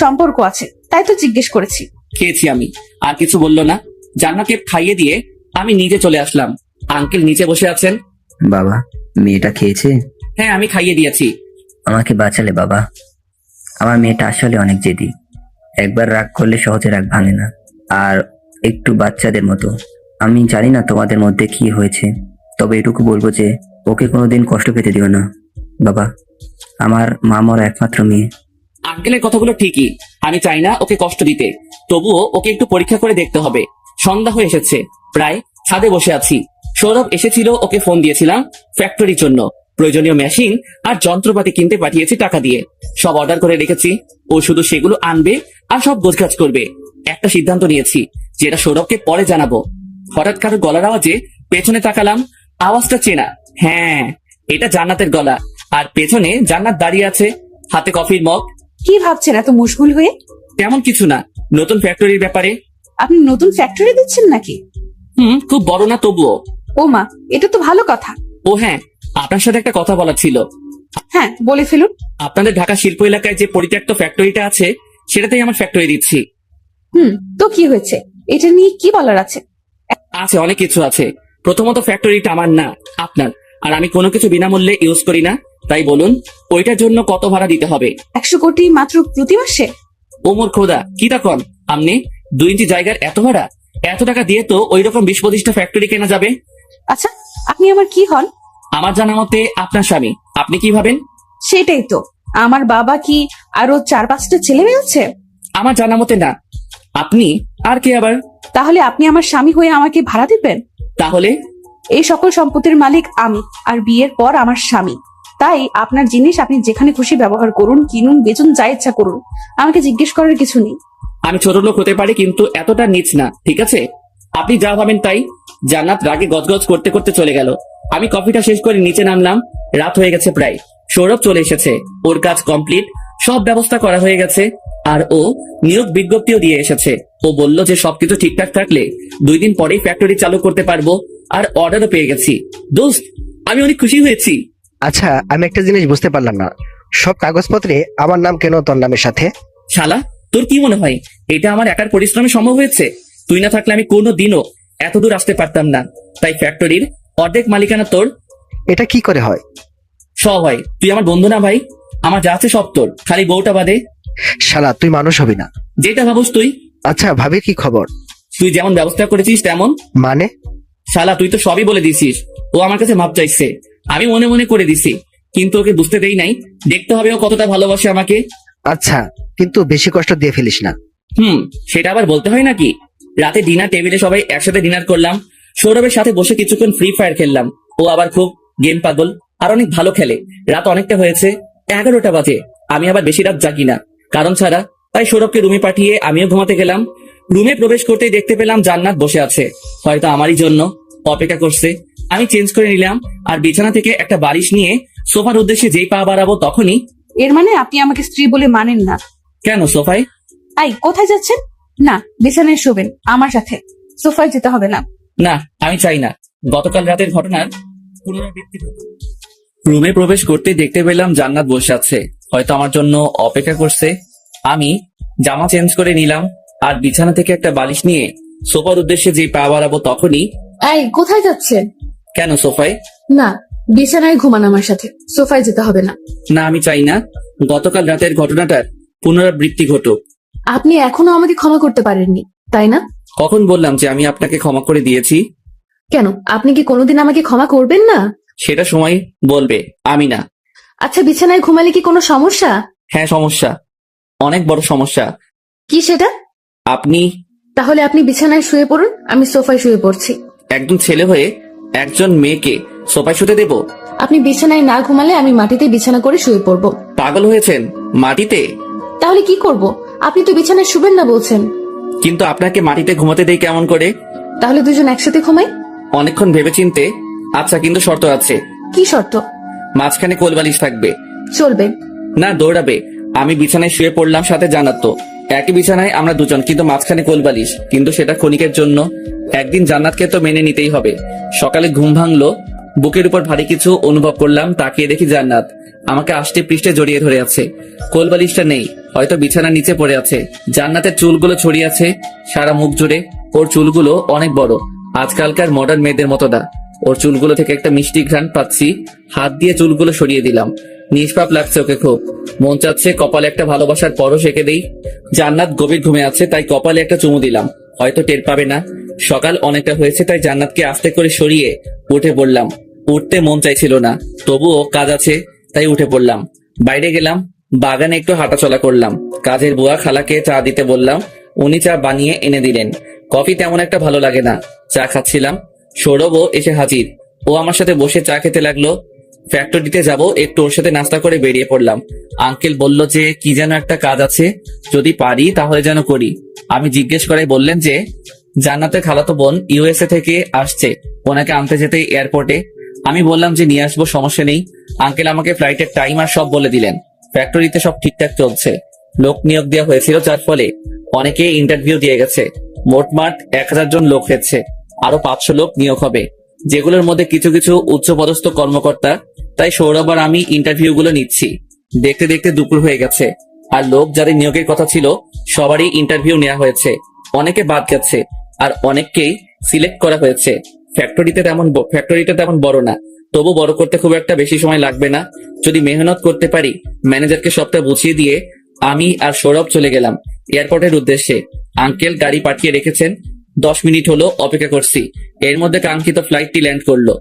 সম্পর্ক আছে, তাই তো জিজ্ঞেস করেছি। খেয়েছি আমি, আর কিছু বললো না। জান্নাতকে খাইয়ে দিয়ে আমি নিচে চলে আসলাম। আঙ্কেল নিচে বসে আছেন। বাবা, মেয়েটা খেয়েছে? হ্যাঁ, আমি খাইয়ে দিয়েছি। আমাকে বাঁচালে বাবা। আমার মেয়েটা আসলে অনেক জেদি। একবার রাগ করলে সহজে রাগ ভাঙে না, আর একটু বাচ্চাদের মতো। আমি জানি না তোমাদের মধ্যে কি হয়েছে, তবে এটুকু বলবো যে ওকে কোনোদিন কষ্ট পেতে দিও না বাবা। আমার মামার একমাত্র মেয়ে। আঙ্কেলের কথাগুলো ঠিকই, আমি চাই না ওকে কষ্ট দিতে, তবুও ওকে একটু পরীক্ষা করে দেখতে হবে। সন্ধ্যা হয়ে এসেছে, প্রায় ছাদে বসে আছি। সৌরভ এসেছিল, ওকে ফোন দিয়েছিলাম ফ্যাক্টরির জন্য। প্রয়োজনীয় মেশিন আর যন্ত্রপাতি কিনতে পাঠিয়েছি টাকা দিয়ে। সব অর্ডার করে রেখেছি, ও শুধু সেগুলো আনবে আর সব গোছগাছ করবে। একটা সিদ্ধান্ত নিয়েছি, যেটা সৌরভকে পরে জানাবো। হঠাৎ কারো গলার আওয়াজে পেছনে তাকালাম, আওয়াজটা চেনা। হ্যাঁ, এটা জান্নাতের গলা। আর পেছনে জান্নাত দাঁড়িয়ে আছে, হাতে কফির মগ। কি ভাবছেন এত মশগুল হয়ে? তেমন কিছু না, নতুন ফ্যাক্টরির ব্যাপারে। আপনি নতুন ফ্যাক্টরি দিচ্ছেন নাকি? খুব বড় না, তবুও। ও মা, এটা তো ভালো কথা। ও হ্যাঁ, আপনার সাথে একটা কথা বলার ছিল। হ্যাঁ, বলে ফেলুন। আপনাদের ঢাকা শিল্প এলাকায় যে পরিত্যক্ত ফ্যাক্টরিটা আছে, সেটাতেই আমার ফ্যাক্টরি দিচ্ছি। তো কি হয়েছে? এটা নিয়ে কি বলার আছে? আছে, অনেক কিছু আছে। প্রথমত, ফ্যাক্টরিটা আমার না, আপনার। আর আমি কোনো কিছু বিনামূল্যে ইউজ করি না। তাই বলুন, ওইটার জন্য কত ভাড়া দিতে হবে? 100 কোটি মাত্র প্রতি মাসে? ওমর খোদা, কি তখন আপনি 2 ইঞ্চি জায়গার এত ভাড়া? এত টাকা দিয়ে তো ওই রকম 20-25টা ফ্যাক্টরি কেনা যাবে। আচ্ছা, আপনি আমার কি হন? আমার জানা মতে আপনার স্বামী। আপনি কি ভাবেন? সেটাই তো, আমার বাবা কি আরো 4-5টা ছেলে মেয়ে আছে? আমার জানা মতে না। আপনি আর কে আবার? তাহলে আপনি আমার স্বামী হয়ে আমাকে ভাড়া দিবেন? তাহলে এই সকল সম্পত্তির মালিক আমি, আর বিয়ের পর আমার স্বামী। তাই আপনার জিনিস আপনি যেখানে খুশি ব্যবহার করুন, কিনুন, বেচুন, যা ইচ্ছা করুন। আমাকে জিজ্ঞেস করার কিছু নেই। আমি ছোট লোক হতে পারি, কিন্তু এতটা নিচ না, ঠিক আছে? আপনি যা ভাবেন তাই। জান্নাত রাগে গজগজ করতে করতে চলে গেল। আমি কফিটা শেষ করে নিচে নামলাম। রাত হয়ে গেছে প্রায়। সৌরভ চলে এসেছে, ওর কাজ কমপ্লিট, সব ব্যবস্থা করা হয়ে গেছে। আর ও নিয়োগ বিজ্ঞপ্তিও দিয়ে এসেছে। ও বলল যে সবকিছু ঠিকঠাক থাকলে 2 দিন পরেই ফ্যাক্টরি চালু করতে পারবো। আর অর্ডারও পেয়ে গেছি। দোস্ত, আমি অনেক খুশি হয়েছি। আচ্ছা, আমি একটা জিনিস বুঝতে পারলাম না, সব কাগজপত্রে আমার নাম কেন তোর নামের সাথে? শালা, তোর কি মনে হয় এটা আমার একার পরিশ্রমে সম্ভব হয়েছে? তুই না থাকলে আমি কোনো দিনও এত দূর আসতে পারতাম না। তাই ফ্যাক্টরির অর্ধেক মালিকানা তোর। এটা কি করে হয়? সব হয়। তুই আমার বন্ধু না ভাই? আমার যা আছে সব তোর, খালি বউটা বাদে। শালা, তুই মানুষ হবি না। যেটা ভাবুস তুই। আচ্ছা, ভাবির কি খবর? তুই যেমন ব্যবস্থা করেছিস তেমন। মানে? শালা, তুই তো সবই বলে দিছিস। ও আমার কাছে মাপ চাইছে, আমি মনে মনে করে দিছি, কিন্তু ওকে বুঝতে দেই নাই। দেখতে হবে ও কতটা ভালোবাসে আমাকে। আচ্ছা, কিন্তু বেশি কষ্ট দিয়ে ফেলিস না। সেটা আবার বলতে হয় নাকি? রাতে ডিনার টেবিলে সবাই একসাথে ডিনার করলাম। সৌরভের সাথে বসে কিছুক্ষণ ফ্রি ফায়ার খেললাম। ও আবার খুব গেম পাগল, আর অনেক ভালো খেলে। রাত অনেকটা হয়েছে, 11টা বাজে। আমি আবার বেশি রাত জাগি না, কারণ ছাড়া। তাই সৌরভকে রুমে পাঠিয়ে আমিও ঘুমাতে গেলাম। রুমে প্রবেশ করতেই দেখতে পেলাম জান্নাত বসে আছে, হয়তো আমারই জন্য অপেক্ষা করছে। আমি চেঞ্জ করে নিলাম, আর বিছানা থেকে একটা বালিশ নিয়ে সোফার উদ্দেশ্যে যেই পা বাড়াবো তখনই। এর মানে আপনি আমাকে স্ত্রী বলে মানেন না? কেন, সোফায়? আই, কোথায় যাচ্ছেন? না, বিছানায় শোবেন আমার সাথে, সোফায় যেতে হবে না। না, আমি চাই না গতকাল রাতের ঘটনার পুনরাবৃত্তি হোক। রুমে প্রবেশ করতে দেখতে পেলাম জান্নাত বসে আছে, হয়তো আমার জন্য অপেক্ষা করছে। আমি জামা চেঞ্জ করে নিলাম, আর বিছানা থেকে একটা বালিশ নিয়ে সোফার উদ্দেশ্যে যে পা বাড়াবো তখনই। আই, কোথায় যাচ্ছেন? কেন, সোফায়? না, বিছানায় ঘুমান আমার সাথে, সোফায় যেতে হবে না। না, আমি চাই না গতকাল রাতের ঘটনাটার পুনরাবৃত্তি ঘটুক। আপনি এখনো আমাকে ক্ষমা করতে পারেননি, তাই না? কখন বললাম যে আমি আপনাকে ক্ষমা করে দিয়েছি? কেন, আপনি কি কোনোদিন আমাকে ক্ষমা করবেন না? সেটা সময় বলবে, আমি না। আচ্ছা, বিছানায় ঘুমালে কি কোনো সমস্যা? হ্যাঁ, সমস্যা, অনেক বড় সমস্যা। কি সেটা? আপনি। তাহলে আপনি বিছানায় শুয়ে পড়ুন, আমি সোফায় শুয়ে পড়ছি। একজন ছেলে হয়ে একজন মেয়েকে সোফায় শুতে দেব? আপনি বিছানায় না ঘুমালে আমি মাটিতে বিছানা করে শুয়ে পড়বো। পাগল হয়েছেন? মাটিতে? তাহলে কি করব? আপনি তো বিছানায় শুবেন না বলছেন। কিন্তু আপনাকে মাটিতে ঘুমাতে দেই কেমন করে? তাহলে দুজন একসাথে ঘুমাই। অনেকক্ষণ ভেবেচিন্তে। আচ্ছা, কিন্তু শর্ত আছে। কি শর্ত? মাঝখানে কোলবালিশ থাকবে। চলবে না, দৌড়াবে। আমি বিছানায় শুয়ে পড়লাম, সাথে জান্নাত। তো একই বিছানায় আমরা দুজন, কিন্তু মাঝখানে কোলবালিশ। কিন্তু সেটা ক্ষণিকের জন্য। একদিন জান্নাতকে তো মেনে নিতেই হবে। সকালে ঘুম ভাঙলো, বুকের উপর ভারী কিছু অনুভব করলাম। তাকিয়ে দেখি জান্নাত আমাকে আষ্টে পৃষ্ঠে জড়িয়ে ধরে আছে। কোলবালিশটা নেই, হয়তো বিছানার নিচে পড়ে আছে। জান্নাতের চুলগুলো ছড়িয়ে আছে সারা মুখ জুড়ে। ওর চুলগুলো অনেক বড়, আজকালকার মডার্ন মেয়েদের মতো না। ওর চুলগুলো থেকে একটা মিষ্টি ঘ্রাণ পাচ্ছি। হাত দিয়ে চুলগুলো সরিয়ে দিলাম। নিষ্পাপ লাগছে ওকে খুব। মন চাচ্ছে কপালে একটা ভালোবাসার পরশ এঁকে দেই। জান্নাত গভীর ঘুমে আছে, তাই কপালে একটা চুমু দিলাম। হয়তো টের পাবে না। সকাল অনেকটা হয়েছে, তাই জান্নাতকে আস্তে করে সরিয়ে উঠে পড়লাম। উঠতে মন চাইছিল না, তবুও কাজ আছে তাই উঠে পড়লাম। বাইরে গেলাম, বাগানে একটু হাঁটাচলা করলাম। কাজের বুয়া খালাকে চা দিতে বললাম, উনি চা বানিয়ে এনে দিলেন। কফি তেমন একটা ভালো লাগে না, চা খাচ্ছিলাম। সৌরভও এসে হাজির। ও আমার সাথে বসে চা খেতে লাগলো। ফ্যাক্টরিতে যাব, একটু ওর সাথে নাস্তা করে বেরিয়ে পড়লাম। আঙ্কেল বলল যে কি যেন একটা কাজ আছে, যদি পারি তাহলে যেন করি। আমি জিজ্ঞেস করে বললেন যে জান্নাতের খালাতো বোন ইউএসএ থেকে আসছে, ওনাকে আনতে যেতে এয়ারপোর্টে। আমি বললাম যে নিয়ে আসবো, সমস্যা নেই। আঙ্কেল আমাকে ফ্লাইটের টাইম আর সব বলে দিলেন। ফ্যাক্টরিতে সব ঠিকঠাক চলছে, লোক নিয়োগ দেওয়া হয়েছিল, যার ফলে অনেকে ইন্টারভিউ দিয়ে গেছে। মোটমাট 1000 জন লোক হয়েছে, আরো 500 লোক নিয়োগ হবে, যেগুলোর মধ্যে কিছু কিছু উচ্চপদস্থ কর্মকর্তা। তাই সৌরভ আর আমি ইন্টারভিউ গুলো নিচ্ছি। দেখতে দেখতে দুপুর হয়ে গেছে, আর লোক যাদের নিয়োগের কথা ছিল সবারই ইন্টারভিউ নেওয়া হয়েছে। অনেকে বাদ গেছে, আর অনেককেই সিলেক্ট করা হয়েছে। ফ্যাক্টরিটা তেমন বড় না, তবু বড় করতে খুব একটা বেশি সময় লাগবে না যদি মেহনত করতে পারি। ম্যানেজারকে সবটা বুঝিয়ে দিয়ে আমি আর সৌরভ চলে গেলাম এয়ারপোর্টের উদ্দেশ্যে। আঙ্কেল গাড়ি পাঠিয়ে রেখেছেন, 10 মিনিট হলো অপেক্ষা করছি। এর মধ্যে কাঙ্ক্ষিত ফ্লাইটটি ল্যান্ড করলো।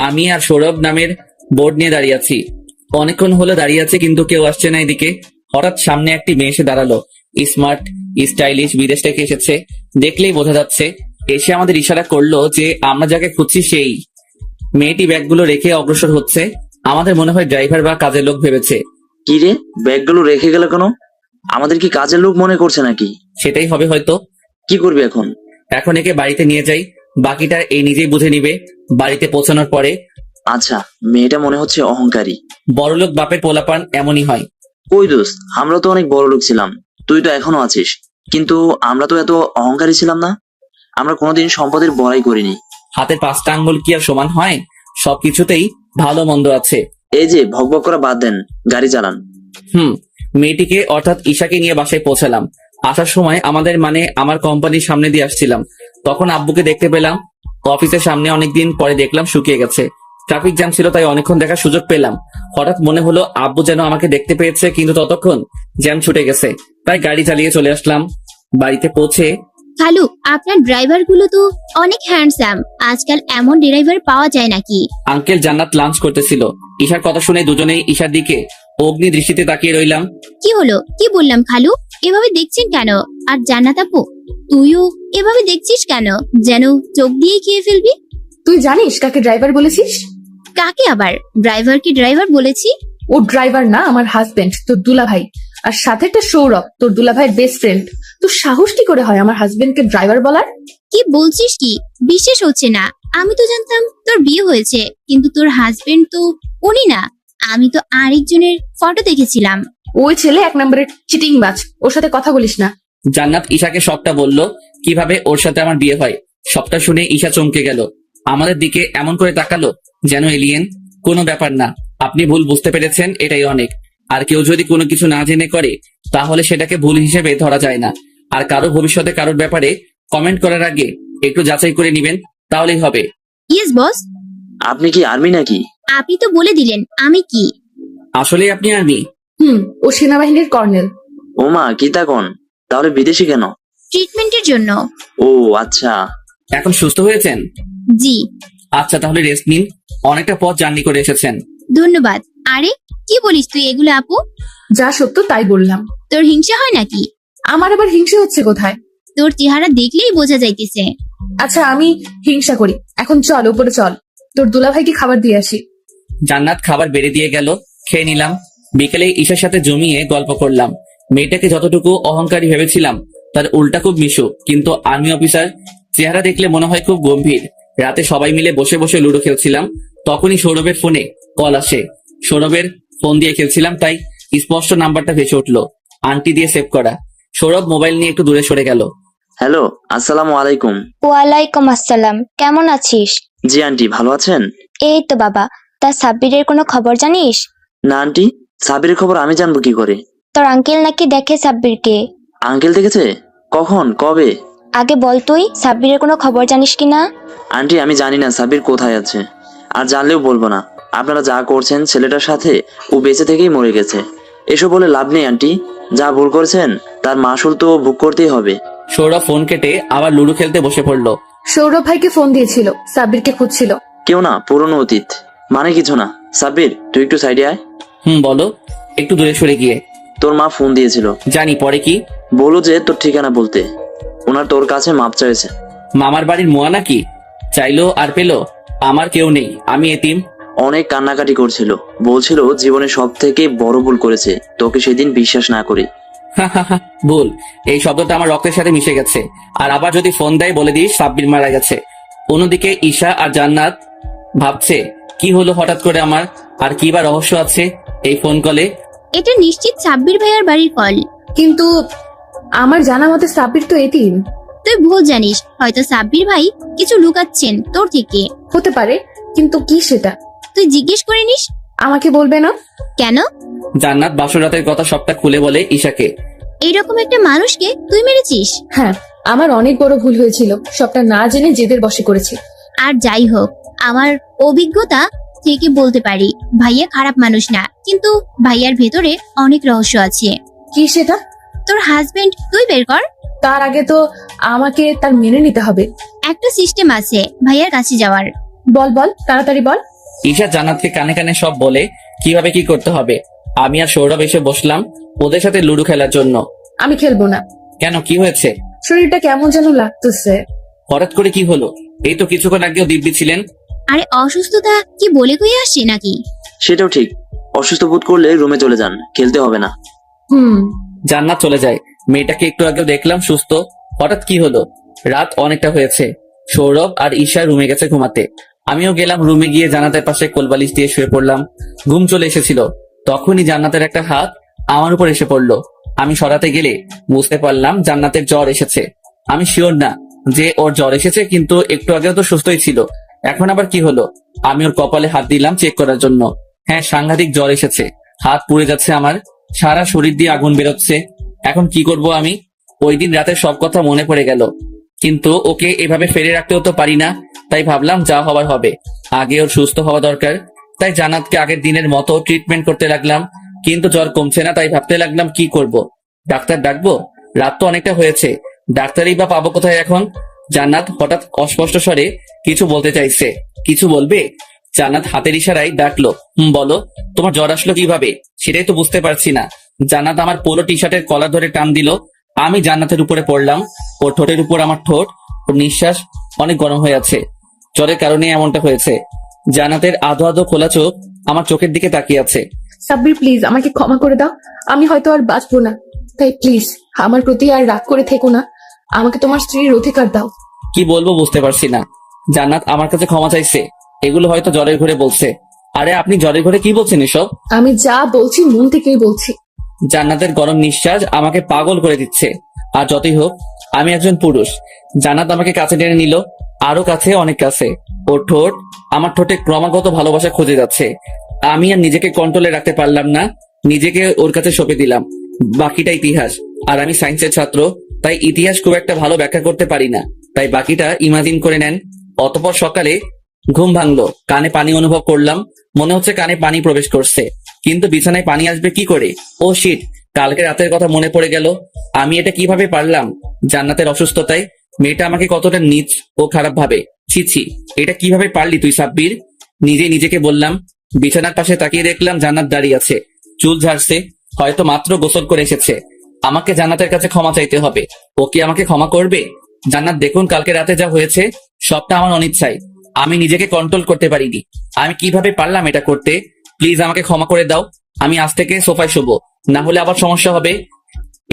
আমি আর সৌরভ নামের বোর্ড নিয়ে দাঁড়িয়ে আছি। অনেকক্ষণ হলো দাঁড়িয়ে আছে, কিন্তু কেউ আসছে না এদিকে। হঠাৎ সামনে একটি মেয়ে এসে দাঁড়ালো। স্মার্ট, স্টাইলিশ, বিদেশ থেকে এসেছে, দেখলেই বোঝা যাচ্ছে। এসে আমাদের ইশারা করলো যে আমরা যাকে খুঁজছি সেই। মেয়েটি ব্যাগগুলো রেখে অগ্রসর হচ্ছে। আমাদের মনে হয় ড্রাইভার বা কাজের লোক ভেবেছে। কি রে, ব্যাগগুলো রেখে গেল কেন? আমাদের কি কাজের লোক মনে করছে নাকি? সেটাই হবে হয়তো। কি করবি এখন? এখন একে বাড়িতে নিয়ে যাই, বাকিটা এই নিজেই বুঝে নিবে বাড়িতে পৌঁছানোর পরে। আচ্ছা, মেয়েটা মনে হচ্ছে অহংকারী। বড়লোক বাপের পোলাপান এমনই হয়। কই দোস্ত, আমরা তো অনেক বড় লোক ছিলাম, তুই তো এখনো আছিস, কিন্তু আমরা তো এত অহংকারী ছিলাম না। আমরা কোনোদিন সম্পদের বড়াই করিনি। হাতের 5টা আঙ্গুল কি আর সমান হয়? সবকিছুতেই ভালো মন্দ আছে। এই যে ভকভক করা বাদ দেন, গাড়ি চালান। মেয়েটিকে অর্থাৎ ঈশাকে নিয়ে বাসায় পৌঁছালাম। আসার সময় আমার কোম্পানির সামনে দিয়ে আসছিলাম, তখন আব্বুকে দেখতে পেলাম। অফিসের সামনে অনেকদিন পরে দেখলাম শুকিয়ে গেছে। ট্রাফিক জ্যাম ছিল, তাই অনেকক্ষণ দেখার সুযোগ পেলাম। হঠাৎ মনে হলো আব্বু যেন আমাকে দেখতে পেয়েছে, কিন্তু ততক্ষণ জ্যাম ছুটে গেছে, তাই গাড়ি চালিয়ে চলে আসলাম। বাড়িতে পৌঁছে খালু, আপনার ড্রাইভার গুলো তো অনেক হ্যান্ডসাম। আজকাল এমন ড্রাইভার পাওয়া যায় নাকি? আঙ্কেল জান্নাত লাঞ্চ করতেছিল। ঈশার কথা শুনে দুজনেই ঈশার দিকে অগ্নি দৃষ্টিতে তাকিয়ে রইলাম। কি হলো, কি বললাম খালু? এভাবে দেখছেন কেন? আর জান্নাত আপু, তুইও এভাবে দেখছিস কেন? যেন চোখ দিয়ে খেয়ে ফেলবি। তুই জানিস কাকে ড্রাইভার বলেছিস? কাকে আবার ড্রাইভার? কি ড্রাইভার বলেছি? ও ড্রাইভার না, আমার হাজবেন্ড, তোর দুলাভাই। আর সাথে একটা সৌরভ, তোর দুলাভাইয়ের বেস্ট ফ্রেন্ড। তোর সাহস কি করে হয় আমার হাজবেন্ডকে ড্রাইভার বলার? কি বলছিস? কি বিশ্বাস হচ্ছে না? আমি তো জানতাম তোর বিয়ে হয়েছে, কিন্তু তোর হাজবেন্ড তো উনি না। আমি তো আরেকজনের ফটো দেখেছিলাম। ওই ছেলে 1 নম্বরের চিটিং বাজ, ওর সাথে কথা বলিস না। জান্নাত ঈশাকে সবটা বলল, কিভাবে ওর সাথে আমার বিয়ে হয়। সবটা শুনে ঈশা চমকে গেল, আমাদের দিকে এমন করে তাকালো যেন এলিয়েন। কোনো ব্যাপার না, আপনি ভুল বুঝতে পেরেছেন, এটাই অনেক। আর কেউ যদি কোনো কিছু না জেনে করে, তাহলে সেটাকে ভুল হিসেবে ধরা যায় না। আর কারো ভবিষ্যতে কারোর ব্যাপারে কমেন্ট করার আগে একটু যাচাই করে নিবেন, তাহলেই হবে। Yes boss. আপনি কি আর্মি নাকি? আপনি তো বলে দিলেন আমি কি। আসলে আপনি আর্মি? ও সেনাবাহিনীর কর্নেল। ওমা, কি তা কোন? তাহলে বিদেশি কেন? ট্রিটমেন্টের জন্য। ও আচ্ছা। এখন সুস্থ হয়েছেন? জি। আচ্ছা, তাহলে রেস্ট নিন, অনেকটা পথ জার্নি করে এসেছেন। ধন্যবাদ। আরে কি বলিস তুই এগুলো আপু? যা সত্য তাই বললাম। তোর হিংসা হয় নাকি? আমার আবার হিংসা হচ্ছে কোথায়? তোর চেহারা দেখলেই বোঝা যাইতেছে। আচ্ছা, আমি হিংসা করি? এখন চল উপরে চল, তোর দুলাভাইকে খাবার দিয়ে আসি। জান্নাত খাবার বেড়ে দিয়ে গেল, খেয়ে নিলাম। বিকেলে ঈশার সাথে জমিয়ে গল্প করলাম। মেয়েটাকে যতটুকু অহংকারী ভেবেছিলাম তার উল্টা খুব মিশুক, কিন্তু আর্মি অফিসার। চেহারা দেখলে মনে হয় খুব গম্ভীর। রাতে সবাই মিলে বসে বসে লুডো খেলছিলাম, তখনই সৌরভের ফোনে কল আসে। সৌরভের ফোন দিয়ে খেলছিলাম, তাই স্পষ্ট নাম্বারটা ভেসে উঠলো, আন্টি দিয়ে সেভ করা। সৌরভ মোবাইল নিয়ে একটু দূরে সরে গেল। হ্যালো, আসসালামু আলাইকুম। ওয়ালাইকুম আসসালাম। কেমন আছিস? জি আন্টি, ভালো আছেন? এই তো বাবা। তা সাব্বিরের কোনো খবর জানিস? না আন্টি, সাবিরের খবর আমি জানবো কি করে? তোর আঙ্কেল নাকি দেখে সাব্বিরকে। আঙ্কেল দেখেছে? কখন, কবে? আগে বল তুই, সাব্বিরের কোনো খবর জানিস কিনা? আন্টি, আমি জানি না সাবির কোথায় আছে, আর জানলেও বলবো না। আপনারা যা করছেন ছেলেটার সাথে, ও বেঁচে থেকেই মরে গেছে। এসব বলে লাভ নেই আন্টি, যা ভুল করেছেন তার মাসুল তো ভোগ করতেই হবে। সৌরভ ফোন কেটে আবার লুডো খেলতে বসে পড়লো। সৌরভ ভাইকে ফোন দিয়েছিল, সাব্বিরকে খুঁজছিল। কেউ না, পুরনো অতীত, মানে কিছু না। সাব্বির, তুই একটু সাইডে আয়। বলো। একটু দূরে সরে গিয়ে। তোর মা ফোন দিয়েছিল, জানি, পরে কি? বলো যে তোর ঠিকানা বলতে, ওনার তোর কাছে মাপ চাইছে। মামার বাড়ির মোয়া নাকি? চাইলো আর পেলো? আমার কেউ নেই, আমি এতিম। অনেক কান্নাকাটি করছিল, বলছিল জীবনে সব থেকে বড় ভুল করেছে তোকে সেদিন বিশ্বাস না করে। ভুল, এই শব্দটা আমার রক্তের সাথে মিশে গেছে। আর আবার যদি ফোন দেয় বলে দিস সাব্বির মারা গেছে। অন্যদিকে ঈশা আর জান্নাত ভাবছে কি হলো হঠাৎ করে আমার, আর কি বা রহস্য আছে এই ফোন কলে। এটা নিশ্চিত সাব্বির ভাইয়ার বাড়ির কল। কিন্তু আমার জানা মতে সাব্বির তো এতিম। তুই ভুল জানিস, হয়তো সাব্বির ভাই কিছু লুকাচ্ছেন তোর থেকে। হতে পারে, কিন্তু কি সেটা তুই জিজ্ঞেস করে নিস। আমাকে বলবে না? কেন? জান্নাত বাসরাতের কথা সবটা খুলে বলে ঈশাকে। এইরকম একটা মানুষকে তুই মেরেছিস? হ্যাঁ, আমার অনেক বড় ভুল হয়েছিল, সবটা না জেনে জেদের বশে করেছি। আর যাই হোক, আমার অভিজ্ঞতা থেকে বলতে পারি ভাইয়া খারাপ মানুষ না, কিন্তু ভাইয়ার ভেতরে অনেক রহস্য আছে। কি সেটা? তোর হাজবেন্ড তুই বের কর। তার আগে তো আমাকে তার মেনে নিতে হবে। একটা সিস্টেম আছে ভাইয়ার কাছে যাওয়ার। বল বল, তাড়াতাড়ি বল। ঈশা জান্নাতকে কানে কানে সব বলে কিভাবে কি করতে হবে। আমি আর সৌরভ এসে বসলাম ওদের সাথে লুডো খেলার জন্য। আমি খেলবো না। কেন, কি হয়েছে? শরীরটা কেমন যেন লাগতেছে। হঠাৎ করে কি হলো? এই তো কিছুক্ষণ আগেও দিব্যি ছিলেন। আরে অসুস্থতা কি বলে কই আসছে নাকি? সেটাও ঠিক, অসুস্থ বোধ করলে রুমে চলে যান, খেলতে হবে না। জান্নাত চলে যায়। মেয়েটাকে একটু আগেও দেখলাম সুস্থ, হঠাৎ কি হলো? রাত অনেকটা হয়েছে। সৌরভ আর ঈশা রুমে গেছে ঘুমাতে। আমিও গেলাম রুমে, গিয়ে জান্নাতের পাশে কোলবালিশ দিয়ে শুয়ে পড়লাম। ঘুম চলে এসেছিল, তখনই জান্নাতের একটা হাত আমার উপর এসে পড়লো। আমি সরাতে গেলে বুঝতে পারলাম জান্নাতের জ্বর এসেছে। আমি শিওর না যে ওর জ্বর এসেছে, কিন্তু একটু আগেও তো সুস্থই ছিল, এখন আবার কি হলো? আমি ওর কপালে হাত দিলাম চেক করার জন্য। হ্যাঁ, সাংঘাতিক জ্বর এসেছে, হাত পুড়ে যাচ্ছে আমার, সারা শরীর দিয়ে আগুন বেরোচ্ছে। এখন কি করব আমি? ওই দিন রাতে সব কথা মনে পড়ে গেল, কিন্তু ওকে এভাবে ফেলে রাখতেও তো পারি না। তাই ভাবলাম যা হবার হবে, আগে ওর সুস্থ হওয়া দরকার। তাই জান্নাতকে আগের দিনের মতো ট্রিটমেন্ট করতে লাগলাম, কিন্তু জ্বর কমছে না। তাই ভাবতে লাগলাম কি করব, ডাক্তার ডাকবো? রাত তো অনেকটা হয়েছে, ডাক্তারই বা পাবো কোথায় এখন? জান্নাত হঠাৎ অস্পষ্ট স্বরে কিছু বলতে চাইছে। কিছু বলবে? জান্নাত হাতের ইশারায় ডাকলো, বলো। তোমার জ্বর আসলো কিভাবে সেটাই তো বুঝতে পারছি না। জান্নাত আমার পোলো টি শার্টের কলার ধরে টান দিল। আমি জান্নাতের উপরে পড়লাম, ওর ঠোঁটের উপর আমার ঠোঁট। ওর নিঃশ্বাস অনেক গরম হয়ে আছে, জ্বরের কারণে এমনটা হয়েছে। জান্নাতের আধো আধো খোলা চোখ আমার চোখের দিকে তাকিয়ে আছে। সাব্বির প্লিজ আমাকে ক্ষমা করে দাও, আমি হয়তো আর বাঁচবো না, তাই প্লিজ আমার প্রতি আর রাগ করে থেকো না, আমাকে তোমার স্ত্রীর অধিকার দাও। কি বলবো বুঝতে পারছি না। জান্নাত আমার কাছে ক্ষমা চাইছে, এগুলো হয়তো জ্বরের ঘরে বলছে। আরে আপনি জ্বরের ঘরে কি বলছেন এসব? আমি যা বলছি মন থেকেই বলছি। জান্নাতের গরম নিঃশ্বাস আমাকে পাগল করে দিচ্ছে। আর যতই হোক আমি একজন পুরুষ। জান্নাত আমাকে কাছে টেনে নিল, আরো কাছে, অনেক কাছে। ওর ঠোঁট আমার ঠোঁটে ক্রমাগত ভালোবাসা খুঁজে যাচ্ছে। আমি আর নিজেকে কন্ট্রোলে রাখতে পারলাম না, নিজেকে ওর কাছে সঁপে দিলাম। বাকিটা ইতিহাস। আর আমি সায়েন্সের ছাত্র, তাই ইতিহাস খুব একটা ভালো ব্যাখ্যা করতে পারি না, তাই বাকিটা ইমাজিন করে নেন। অতঃপর সকালে ঘুম ভাঙলো, কানে পানি অনুভব করলাম, মনে হচ্ছে কানে পানি প্রবেশ করছে, কিন্তু বিছানায় পানি আসবে কি করে? ও শিট, কালকে রাতের কথা মনে পড়ে গেল। আমি এটা কিভাবে পারলাম? জান্নাতের অসুস্থতায় মেয়েটা আমাকে কতটা নীচ ও খারাপ ভাবে। ছি ছি, এটা কিভাবে পারলি তুই সাব্বির? নিজে নিজেকে বললাম। বিছানার পাশে তাকিয়ে দেখলাম জান্নাত দাঁড়িয়ে আছে, চুল ঝাড়ছে, হয়তো মাত্র গোসল করে এসেছে। আমাকে জান্নাতের কাছে ক্ষমা চাইতে হবে। ও কি আমাকে ক্ষমা করবে? জান্নাত দেখুন, কালকে রাতে যা হয়েছে সবটা আমার অনিচ্ছায়, আমি নিজেকে কন্ট্রোল করতে পারিনি। আমি কিভাবে পারলাম এটা করতে? প্লিজ আমাকে ক্ষমা করে দাও। আমি আজ থেকে সোফায় শোবো, না হলে আবার সমস্যা হবে।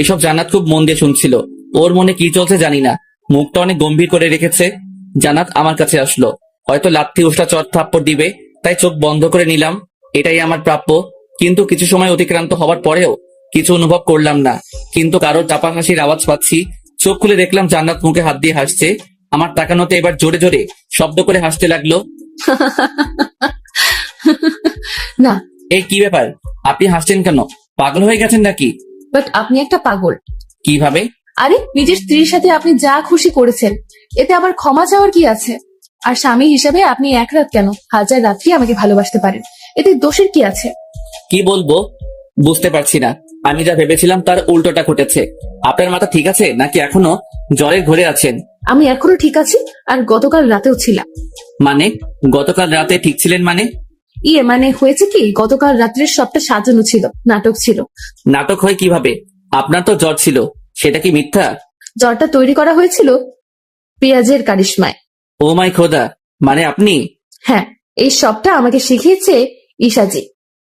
এসব জান্নাত খুব মন দিয়ে শুনছিল, ওর মনে কি চলছে জানি না। মুখটা অনেক গম্ভীর করে রেখেছে। জান্নাত আমার কাছে আসলো, হয়তো লাথি উষ্টা চট থাপ্পড় দিবে, তাই চোখ বন্ধ করে নিলাম, এটাই আমার প্রাপ্য। কিন্তু কিছু সময় অতিক্রান্ত হওয়ার পরেও কিছু অনুভব করলাম না, কিন্তু কারোর চাপা হাসির আওয়াজ পাচ্ছি। চোখ খুলে দেখলাম জান্নাত মুখে হাত দিয়ে হাসছে। আমার তাকানোতে এবার জোরে জোরে শব্দ করে হাসতে লাগলো। না। এই কি ব্যাপার, আপনি হাসছেন কেন? পাগল হয়ে গেছেন নাকি? বাট আপনি একটা পাগল। কিভাবে? আরে নিজের স্ত্রীর সাথে আপনি যা খুশি করেছেন, এতে আবার ক্ষমা চাওয়ার কি আছে? আর স্বামী হিসেবে আপনি এক রাত কেন 1000 রাত্রি আমাকে ভালোবাসতে পারেন, এতে দোষের কি আছে? কি বলবো বুঝতে পারছি না। আমি যা ভেবেছিলাম তার উল্টোটা ঘটেছে। আপনার মাথা ঠিক আছে নাকি এখনো জ্বরের ঘরে আছেন? আমি এখনো ঠিক আছি, আর গতকাল রাতেও ছিলাম। মানে গতকাল রাতে ঠিক ছিলেন মানে? ইয়ে মানে হয়েছে কি, গতকাল রাত্রের সবটা সাজানো ছিল, নাটক ছিল। নাটক হয় কিভাবে? আপনার তো জ্বর ছিল, সেটা কি মিথ্যা? জ্বরটা তৈরি করা হয়েছিল পেঁয়াজের কারিশমায়। ও মাই খোদা, মানে আপনি? হ্যাঁ, এই সবটা আমাকে শিখিয়েছে ঈশাজি।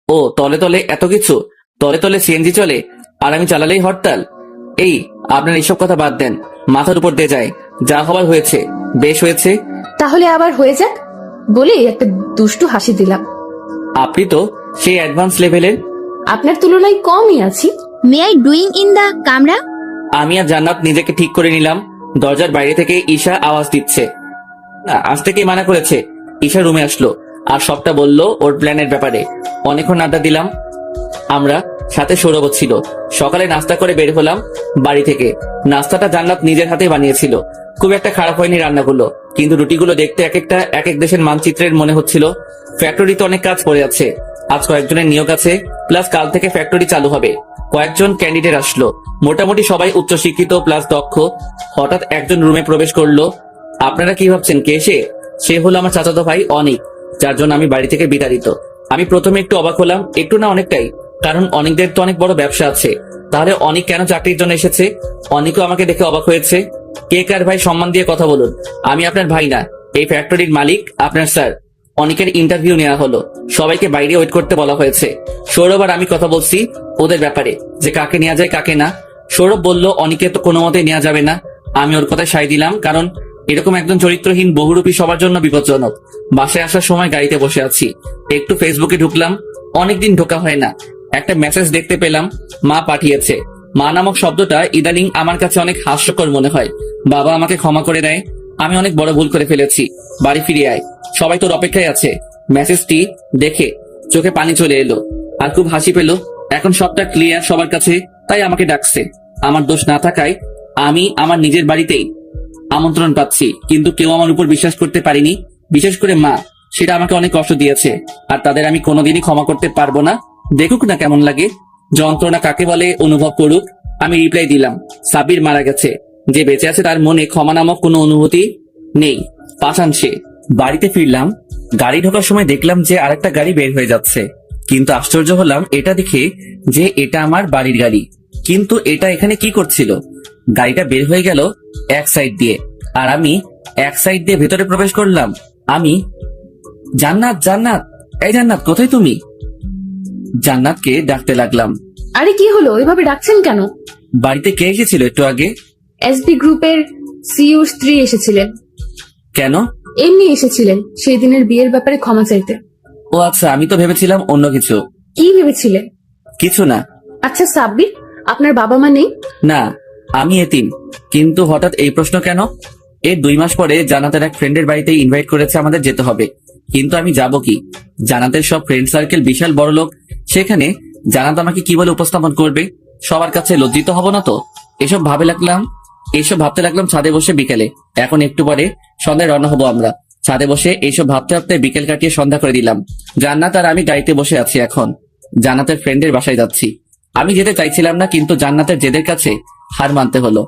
ও তলে তলে এত কিছু, তলে তলে সিএনজি চলে আর আমি চালালেই হরতাল। এই আপনার এইসব কথা বাদ দেন, মাথার উপর দিয়ে যায়। যা হবার হয়েছে, বেশ হয়েছে। তাহলে আবার হয়ে যাক বলে একটা দুষ্টু হাসি দিলাম। আপনি তো সেই অ্যাডভান্স লেভেলের। আপনার তুলনায় কমই আছি। May I doing in the কামরা? আমি আর জান্নাত নিজেকে ঠিক করে নিলাম। দরজার বাইরে থেকে ঈশা আওয়াজ দিচ্ছে। না, আজ থেকেই মানা করেছে। ঈশা রুমে আসলো আর সবটা বলল ওর প্ল্যানের ব্যাপারে। অনেকক্ষণ আড্ডা দিলাম আমরা, সাথে সৌরভ ছিল। সকালে নাস্তা করে বের হলাম বাড়ি থেকে। নাস্তাটা জান্নাত নিজের হাতে বানিয়েছিল। খুব একটা খারাপ হয়নি রান্নাগুলো, কিন্তু রুটিগুলো দেখতে এক একটা এক এক দেশের মানচিত্রের মনে হচ্ছিল। ফ্যাক্টরিতে অনেক কাজ পড়ে আছে, আজ কয়েকজনের নিয়োগ আছে, প্লাস কাল থেকে ফ্যাক্টরি চালু হবে। কয়েকজন ক্যান্ডিডেট আসলো, মোটামুটি সবাই উচ্চশিক্ষিত প্লাস দক্ষ। হঠাৎ একজন রুমে প্রবেশ করলো। আপনারা কি ভাবছেন কে সে? সে হলো আমার চাচাতো ভাই অনিক, যার জন্য আমি বাড়ি থেকে বিতাড়িত। আমি প্রথমে একটু অবাক হলাম, একটু না অনেকটাই, কারণ অনিকদের তো অনেক বড় ব্যবসা আছে। তাহলে অনিক কেন চাকরির জন্য এসেছে? অনিকও আমাকে দেখে অবাক হয়েছে। কে কার ভাই, সম্মান দিয়ে কথা বলুন। আমি আপনার ভাই না, এই ফ্যাক্টরির মালিক আপনার স্যার। অনিকের ইন্টারভিউ নেওয়া হলো, সবাইকে বাইরে ওয়েট করতে বলা হয়েছে। সৌরভ আর আমি কথা বলছি ওদের ব্যাপারে, যে কাকে নেওয়া যায় কাকে না। সৌরভ বলল অনিকে তো কোনো মতেই নেওয়া যাবে না। আমি ওর কথায় সায় দিলাম, কারণ এরকম একজন চরিত্রহীন বহুরূপী সবার জন্য বিপজ্জনক। বাসায় আসার সময় গাড়িতে বসে আছি, একটু ফেসবুকে ঢুকলাম। অনেকদিন ঢোকা হয় না, একটা মেসেজ দেখতে পেলাম, মা পাঠিয়েছে। মা নামক শব্দটা ইদানিং আমার কাছে অনেক হাস্যকর মনে হয়। বাবা আমাকে ক্ষমা করে দেয়, আমি অনেক বড় ভুল করে ফেলেছি, বাড়ি ফিরে আয়, সবাই তোর অপেক্ষায় আছে। মেসেজটি দেখে চোখে পানি চলে এলো আর খুব হাসি পেল। এখন সবটা ক্লিয়ার সবার কাছে, তাই আমাকে ডাকছে। আমার দোষ না থাকায় আমি আমার নিজের বাড়িতেই আমন্ত্রণ পাচ্ছি, কিন্তু কেউ আমার উপর বিশ্বাস করতে পারিনি, বিশেষ করে মা। সেটা আমাকে অনেক কষ্ট দিয়েছে, আর তাদের আমি কোনোদিনই ক্ষমা করতে পারবো না। দেখুক না কেমন লাগে, যন্ত্রণা কাকে বলে অনুভব করুক। আমি রিপ্লাই দিলাম, সাবির মারা গেছে, যে বেঁচে আছে তার মনে ক্ষমা নামক কোনো অনুভূতি নেই। পাশান সে। বাড়িতে ফিরলাম, গাড়ি ঢোকার সময় দেখলাম যে আরেকটা গাড়ি বের হয়ে যাচ্ছে, কিন্তু আশ্চর্য হলাম এটা দেখে যে এটা আমার বাড়ির গাড়ি। কিন্তু এটা এখানে কি করছিল? গাড়িটা বের হয়ে গেল এক সাইড দিয়ে, আর আমি এক সাইড দিয়ে ভেতরে প্রবেশ করলাম। আমি জান্নাত, জান্নাত, এই জান্নাত, কোথায় তুমি? জান্নাতকে ডাকতে লাগলাম। আরে কি হলো, এভাবে ডাকছেন কেন? বাড়িতে কে এসেছিল একটু আগে? এসবি গ্রুপের সিইওর স্ত্রী এসেছিলেন। কেন? এমনি এসেছিলেন সেই দিনের বিয়ের ব্যাপারে ক্ষমা চাইতে। ও আচ্ছা, আমি তো ভেবেছিলাম অন্য কিছু। কি ভেবেছিলেন? কিছু না। আচ্ছা সাব্বির, আপনার বাবা মা নেই? না, আমি এতিম। কিন্তু হঠাৎ এই প্রশ্ন কেন? এর 2 মাস পরে জান্নাতের এক ফ্রেন্ডের বাড়িতে ইনভাইট করেছে, আমাদের যেতে হবে। কিন্তু আমি যাব কি? জান্নাতের সব ফ্রেন্ড সার্কেল বিশাল বড় লোক, সেখানে জান্নাত আমাকে কি বলে উপস্থাপন করবে? সবার কাছে লজ্জিত হব না তো? এসব ভাবতে লাগলাম ছাদে বসে বিকেলে। এখন একটু পরে সন্ধ্যায় রওনা হবো আমরা। ছাদে বসে এইসব ভাবতে ভাবতে বিকেল কাটিয়ে সন্ধ্যা করে দিলাম। জান্নাত আর আমি গাড়িতে বসে আছি, এখন জান্নাতের ফ্রেন্ডের বাসায় যাচ্ছি। আমি যেতে চাইছিলাম না, কিন্তু জান্নাতের জেদের কাছে হার মানতে হলো।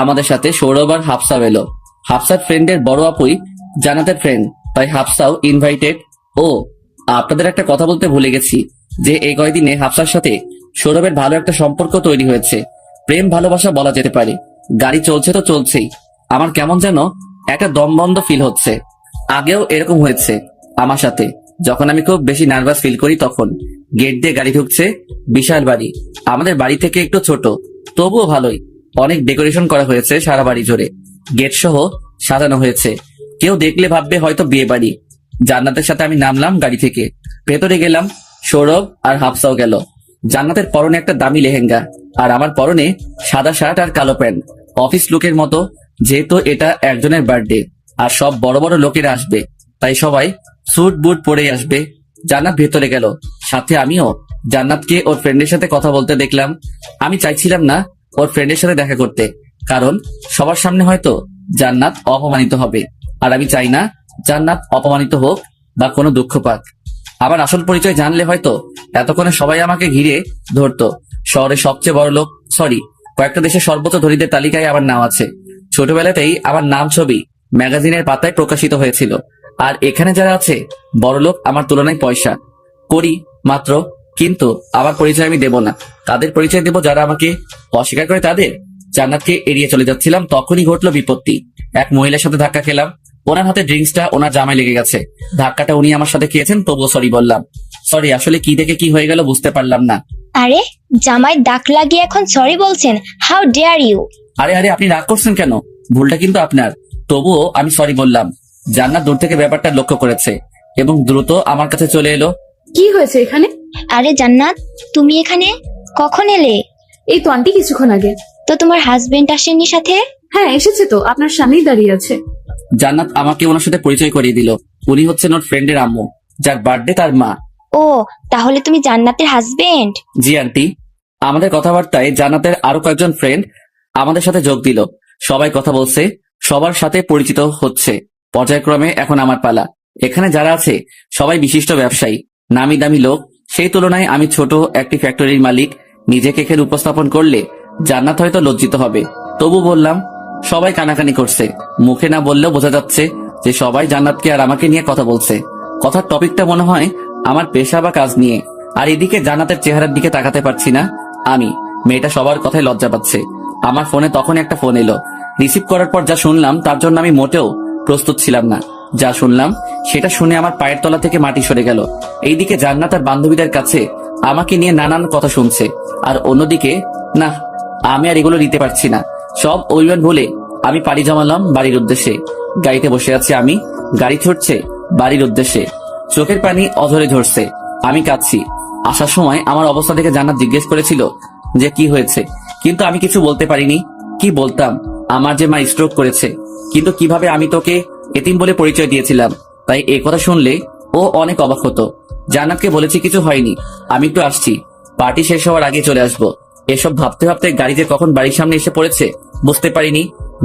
আমাদের সাথে সৌরভ আর হাফসা এলো। হাফসার ফ্রেন্ডের বড় আপুই জান্নাতের ফ্রেন্ড, তাই হাফসাও ইনভাইটেড। ও আপনাদের একটা কথা বলতে ভুলে গেছি, যে এই কয়দিনে হাফসার সাথে সৌরভের ভালো একটা সম্পর্ক তৈরি হয়েছে। প্রেম ভালোবাসা বলা যেতে পারে। গাড়ি চলছে তো চলছেই, আমার কেমন যেন একটা দমবন্ধ ফিল হচ্ছে। আগেও এরকম হয়েছে আমার সাথে, যখন আমি খুব বেশি নার্ভাস ফিল করি তখন। গেট দিয়ে গাড়ি ঢুকছে, বিশাল বাড়ি। আমাদের বাড়ি থেকে একটু ছোট, তবুও ভালোই। অনেক ডেকোরেশন করা হয়েছে সারা বাড়ি জুড়ে, গেট সহ সাজানো হয়েছে। কেউ দেখলে ভাববে হয়তো বিয়ে বাড়ি। জান্নাতের সাথে আমি নামলাম গাড়ি থেকে, ভেতরে গেলাম। সৌরভ আর হাফসাও গেল। জান্নাতের পরনে একটা দামি লেহেঙ্গা, আর আমার পরনে সাদা শার্ট আর কালো প্যান্ট, অফিস লুকের মতো। যেহেতু এটা একজনের বার্থডে আর সব বড় বড় লোকেরা আসবে, তাই সবাই স্যুট বুট পরেই আসবে। জান্নাত ভেতরে গেল, সাথে আমিও। জান্নাতকে ওর ফ্রেন্ডের সাথে কথা বলতে দেখলাম। আমি চাইছিলাম না ওর ফ্রেন্ডের সাথে দেখা করতে, কারণ সবার সামনে হয়তো জান্নাত অপমানিত হবে, আর আমি চাই না জান্নাত অপমানিত হোক বা কোনো দুঃখ পাক। আমার আসল পরিচয় জানলে হয়তো এতক্ষণে সবাই আমাকে ঘিরে ধরতো। শহরের সবচেয়ে বড় লোক, কয়েকটা দেশের সর্বোচ্চ ধনীদের তালিকায় আমার নাম আছে। ছোটবেলাতেই আমার নাম ছবি ম্যাগাজিনের পাতায় প্রকাশিত হয়েছিল। আর এখানে যারা আছে বড়লোক আমার তুলনায় পয়সা করি মাত্র, কিন্তু আমার পরিচয় আমি দেব না। তাদের পরিচয় দেব যারা আমাকে অস্বীকার করে তাদের। জান্নাতকে এড়িয়ে চলে যাচ্ছিলাম, তখনই ঘটলো বিপত্তি। এক মহিলার সাথে ধাক্কা খেলাম। ওনার হাতে ড্রিঙ্কসটা ওনার জামায় লেগে গেছে। ধাক্কাটা উনি আমার সাথে খেয়েছেন, তবুও সরি বললাম। সরি, আসলে কি দেখে কি হয়ে গেল বুঝতে পারলাম না। আরে জামাই দাগ লাগিয়ে এখন সরি বলছেন? How dare you! আরে আরে, আপনি রাগ করছেন কেন? ভুলটা কিন্তু আপনার। তবুও আমি সরি বললাম। জান্নাত দূর থেকে ব্যাপারটা লক্ষ্য করেছে এবং দ্রুত আমার কাছে চলে এলো। কি হয়েছে এখানে? আরে জান্নাত, তুমি এখানে কখন এলে? এই তো আন্টি কিছুক্ষণ আগে। তো তোমার হাজবেন্ড আসেননি সাথে? হ্যাঁ এসেছে তো, আপনার সামনেই দাঁড়িয়ে আছে। জান্নাত আমাকে ওনার সাথে পরিচয় করিয়ে দিল। উনি হচ্ছেন ওর ফ্রেন্ডের আম্মু, যার বার্থডে তার মা। ও, তাহলে তুমি জান্নাতের হাজবেন্ড? জি আন্টি। আমাদের কথাবার্তায় জান্নাতের আরো কয়েকজন ফ্রেন্ড আমাদের সাথে যোগ দিল। সবাই কথা বলছে, সবার সাথে পরিচিত হচ্ছে। পর্যায়ক্রমে এখন আমার পালা। এখানে যারা আছে সবাই বিশিষ্ট ব্যবসায়ী, নামি দামি লোক। সেই তুলনায় আমি ছোট একটি ফ্যাক্টরির মালিক। নিজেকে এখানে উপস্থাপন করলে জান্নাত হয়তো লজ্জিত হবে, তবু বললাম। সবাই কানাকানি করছে, মুখে না বললেও বোঝা যাচ্ছে যে সবাই জান্নাতকে আর আমাকে নিয়ে কথা বলছে। কথার টপিকটা মনে হয় আমার পেশা বা কাজ নিয়ে। আর এদিকে জান্নাতের চেহারার দিকে তাকাতে পারছি না আমি। মেয়েটা সবার কথায় লজ্জা পাচ্ছে। আমার ফোনে তখন একটা ফোন এলো। রিসিভ করার পর যা শুনলাম তার জন্য আমি মোটেও প্রস্তুত ছিলাম না। যা শুনলাম সেটা শুনে আমার পায়ের তলা থেকে মাটি সরে গেল। এইদিকে জান্নাত আর বান্ধবীদের কাছে আমাকে নিয়ে নানান কথা শুনছে, আর অন্যদিকে না, আমি আর এগুলো নিতে পারছি না। সব অভিমান ভুলে আমি পাড়ি জমালাম বাড়ির উদ্দেশ্যে। গাড়িতে বসে আছি আমি, গাড়ি ছুটছে বাড়ির উদ্দেশ্যে। চোখের পানি অঝরে ঝরছে, আমি কাঁদছি। আসার সময় আমার অবস্থা দেখে জান্নাত জিজ্ঞেস করেছিল যে কি হয়েছে, কিন্তু আমি কিছু বলতে পারিনি। কি বলতাম? আমার যে মা স্ট্রোক করেছে, কিন্তু কিভাবে আমি তোকে এতিম বলে পরিচয় দিয়েছিলাম। তাই এ কথা শুনলে ও অনেক অবাক হতো। জান্নাতকে বলেছি কিছু হয়নি, আমি একটু আসছি, পার্টি শেষ হওয়ার আগে চলে আসবো। এসব ভাবতে ভাবতে গাড়ি যে কখন বাড়ির সামনে এসে পড়েছে বুঝতে পারিনি।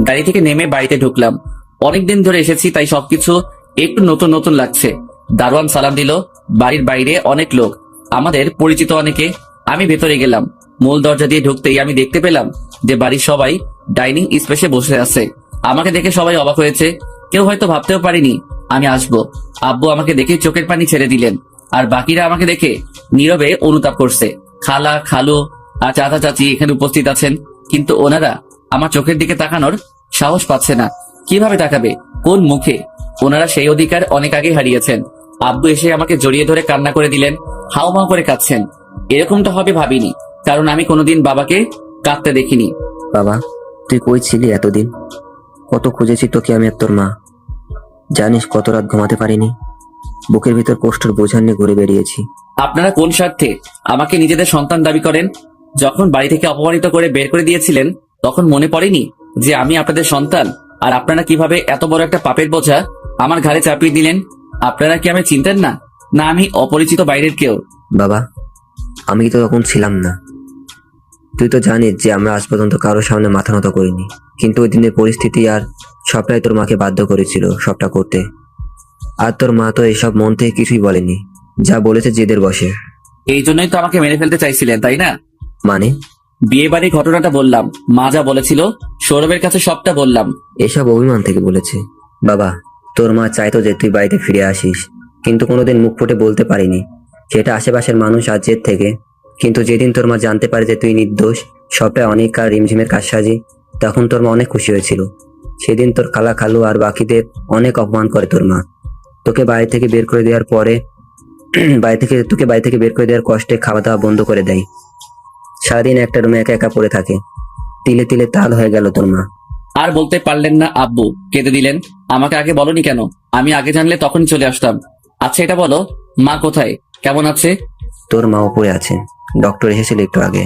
গাড়ি থেকে নেমে বাড়িতে ঢুকলাম। অনেকদিন ধরে এসেছি, তাই সবকিছু একটু নতুন নতুন লাগছে। দারোয়ান সালাম দিল। বাড়ির বাইরে অনেক লোক, আমাদের পরিচিত অনেকে। আমি ভেতরে গেলাম। মূল দরজা দিয়ে ঢুকতেই আমি দেখতে পেলাম যে বাড়ির সবাই ডাইনিং স্পেসে বসে আছে। আমাকে দেখে সবাই অবাক হয়েছে। কেউ হয়তো ভাবতেও পারিনি আমি আসবো। আব্বু আমাকে দেখে চোখের পানি ছেড়ে দিলেন, আর বাকিরা আমাকে দেখে নীরবে অনুতাপ করছে। খালা, খালু আর চাচা চাচি এখানে উপস্থিত আছেন, কিন্তু ওনারা আমার চোখের দিকে তাকানোর সাহস পাচ্ছে না। কিভাবে তাকাবে? কোন মুখে? ওনারা সেই অধিকার অনেক আগে হারিয়েছেন। আব্বু এসে আমাকে জড়িয়ে ধরে কান্না করে দিলেন, হাউমাউ করে কাঁদছেন। এরকমটা হবে ভাবিনি, কারণ আমি কোনোদিন বাবাকে কাঁদতে দেখিনি। বাবা, তুই কই ছিলি এতদিন? কত খুঁজেছি তোকে আমি আর তোর মা। জানিস কত রাত ঘুমাতে পারিনি, বুকের ভিতর কষ্টের বোঝা নিয়ে ঘুরে বেরিয়েছি। আপনারা কোন স্বার্থে আমাকে নিজেদের সন্তান দাবি করেন? যখন বাড়ি থেকে অপমানিত করে বের করে দিয়েছিলেন তখন মনে পড়েনি যে আমি আপনাদের সন্তান? আর আপনারা কিভাবে এত বড় একটা পাপের বোঝা আমার ঘাড়ে চাপিয়ে দিলেন? আপনারা কি আমি চিনতেন না? না আমি অপরিচিত বাইরের কেউ? বাবা, আমি তো তখন ছিলাম না। তুই তো জানিস যে আমরা আজ পর্যন্ত কারোর সামনে মাথা নত করিনি, কিন্তু ওই দিনের পরিস্থিতি আর সবটাই তোর মাকে বাধ্য করেছিল সবটা করতে। আর তোর মা তো এসব মন থেকে কিছুই বলেনি, যা বলেছে জেদের বসে। এই জন্যই তো আমাকে মেরে ফেলতে চাইছিলেন, তাই না? মানে? বিয়ে বাড়ির ঘটনাটা বললাম, মা যা বলেছিল সৌরভের কাছে সবটা বললাম। এসব অভিমান থেকে বলেছে। বাবা, তোর মা চাইতো যে তুই বাড়িতে ফিরে আসিস, কিন্তু কোনোদিন মুখ ফুটে বলতে পারিনি। সেটা আশেপাশের মানুষ আর জেদ থেকে। কিন্তু যেদিন তোর মা জানতে পারে যে তুই নির্দোষ, সবটাই অনেক আর রিমঝিমের কারসাজি, তখন তোর মা অনেক খুশি হয়েছিল। সেদিন তোর খালা, খালু আর বাকিদের অনেক অপমান করে তোর মা। তোকে বাড়ি থেকে বের করে দেওয়ার পরে তোকে বাড়ি থেকে বের করে দেওয়ার কষ্টে খাওয়া দাওয়া বন্ধ করে দেয়। সারাদিন একটা রুমে একা একা পড়ে থাকে। তিলে তিলে তাল হয়ে গেল তোর মা। আর বলতে পারলেন না আব্বু, কেঁদে দিলেন। আমাকে আগে বলনি কেন? আমি আগে জানলে তখনই চলে আসতাম। আচ্ছা এটা বলো, মা কোথায়, কেমন আছে? তোর মা উপরে আছে, ডক্টর এসেছিল একটু আগে।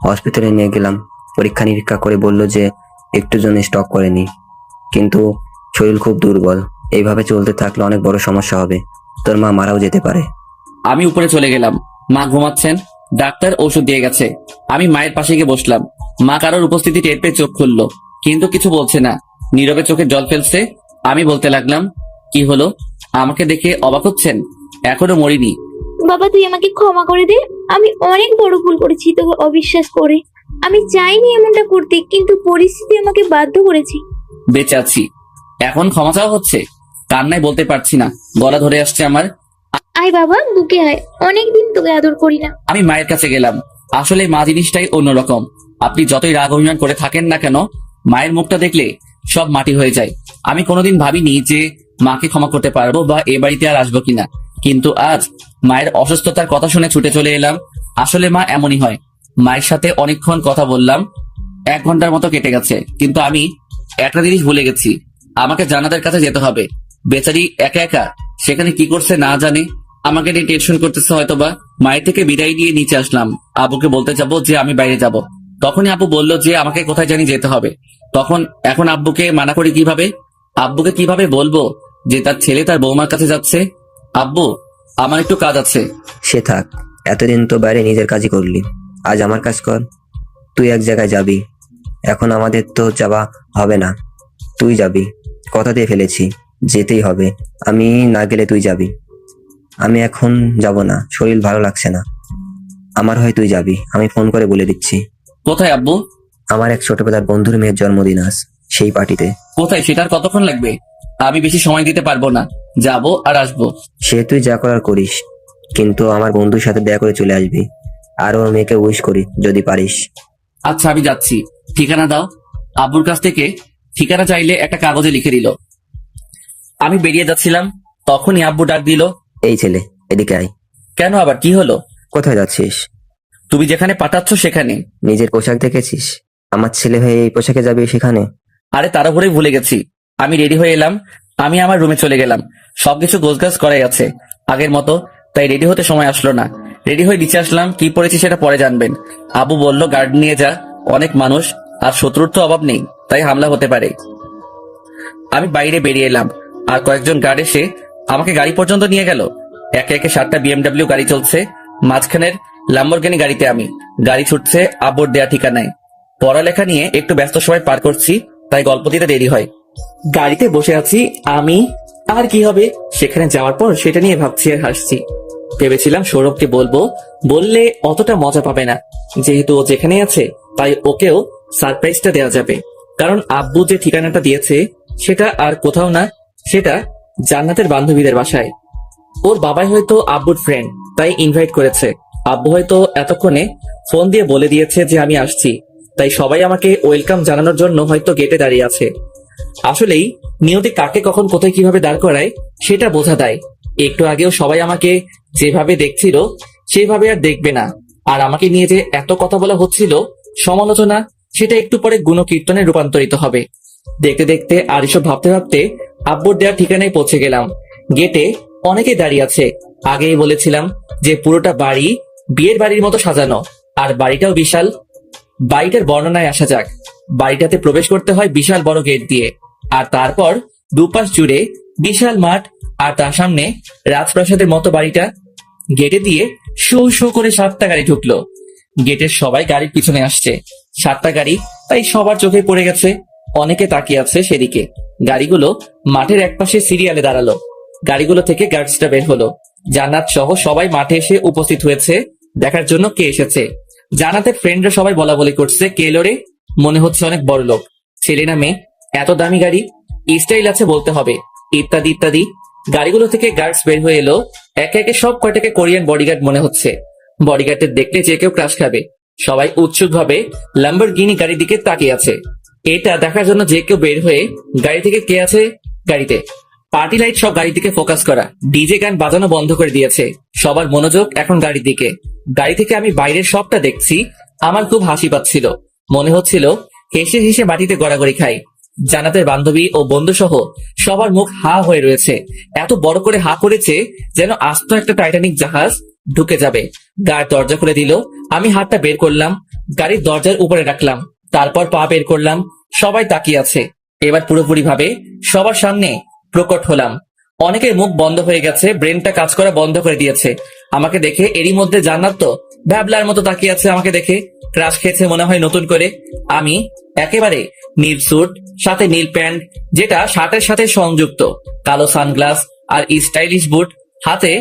হসপিটালে নিয়ে গেলাম, পরীক্ষা নিরীক্ষা করে বলল যে একটু জন্য স্টক করেনি, কিন্তু শরীর খুব দুর্বল। এইভাবে চলতে থাকলে অনেক বড় সমস্যা হবে, তোর মা মারাও যেতে পারে। আমি উপরে চলে গেলাম। মা ঘুমাচ্ছেন, ডাক্তার ওষুধ দিয়ে গেছে। আমি মায়ের পাশে গিয়ে বসলাম। মা কারোর উপস্থিতি টের পেয়ে চোখ খুললো, কিন্তু কিছু বলছে না, নীরবে চোখে জল ফেলছে। আমি বলতে লাগলাম, কি হলো? আমাকে দেখে অবাক হচ্ছেন? এখনো মরিনি। বাবা, তুই আমাকে ক্ষমা করে দে। আমি অনেক বড় ভুল করেছি তোকে অবিশ্বাস করে। আমি চাইনি এমনটা করতে, কিন্তু পরিস্থিতি আমাকে বাধ্য করেছে। বেঁচে আছি, এখন ক্ষমা চাওয়া হচ্ছে? কান্নায় বলতে পারছি না, গলা ধরে আসছে আমার। আয় বাবা, বুকে আয়, অনেকদিন তোকে আদর করি না। আমি মায়ের কাছে গেলাম। আসলে মা জিনিসটাই অন্যরকম। আপনি যতই রাগ অভিমান করে থাকেন না কেন, মায়ের মুখটা দেখলে সব মাটি হয়ে যায়। আমি কোনোদিন ভাবিনি যে মাকে ক্ষমা করতে পারবো বা এ বাড়িতে আর আসবো কিনা, কিন্তু আজ মায়ের অসুস্থতার কথা শুনে ছুটে চলে এলাম। আসলে মা এমনই হয়। মায়ের সাথে অনেকক্ষণ কথা বললাম, 1 ঘন্টার মতো কেটে গেছে, কিন্তু আমি একটা জিনিস ভুলে গেছি। আমাকে জান্নাতের কাছে যেতে হবে। বেচারি একা একা সেখানে কি করছে না জানে, আমাকে নিয়ে টেনশন করতেছে হয়তোবা। মায়ের থেকে বিদায় দিয়ে নিচে আসলাম। আব্বুকে বলতে যাবো যে আমি বাইরে যাব। তখনই আব্বু বলল যে আমাকে কোথায় জানি যেতে হবে। এখন আব্বুকে মানা করি কিভাবে? আব্বুকে কিভাবে বলবো যে তার ছেলে তার বৌমার কাছে যাচ্ছে? আব্বু, আমার একটু কাজ আছে। সে থাক, এতদিন তো বাইরে নিজের কাজই করলি, আজ আমার কাজ কর। তুই এক জায়গায় যাবি, এখন আমাদের তো যাওয়া হবে না, তুই যাবি। কথা দিয়ে ফেলেছি, যেতেই হবে। আমি না গেলে তুই যাবি। আমি এখন যাব না, শরীর ভালো লাগছে না। আমার হয় তুই যাবি, আমি ফোন করে বলে দিচ্ছি। কোথায় আব্বু? আমার এক ছোটবেলার বন্ধুর মেয়ের জন্মদিন আজ, সেই পার্টিতে। কোথায় সেটার কতক্ষণ লাগবে? আমি বেশি সময় দিতে পারবো না, যাবো আর আসবো। সে তুই যা করার করিস, কিন্তু আমার বন্ধুর সাথে দেখা করে চলে আসবি। আর ওর মেয়েকে উইশ করি যদি পারিস। আচ্ছা, আমি যাচ্ছি। ঠিকানা দাও। আব্বুর কাছ থেকে ঠিকানা চাইলে একটা কাগজে লিখে দিল। আমি বেরিয়ে যাচ্ছিলাম, তখনই আব্বু ডাক দিল, এই ছেলে, এদিকে আয়। কেন আবার কি হলো? কোথায় যাচ্ছিস? তুমি যেখানে পাঠাচ্ছ সেখানে। নিজের পোশাক দেখেছিস? আমার ছেলে হয়ে এই পোশাকে যাবে সেখানে? আরে তাড়াহুড়োই ভুলে গেছি। আমি রেডি হয়ে এলাম, আমি আমার রুমে চলে গেলাম। সবকিছু গোছগাছ করাই আছে আগের মতো, তাই রেডি হতে সময় আসলো না। রেডি হয়ে নিচে আসলাম, কি পড়েছি সেটা পরে জানবেন। আবু বলল গার্ড নিয়ে যা, অনেক মানুষ আর শত্রুর তো অভাব নেই, তাই হামলা হতে পারে। আমি বাইরে বেরিয়ে এলাম, আর কয়েকজন গার্ড এসে আমাকে গাড়ি পর্যন্ত নিয়ে গেল। একে একে 7টা BMW গাড়ি চলছে, মাঝখানের ল্যাম্বরগিনি গাড়িতে আমি। গাড়ি ছুটছে আব্বুর দেয়া ঠিকানায়। পড়ালেখা নিয়ে একটু ব্যস্ত সময় পার করছি, তাই গল্প দিতে দেরি হয়। গাড়িতে বসে আছি আমি, আর কি হবে সেখানে যাওয়ার পর সেটা নিয়ে ভাবছি আর হাসছি। ভেবেছিলাম সৌরভকে বলবো, বললে অতটা মজা পাবে না, যেহেতু ও যেখানে আছে তাই ওকেও সারপ্রাইজটা দেওয়া যাবে। কারণ আব্বু যে ঠিকানাটা দিয়েছে সেটা আর কোথাও না, সেটা জান্নাতের বান্ধবীদের বাসায়। ওর বাবাই হয়তো আব্বুর ফ্রেন্ড, তাই ইনভাইট করেছে। আব্বু হয়তো এতক্ষণে ফোন দিয়ে বলে দিয়েছে যে আমি আসছি, তাই সবাই আমাকে ওয়েলকাম জানানোর জন্য হয়তো গেটে দাঁড়িয়ে আছে। আসলেই নিয়তি কাকে কখন কোথায় কিভাবে দাঁড় করায় সেটা বোঝা দেয়। একটু আগেও সবাই আমাকে যেভাবে দেখছিল সেভাবে আর দেখবে না। আর আমাকে নিয়ে যে এত কথা বলা হচ্ছিল, সমালোচনা, সেটা একটু পরে গুণকীর্তনে রূপান্তরিত হবে। দেখতে দেখতে আর এসব ভাবতে ভাবতে আব্বুর দেওয়ার ঠিকানায় পৌঁছে গেলাম। গেটে অনেকে দাঁড়িয়ে আছে। আগেই বলেছিলাম যে পুরোটা বাড়ি বিয়ের বাড়ির মতো সাজানো, আর বাড়িটাও বিশাল। বাড়িটার বর্ণনায় আসা যাক। বাড়িটাতে প্রবেশ করতে হয় বিশাল বড় গেট দিয়ে, আর তারপর দুপাশ জুড়ে বিশাল মাঠ, আর তার সামনে রাজপ্রাসাদের মতো বাড়িটা। গেটে দিয়ে শো শো করে 7টা গাড়ি ঢুকলো। গেটের সবাই গাড়ির পিছনে আসছে। 7টা গাড়ি, তাই সবার চোখে পড়ে গেছে। অনেকে তাকিয়ে আছে সেদিকে। গাড়িগুলো মাঠের একপাশে সিরিয়ালে দাঁড়ালো। গাড়িগুলো থেকে গার্ডসটা বের হলো। জান্নাত সহ সবাই মাঠে এসে উপস্থিত হয়েছে দেখার জন্য কে এসেছে। জান্নাতের ফ্রেন্ডরা সবাই বলা বলি করছে, কে লোরে, মনে হচ্ছে অনেক বড় লোক, ছেলে না মেয়ে, এত দামি গাড়ি, স্টাইল আছে বলতে হবে, ইত্যাদি ইত্যাদি। গাড়িগুলো থেকে গার্ডস বের হয়ে এলো। একে একে সব কয়টাকে কোরিয়ান বডিগার্ড মনে হচ্ছে। বডিগার্ডদের দেখলে যে কেউ ক্রাশ খাবে। সবাই উৎসুক ভাবে ল্যাম্বরগিনি গাড়ির দিকে তাকিয়ে আছে, এটা দেখার জন্য যে কেউ বের হয়ে গাড়ি থেকে কে আছে গাড়িতে। পার্টি লাইট সব গাড়ির দিকে ফোকাস করা, ডিজে গান বাজানো বন্ধ করে দিয়েছে। সবার মনোযোগ এখন গাড়ির দিকে। গাড়ি থেকে আমি বাইরের সবটা দেখছি। আমার খুব হাসি পাচ্ছিল, মনে হচ্ছিল হেসে হেসে মাটিতে গড়াগড়ি খাই। জান্নাতের বান্ধবী ও বন্ধু সহ সবার মুখ হা হয়ে রয়েছে। এত বড় করে হা করেছে যেন আস্ত একটা টাইটানিক জাহাজ ঢুকে যাবে। গাড়ির দরজা খুলে দিল। আমি হাতটা বের করলাম, গাড়ির দরজার উপরে রাখলাম, তারপর পা বের করলাম। সবাই তাকিয়ে আছে। এবার পুরোপুরি ভাবে সবার সামনে প্রকট হলাম। অনেকের মুখ বন্ধ হয়ে গেছে, ব্রেনটা কাজ করা বন্ধ করে দিয়েছে আমাকে দেখে। এরই মধ্যে জান্নাত তো ভ্যাবলার মতো তাকিয়ে আছে আমাকে দেখে, ক্রাশ খেয়েছে মনে হয় নতুন করে। আমি একেবারে নীল স্যুট, সাথে নীল প্যান্ট যেটা শার্টের সাথে সংযুক্ত, কালো সানগ্লাস আর স্টাইলিশ বুট, হাতে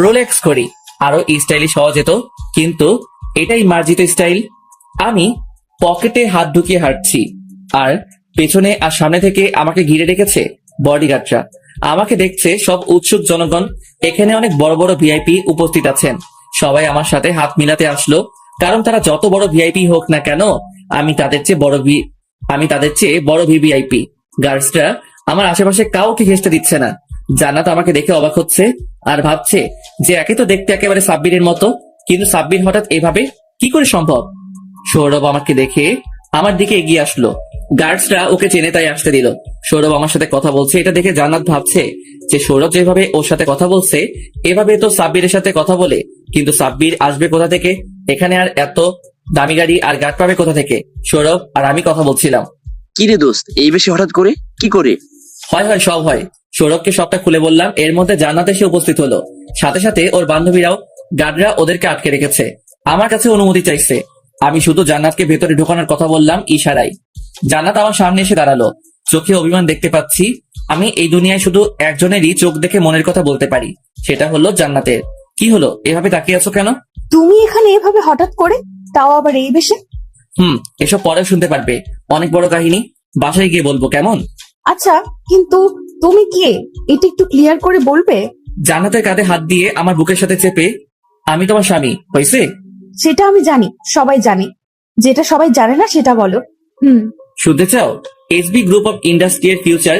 রোলেক্স করি। আরো স্টাইলিশ হওয়া যেত, কিন্তু এটাই মার্জিত স্টাইল। আমি পকেটে হাত ঢুকিয়ে হাঁটছি, আর পেছনে আর সামনে থেকে আমাকে ঘিরে রেখেছে বডিগার্ডরা। আমাকে দেখছে সব উৎসুক জনগণ। এখানে অনেক বড় বড় ভিআইপি উপস্থিত আছেন। সবাই আমার সাথে হাত মিলাতে আসলো, কারণ তারা যত বড় ভিআইপি হোক না কেন, আমি তাদের চেয়ে বড় ভিভিআইপি। গার্লসরা আমার আশেপাশে কাউকে ঘেঁষতে দিচ্ছে না। জান্নাত আমাকে দেখে অবাক হচ্ছে আর ভাবছে যে একে তো দেখতে একেবারে সাব্বিরের মতো, কিন্তু সাব্বির হঠাৎ এভাবে কি করে সম্ভব। সৌরভ আমাকে দেখে আমার দিকে এগিয়ে আসলো। গার্ডসরা ওকে চেনে তাই আসতে দিল। সৌরভ আমার সাথে কথা বলছে, এটা দেখে জান্নাত ভাবছে যে সৌরভ যেভাবে ওর সাথে কথা বলছে এভাবে তো সাব্বিরের সাথে কথা বলে, কিন্তু সাব্বির আসবে কোথা থেকে এখানে, আর এত দামি গাড়ি আর গার্ড পাবে কোথা থেকে। সৌরভ আর আমি কথা বলছিলাম। কি রে দোস্ত, এই বেশি হঠাৎ করে কি করে? হয় সব হয়। সৌরভকে সবটা খুলে বললাম। এর মধ্যে জান্নাত এসে উপস্থিত হলো। সাথে সাথে ওর বান্ধবীরাও। গার্ডরা ওদেরকে আটকে রেখেছে। আমার কাছে অনুমতি চাইছে। আমি শুধু জান্নাতকে ভেতরে ঢোকানোর কথা বললাম ইশারায়। জান্নাত আমার সামনে এসে দাঁড়ালো। চোখে অভিমান দেখতে পাচ্ছি। আমি এই দুনিয়ায় শুধু একজনেরই চোখ দেখে মনের কথা বলতে পারি, সেটা হলো জান্নাতের। কি হলো, এভাবে তাকিয়ে আছো কেন? তুমি এখানে এভাবে হঠাৎ করে, তাও আবার এই বেশে? এসব পরে শুনতে পারবে, অনেক বড় কাহিনী, বাসায় গিয়ে বলবো, কেমন? আচ্ছা, কিন্তু তুমি কে, এটা একটু ক্লিয়ার করে বলবে? জান্নাতের কাঁধে হাত দিয়ে আমার বুকের সাথে চেপে, আমি তোমার স্বামী, হয়েছে? সেটা আমি জানি, সবাই জানে। যেটা সবাই জানে না সেটা বলো। শুনতে চাও? SB group of industrial future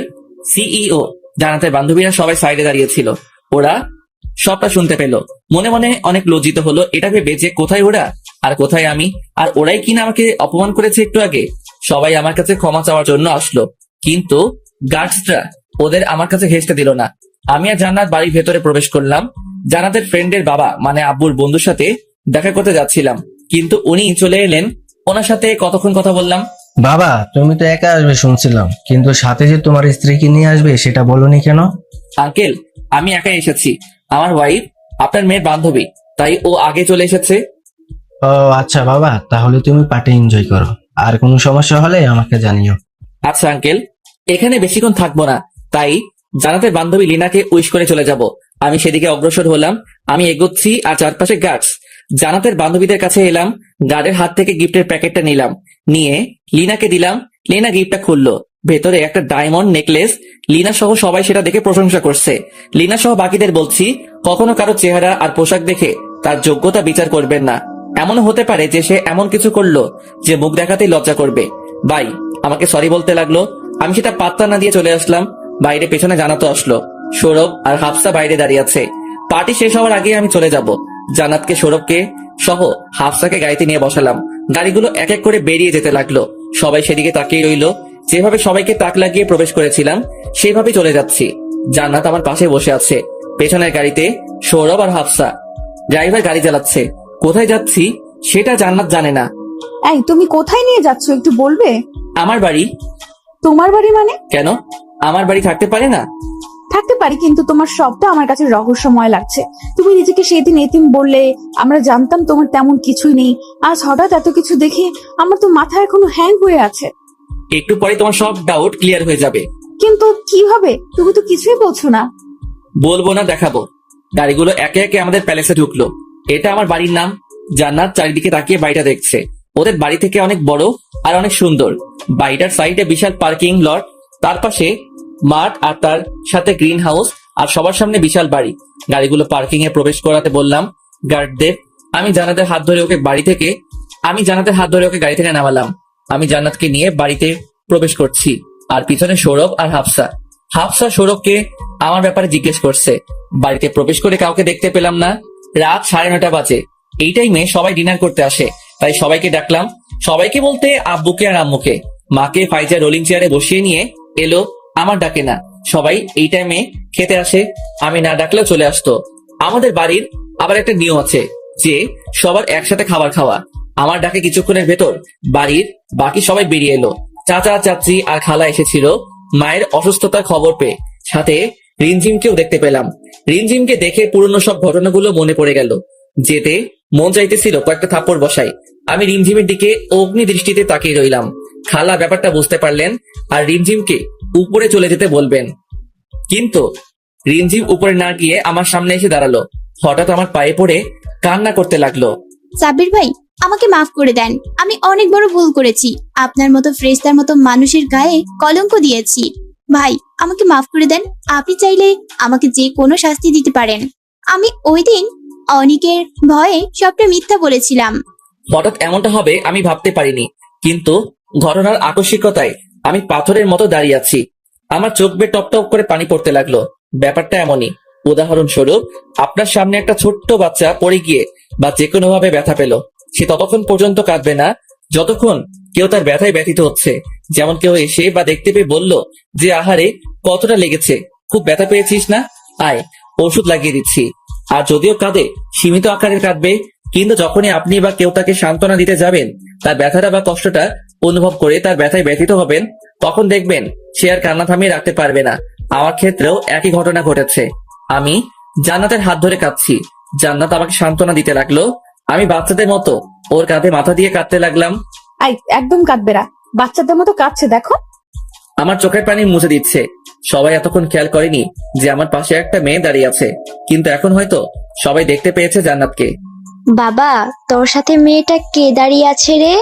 CEO. জান্নাতের বান্ধবীরা সবাই সাইডে দাঁড়িয়েছিল। ওরা সবটা শুনতে পেল। মনে মনে অনেক লজ্জিত হলো এটা ভেবে যে কোথায় ওরা আর কোথায় আমি, আর ওরাই কিনা আমাকে অপমান করেছে একটু আগে। সবাই আমার কাছে ক্ষমা চাওয়ার জন্য আসলো, কিন্তু গার্ডসরা ওদের আমার কাছে ঘেঁষতে দিল না। আমি আর জান্নাত বাড়ির ভেতরে প্রবেশ করলাম। জান্নাতের ফ্রেন্ডের বাবা মানে আব্বুর বন্ধুর সাথে দেখা করতে যাচ্ছিলাম, কিন্তু উনি চলে এলেন। ওনার সাথে কতক্ষণ কথা বললাম। বাবা, তুমি তো একা আসবে শুনছিলাম, কিন্তু সাথে যে তোমার স্ত্রীকে নিয়ে আসবে সেটা বলনি কেন? আঙ্কেল, আমি একাই এসেছি। আমার ওয়াইফ আপনার মেয়ের বান্ধবী, তাই ও আগে চলে এসেছে। ও আচ্ছা বাবা, তাহলে তুমি পার্টি এনজয় করো, আর কোনো সমস্যা হলে আমাকে জানিও। আচ্ছা আঙ্কেল, এখানে বেশিক্ষণ থাকবো না, তাই জান্নাতের বান্ধবী লিনাকে উইশ করে চলে যাব। আমি সেদিকে অগ্রসর হলাম। আমি এগোচ্ছি আর চারপাশে গার্ডস। জান্নাতের বান্ধবীদের কাছে এলাম। গার্ডের হাত থেকে গিফটের প্যাকেটটা নিলাম, নিয়ে লিনাকে দিলাম। লিনা গিফটটা খুললো। ভেতরে একটা ডায়মন্ড নেকলেস। লিনা সহ সবাই সেটা দেখে প্রশংসা করছে। লিনা সহ বাকিদের বলছি, কখনো কারো চেহারা আর পোশাক দেখে তার যোগ্যতা বিচার করবেন না। এমনও হতে পারে যে সে এমন কিছু করলো যে মুখ দেখাতেই লজ্জা করবে। ভাই আমাকে সরি বলতে লাগলো। আমি সেটা পাত্তা না দিয়ে চলে আসলাম। বাইরে পেছনে জানাতো আসলো। সৌরভ আর হাফসা বাইরে দাঁড়িয়ে আছে। পার্টি শেষ হওয়ার আগে আমি চলে যাব। জান্নাতকে, সৌরভকে সহ হাফসাকে গাড়িতে নিয়ে বসালাম। গাড়িগুলো এক এক করে বেরিয়ে যেতে লাগলো। সবাই সেদিকে তাকিয়ে রইলো। যেভাবে সবাইকে তাক লাগিয়ে প্রবেশ করেছিলাম সেভাবে চলে যাচ্ছি। জান্নাত আমার পাশে বসে আছে পেছনের গাড়িতে, সৌরভ আর হাফসা। ড্রাইভার গাড়ি চালাচ্ছে। কোথায় যাচ্ছি সেটা জান্নাত জানে না। এই, তুমি কোথায় নিয়ে যাচ্ছ একটু বলবে? আমার বাড়ি। তোমার বাড়ি মানে? কেন, আমার বাড়ি থাকতে পারে না? থাকতে পারি, কিন্তু তোমার সবটা আমার কাছে রহস্যময় লাগছে। তুমি নিজেকে সেদিন এতিম বললে, আমরা জানতাম তোমার তেমন কিছুই নেই। আজ হঠাৎ এত কিছু দেখে আমার তো মাথা এখনো হ্যাং হয়ে আছে। একটু পরে তোমার সব ডাউট ক্লিয়ার হয়ে যাবে। কিন্তু কিভাবে? তুমি তো কিছুই বলছো না। বলবো না, দেখাবো। গাড়িগুলো একে একে আমাদের প্যালেসে ঢুকলো। এটা আমার বাড়ির নাম। জান্নাত চারিদিকে তাকিয়ে বাড়িটা দেখছে। ওদের বাড়ি থেকে অনেক বড় আর অনেক সুন্দর। বাড়িটার সাইডে বিশাল পার্কিং লট, তার পাশে মাঠ আর তার সাথে গ্রিন হাউস, আর সবার সামনে বিশাল বাড়ি। গাড়িগুলো পার্কিং এ প্রবেশ করাতে বললাম গার্ডদের। আমি জান্নাতের হাত ধরে ওকে গাড়ি থেকে নামালাম। আমি জান্নাতকে নিয়ে বাড়িতে প্রবেশ করছি, আর পিছনে সৌরভ আর হাফসা সৌরভকে আমার ব্যাপারে জিজ্ঞেস করছে। বাড়িতে প্রবেশ করে কাউকে দেখতে পেলাম না। রাত 9:30 বাজে। এই টাইমে সবাই ডিনার করতে আসে, তাই সবাইকে ডাকলাম। সবাইকে বলতে আব্বুকে আর আম্মুকে। মাকে ফাইজা রোলিং চেয়ারে বসিয়ে নিয়ে এলো। আমার ডাকে না। সবাই এই টাইমে খেতে আসে, আমি না ডাকলেও চলে আসতো। আমাদের বাড়ির আবার একটা নিয়ম আছে যে সবার একসাথে খাবার খাওয়া। আমার ডাকে কিছুক্ষণের ভেতর বাড়ির বাকি সবাই বেরিয়ে এলো। চাচা, চাচি আর খালা এসেছিল মায়ের অসুস্থতার খবর পেয়ে। সাথে রিমঝিমকেও দেখতে পেলাম। রিমঝিমকে দেখে পুরনো সব ঘটনাগুলো মনে পড়ে গেল। যেতে মন চাইতেছিল কয়েকটা থাপ্পড় বসাই। আমি রিমঝিমের দিকে অগ্নি দৃষ্টিতে তাকিয়ে রইলাম। খালা ব্যাপারটা বুঝতে পারলেন আর রিমঝিমকে উপরে চলে যেতে বলবেন, কিন্তু রিমঝিম উপরে না গিয়ে আমার সামনে এসে দাঁড়ালো। হঠাৎ আমার পায়ে পড়ে কান্না করতে লাগলো। সাব্বির ভাই, আমাকে মাফ করে দেন। আমি অনেক বড় ভুল করেছি। আপনার মতো ফ্রেশতার মতো মানুষের গায়ে কলঙ্ক দিয়েছি। ভাই, আমাকে মাফ করে দেন। আপনি চাইলে আমাকে যে কোনো শাস্তি দিতে পারেন। আমি ওই দিন অনিকের ভয়ে সবটা মিথ্যা বলেছিলাম। হঠাৎ এমনটা হবে আমি ভাবতে পারিনি, কিন্তু ঘটনার আকস্মিকতায় আমি পাথরের মতো দাঁড়িয়ে আছি। আমার চোখ বেয়ে টপ টপ করে পানি পড়তে লাগলো। ব্যাপারটা এমনই, উদাহরণস্বরূপ আপনার সামনে একটা ছোট্ট বাচ্চা পড়ে গিয়ে বা যে কোনো ভাবে ব্যথা পেল, সে ততক্ষণ পর্যন্ত কাঁদবে না যতক্ষণ কেউ তার ব্যথায় ব্যথিত হচ্ছে। যেমন কেউ এসে বা দেখতে পেয়ে বলল যে আহারে কতটা লেগেছে, খুব ব্যথা পেয়েছিস না, আয় ওষুধ লাগিয়ে দিচ্ছি। আর যদিও কাঁদে, সীমিত আকারের কাঁদবে, কিন্তু যখনই আপনি বা কেউ তাকে সান্ত্বনা দিতে যাবেন, তার ব্যথাটা বা কষ্টটা অনুভব করে তার ব্যথায় ব্যথিত হবেন, তখন দেখবেন সে আর কান্না থামিয়ে রাখতে পারবে না। আমার ক্ষেত্রেও একই ঘটনা ঘটেছে। আমি জান্নাতের হাত ধরে কাঁদছি, জান্নাত আমাকে সান্ত্বনা দিতে লাগলো। আমি বাচ্চাদের মতো ওর কাঁধে মাথা দিয়ে কাঁদতে লাগলাম। একদম কাঁদবে না, বাচ্চাদের মতো কাঁদছে দেখো। আমার চোখের পানি মুছে দিচ্ছে। সবাই এতক্ষণ খেয়াল করেনি যে আমার পাশে একটা মেয়ে দাঁড়িয়ে আছে, কিন্তু এখন হয়তো সবাই দেখতে পেয়েছে জান্নাতকে। বাবা, তোর সাথে মেয়েটা কে দাঁড়িয়ে আছে রে?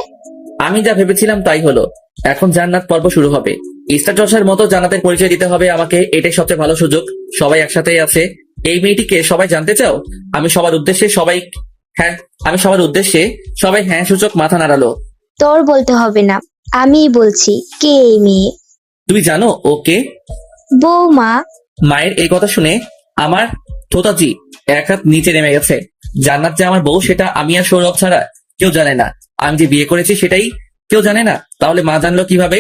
আমি যা ভেবেছিলাম তাই হলো। এখন জান্নাত পর্ব শুরু হবে। স্টার জলসার মতো জান্নাতের পরিচয় দিতে হবে আমাকে, এটাই সবচেয়ে ভালো সুযোগ। সবাই একসাথেই আছে। এই মেয়েটিকে সবাই জানতে চাও? আমি সবার উদ্দেশ্যে সবাই হ্যাঁ সূচক মাথা নাড়ালো। তোর বলতে হবে না, আমিই বলছি। কে এই মেয়ে? তুমি জানো ওকে? বৌমা। মায়ের এই কথা শুনে আমার থোতাজি এক হাত নিচে নেমে গেছে। জান্নাত যে আমার বউ সেটা আমি আর সৌরভ ছাড়া কেউ জানে না। আমি যে বিয়ে করেছি সেটাই কেউ জানে না। তাহলে মা জানলো কিভাবে?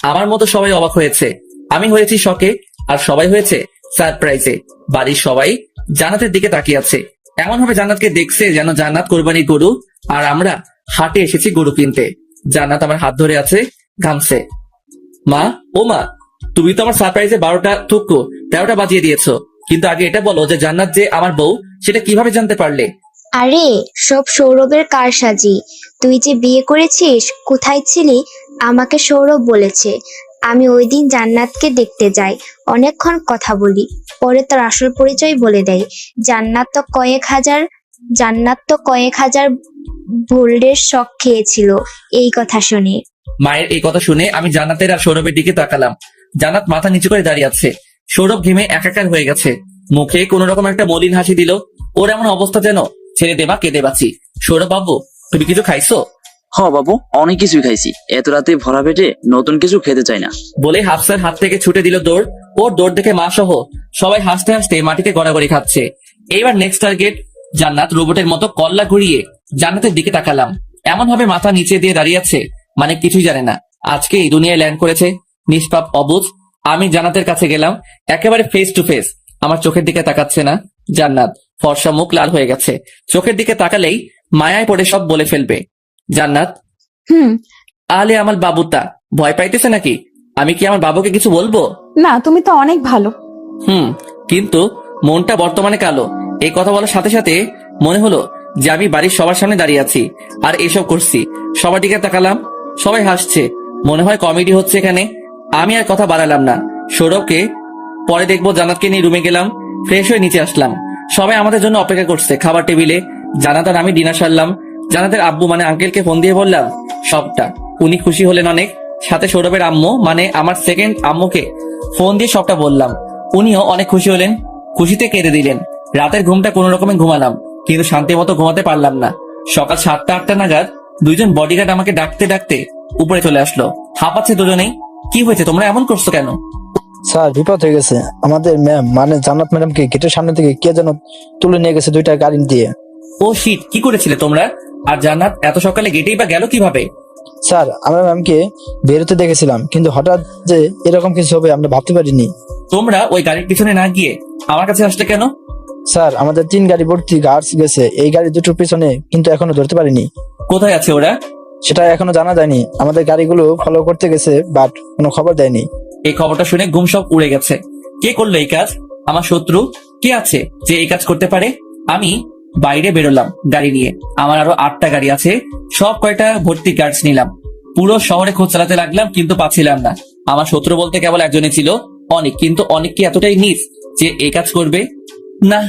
আমার মতো সবাই অবাক হয়েছে। আমি হয়েছি শকে, আর সবাই হয়েছে সারপ্রাইজে। বাড়ির সবাই জান্নাতের দিকে তাকিয়ে আছে, এমন ভাবে জান্নাতকে দেখছে যেন জান্নাত কোরবানির গরু আর আমরা হাটে এসেছি গরু কিনতে। জান্নাত আমার হাত ধরে আছে, ঘামছে। মা, ও মা, তুমি তো আমার সারপ্রাইজে 13টা বাজিয়ে দিয়েছো, কিন্তু আগে এটা বলো যে জান্নাত যে আমার বউ সেটা কিভাবে জানতে পারলে? আরে, সব সৌরভের কারসাজি। তুই যে বিয়ে করেছিস, কোথায় ছিলি? আমাকে সৌরভ বলেছে। আমি ওই দিন জান্নাতকে দেখতে যাই, অনেকক্ষণ কথা বলি, পরে তার আসল পরিচয় বলে দেয়। জান্নাত তো কয়েক হাজার ভোল্টের শক খেয়েছিল এই কথা শুনে। মায়ের এই কথা শুনে আমি জান্নাতের আর সৌরভের দিকে তাকালাম। জান্নাত মাথা নিচু করে দাঁড়িয়ে আছে। সৌরভ ঘেমে একাকার হয়ে গেছে, মুখে কোন রকম একটা মলিন হাসি দিল। ওর এমন অবস্থা যেন ছেড়ে দেবা কেঁদে বাঁচি। সৌরভ বাবু, তুমি কিছু খাইছো? বাবু, অনেক কিছুই খাইছি, এত রাতে ভরা পেটে নতুন কিছু খেতে চাই না। বলে হাফসার হাত থেকে ছুটে দিল দৌড়। ওর দৌড় দেখে মা সহ সবাই হাসতে হাসতে মাটিতে গড়াগড়ি খাচ্ছে। এইবার নেক্সট টার্গেট। জান্নাত রোবটের মতো কল্লা ঘুরিয়ে জান্নাতের দিকে তাকালাম। এমন ভাবে মাথা নিচে দিয়ে দাঁড়িয়ে আছে মানে কিছুই জানে না। আজকে এই দুনিয়ায় ল্যান্ড করেছে, নিষ্পাপ অবুঝ। আমি জান্নাতের কাছে গেলাম, একেবারে ফেস টু ফেস। আমার চোখের দিকে তাকাচ্ছে না। জান্নাত ফর্সা মুখ লাল হয়ে গেছে, চোখের দিকে তাকালেই মায়ায় পড়ে সব বলে ফেলবে। জান্নাত, আলে আমার বাবুটা ভয় পাইতেছে নাকি? আমি কি আমার বাবুকে কিছু বলবো? না, তুমি তো অনেক ভালো। কিন্তু মনটা বর্তমানে কালো। এই কথা বলার সাথে সাথে মনে হলো যে আমি বাড়ির সবার সামনে দাঁড়িয়ে আছি আর এসব করছি। সবার দিকে তাকালাম, সবাই হাসছে, মনে হয় কমেডি হচ্ছে এখানে। আমি আর কথা বাড়ালাম না। সৌরভকে পরে দেখবো। জান্নাতকে নিয়ে রুমে গেলাম, ফ্রেশ হয়ে নিচে আসলাম। সবাই আমাদের জন্য অপেক্ষা করছে খাবার টেবিলে। জান্নাত আর আমি ডিনার সারলাম। জান্নাতের আব্বু মানে আঙ্কেলকে ফোন দিয়ে বললাম সবটা। উনি খুশি হলেন অনেক। সাথে সৌরভের আম্মু মানে আমার সেকেন্ড আম্মুকে ফোন দিয়ে সবটা বললাম। উনিও অনেক খুশি হলেন, খুশিতে কেঁদে দিলেন। রাতের ঘুমটা কোনো রকমে ঘুমালাম, কিন্তু শান্তি মতো ঘুমাতে পারলাম না। সকাল 7টা-8টা নাগাদ দুইজন বডিগার্ড আমাকে ডাকতে ডাকতে উপরে চলে আসলো। হাঁপাচ্ছে দুজনেই। কি হয়েছে, তোমরা এমন করছো কেন? স্যার, বিপদ হয়ে গেছে। আমাদের ম্যাম মানে জান্নাত ম্যাডামকে গেটের সামনে থেকে কে যেন তুলে নিয়ে গেছে 2টা গাড়ি দিয়ে। ও শিট, কি করেছিলে তোমরা? আর জান্নাত এত সকালে গেটেই বা গেল কিভাবে? স্যার, আমরা ম্যামকে বেরোতে দেখেছিলাম, কিন্তু হঠাৎ যে এরকম কিছু হবে আমরা ভাবতে পারিনি। তোমরা ওই গাড়ির পিছনে না গিয়ে আমার কাছে আসলে কেন? স্যার, আমাদের 3 গাড়ি ভর্তি গার্ডস গেছে এই গাড়ি দুটোর পিছনে, কিন্তু এখনো ধরতে পারিনি। কোথায় আছে ওরা? সেটা এখনো জানা যায়নি। আমাদের গাড়িগুলো ফলো করতে গেছে, বাট কোনো খবর দেয়নি। এই খবরটা শুনে ঘুম সব উড়ে গেছে। কে করলো এই কাজ? আমার শত্রু কে আছে যে এই কাজ করতে পারে? আমি বাইরে বেরোলাম গাড়ি নিয়ে। আমার আরো 8টা গাড়ি আছে, সব কয়টা ভর্তি গার্ডস নিলাম। পুরো শহরে খোঁজ চালাতে লাগলাম, কিন্তু পাচ্ছিলাম না। আমার শত্রু বলতে কেবল একজনই ছিল, অনেক। কিন্তু অনেক কি এতটাই নিচ যে এই কাজ করবে? না,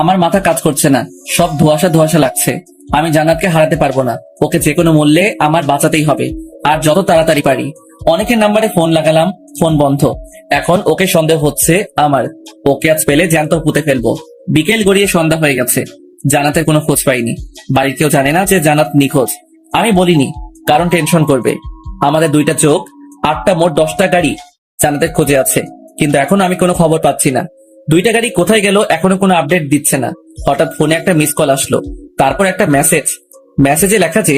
আমার মাথা কাজ করছে না, সব ধোঁয়াশা ধোঁয়াশা লাগছে। আমি জান্নাতকে হারাতে পারবো না। ওকে যে কোনো মূল্যে আমার বাঁচাতেই হবে, আর যত তাড়াতাড়ি পারি। অনেকের নাম্বারে ফোন লাগালাম, ফোন বন্ধ। এখন ওকে সন্দেহ হচ্ছে আমার। ওকে আজ পেলে জ্যান্ত পুঁতে ফেলবো। বিকেল গড়িয়ে সন্ধ্যা হয়ে গেছে, জান্নাতের কোনো খোঁজ পাইনি। বাড়ির কেউ জানে না যে জান্নাত নিখোঁজ। আমি বলিনি, কারণ টেনশন করবে। আমাদের 2টা চোখ, 8টা মোট 10টা গাড়ি জান্নাতের খোঁজে আছে, কিন্তু এখন আমি কোনো খবর পাচ্ছি না। 2টা গাড়ি কোথায় গেল এখনো কোনো আপডেট দিচ্ছে না। হঠাৎ ফোনে একটা মিস কল আসলো, তারপর একটা মেসেজে লেখা যে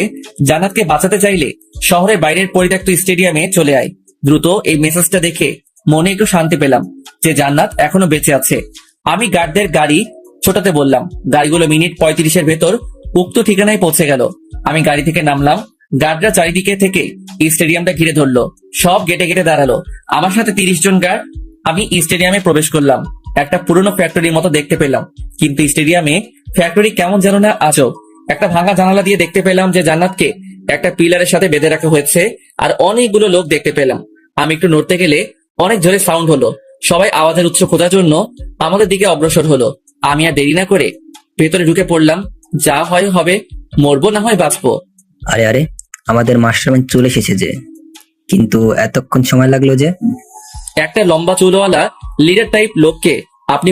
জান্নাতকে বাঁচাতে চাইলে শহরের বাইরের পরিত্যক্ত স্টেডিয়ামে চলে আয়। দ্রুত এই মেসেজটা দেখে মনে একটু শান্তি পেলাম যে জান্নাত এখনো বেঁচে আছে। আমি গার্ডদের গাড়ি ছোটাতে বললাম। গাড়িগুলো মিনিট 35-এর ভেতর উক্ত ঠিকানায় পৌঁছে গেল। আমি গাড়ি থেকে নামলাম। গার্ডরা চারিদিকে থেকে স্টেডিয়ামটা ঘিরে ধরলো, সব গেটে গেটে দাঁড়ালো। আমার সাথে 30 জন গার্ড। আমি স্টেডিয়ামে প্রবেশ করলাম। একটা পুরনো ফ্যাক্টরির মতো দেখতে পেলাম, কিন্তু স্টেডিয়ামে ফ্যাক্টরি কেমন যেন না আজব। একটা ভাঙা জানালা দিয়ে দেখতে পেলাম যে জান্নাতকে একটা পিলারের সাথে বেঁধে রাখা হয়েছে, আর অনেকগুলো লোক দেখতে পেলাম। আমি একটু নড়তে গেলে অনেক জোরে সাউন্ড হলো। সবাই আওয়াজের উৎস খোঁজার জন্য আমাদের দিকে অগ্রসর হলো। আমি আর দেরি না করে ভেতরে ঢুকে পড়লাম। যা হয় হবে, মরবো না হয় বাঁচবো। আরে আরে, আমাদের মাস্টারমাইন্ড চলে এসেছে যে, কিন্তু এতক্ষণ সময় লাগলো যে? একটা লম্বা চুলওয়ালা লিডার টাইপ লোককে আপনি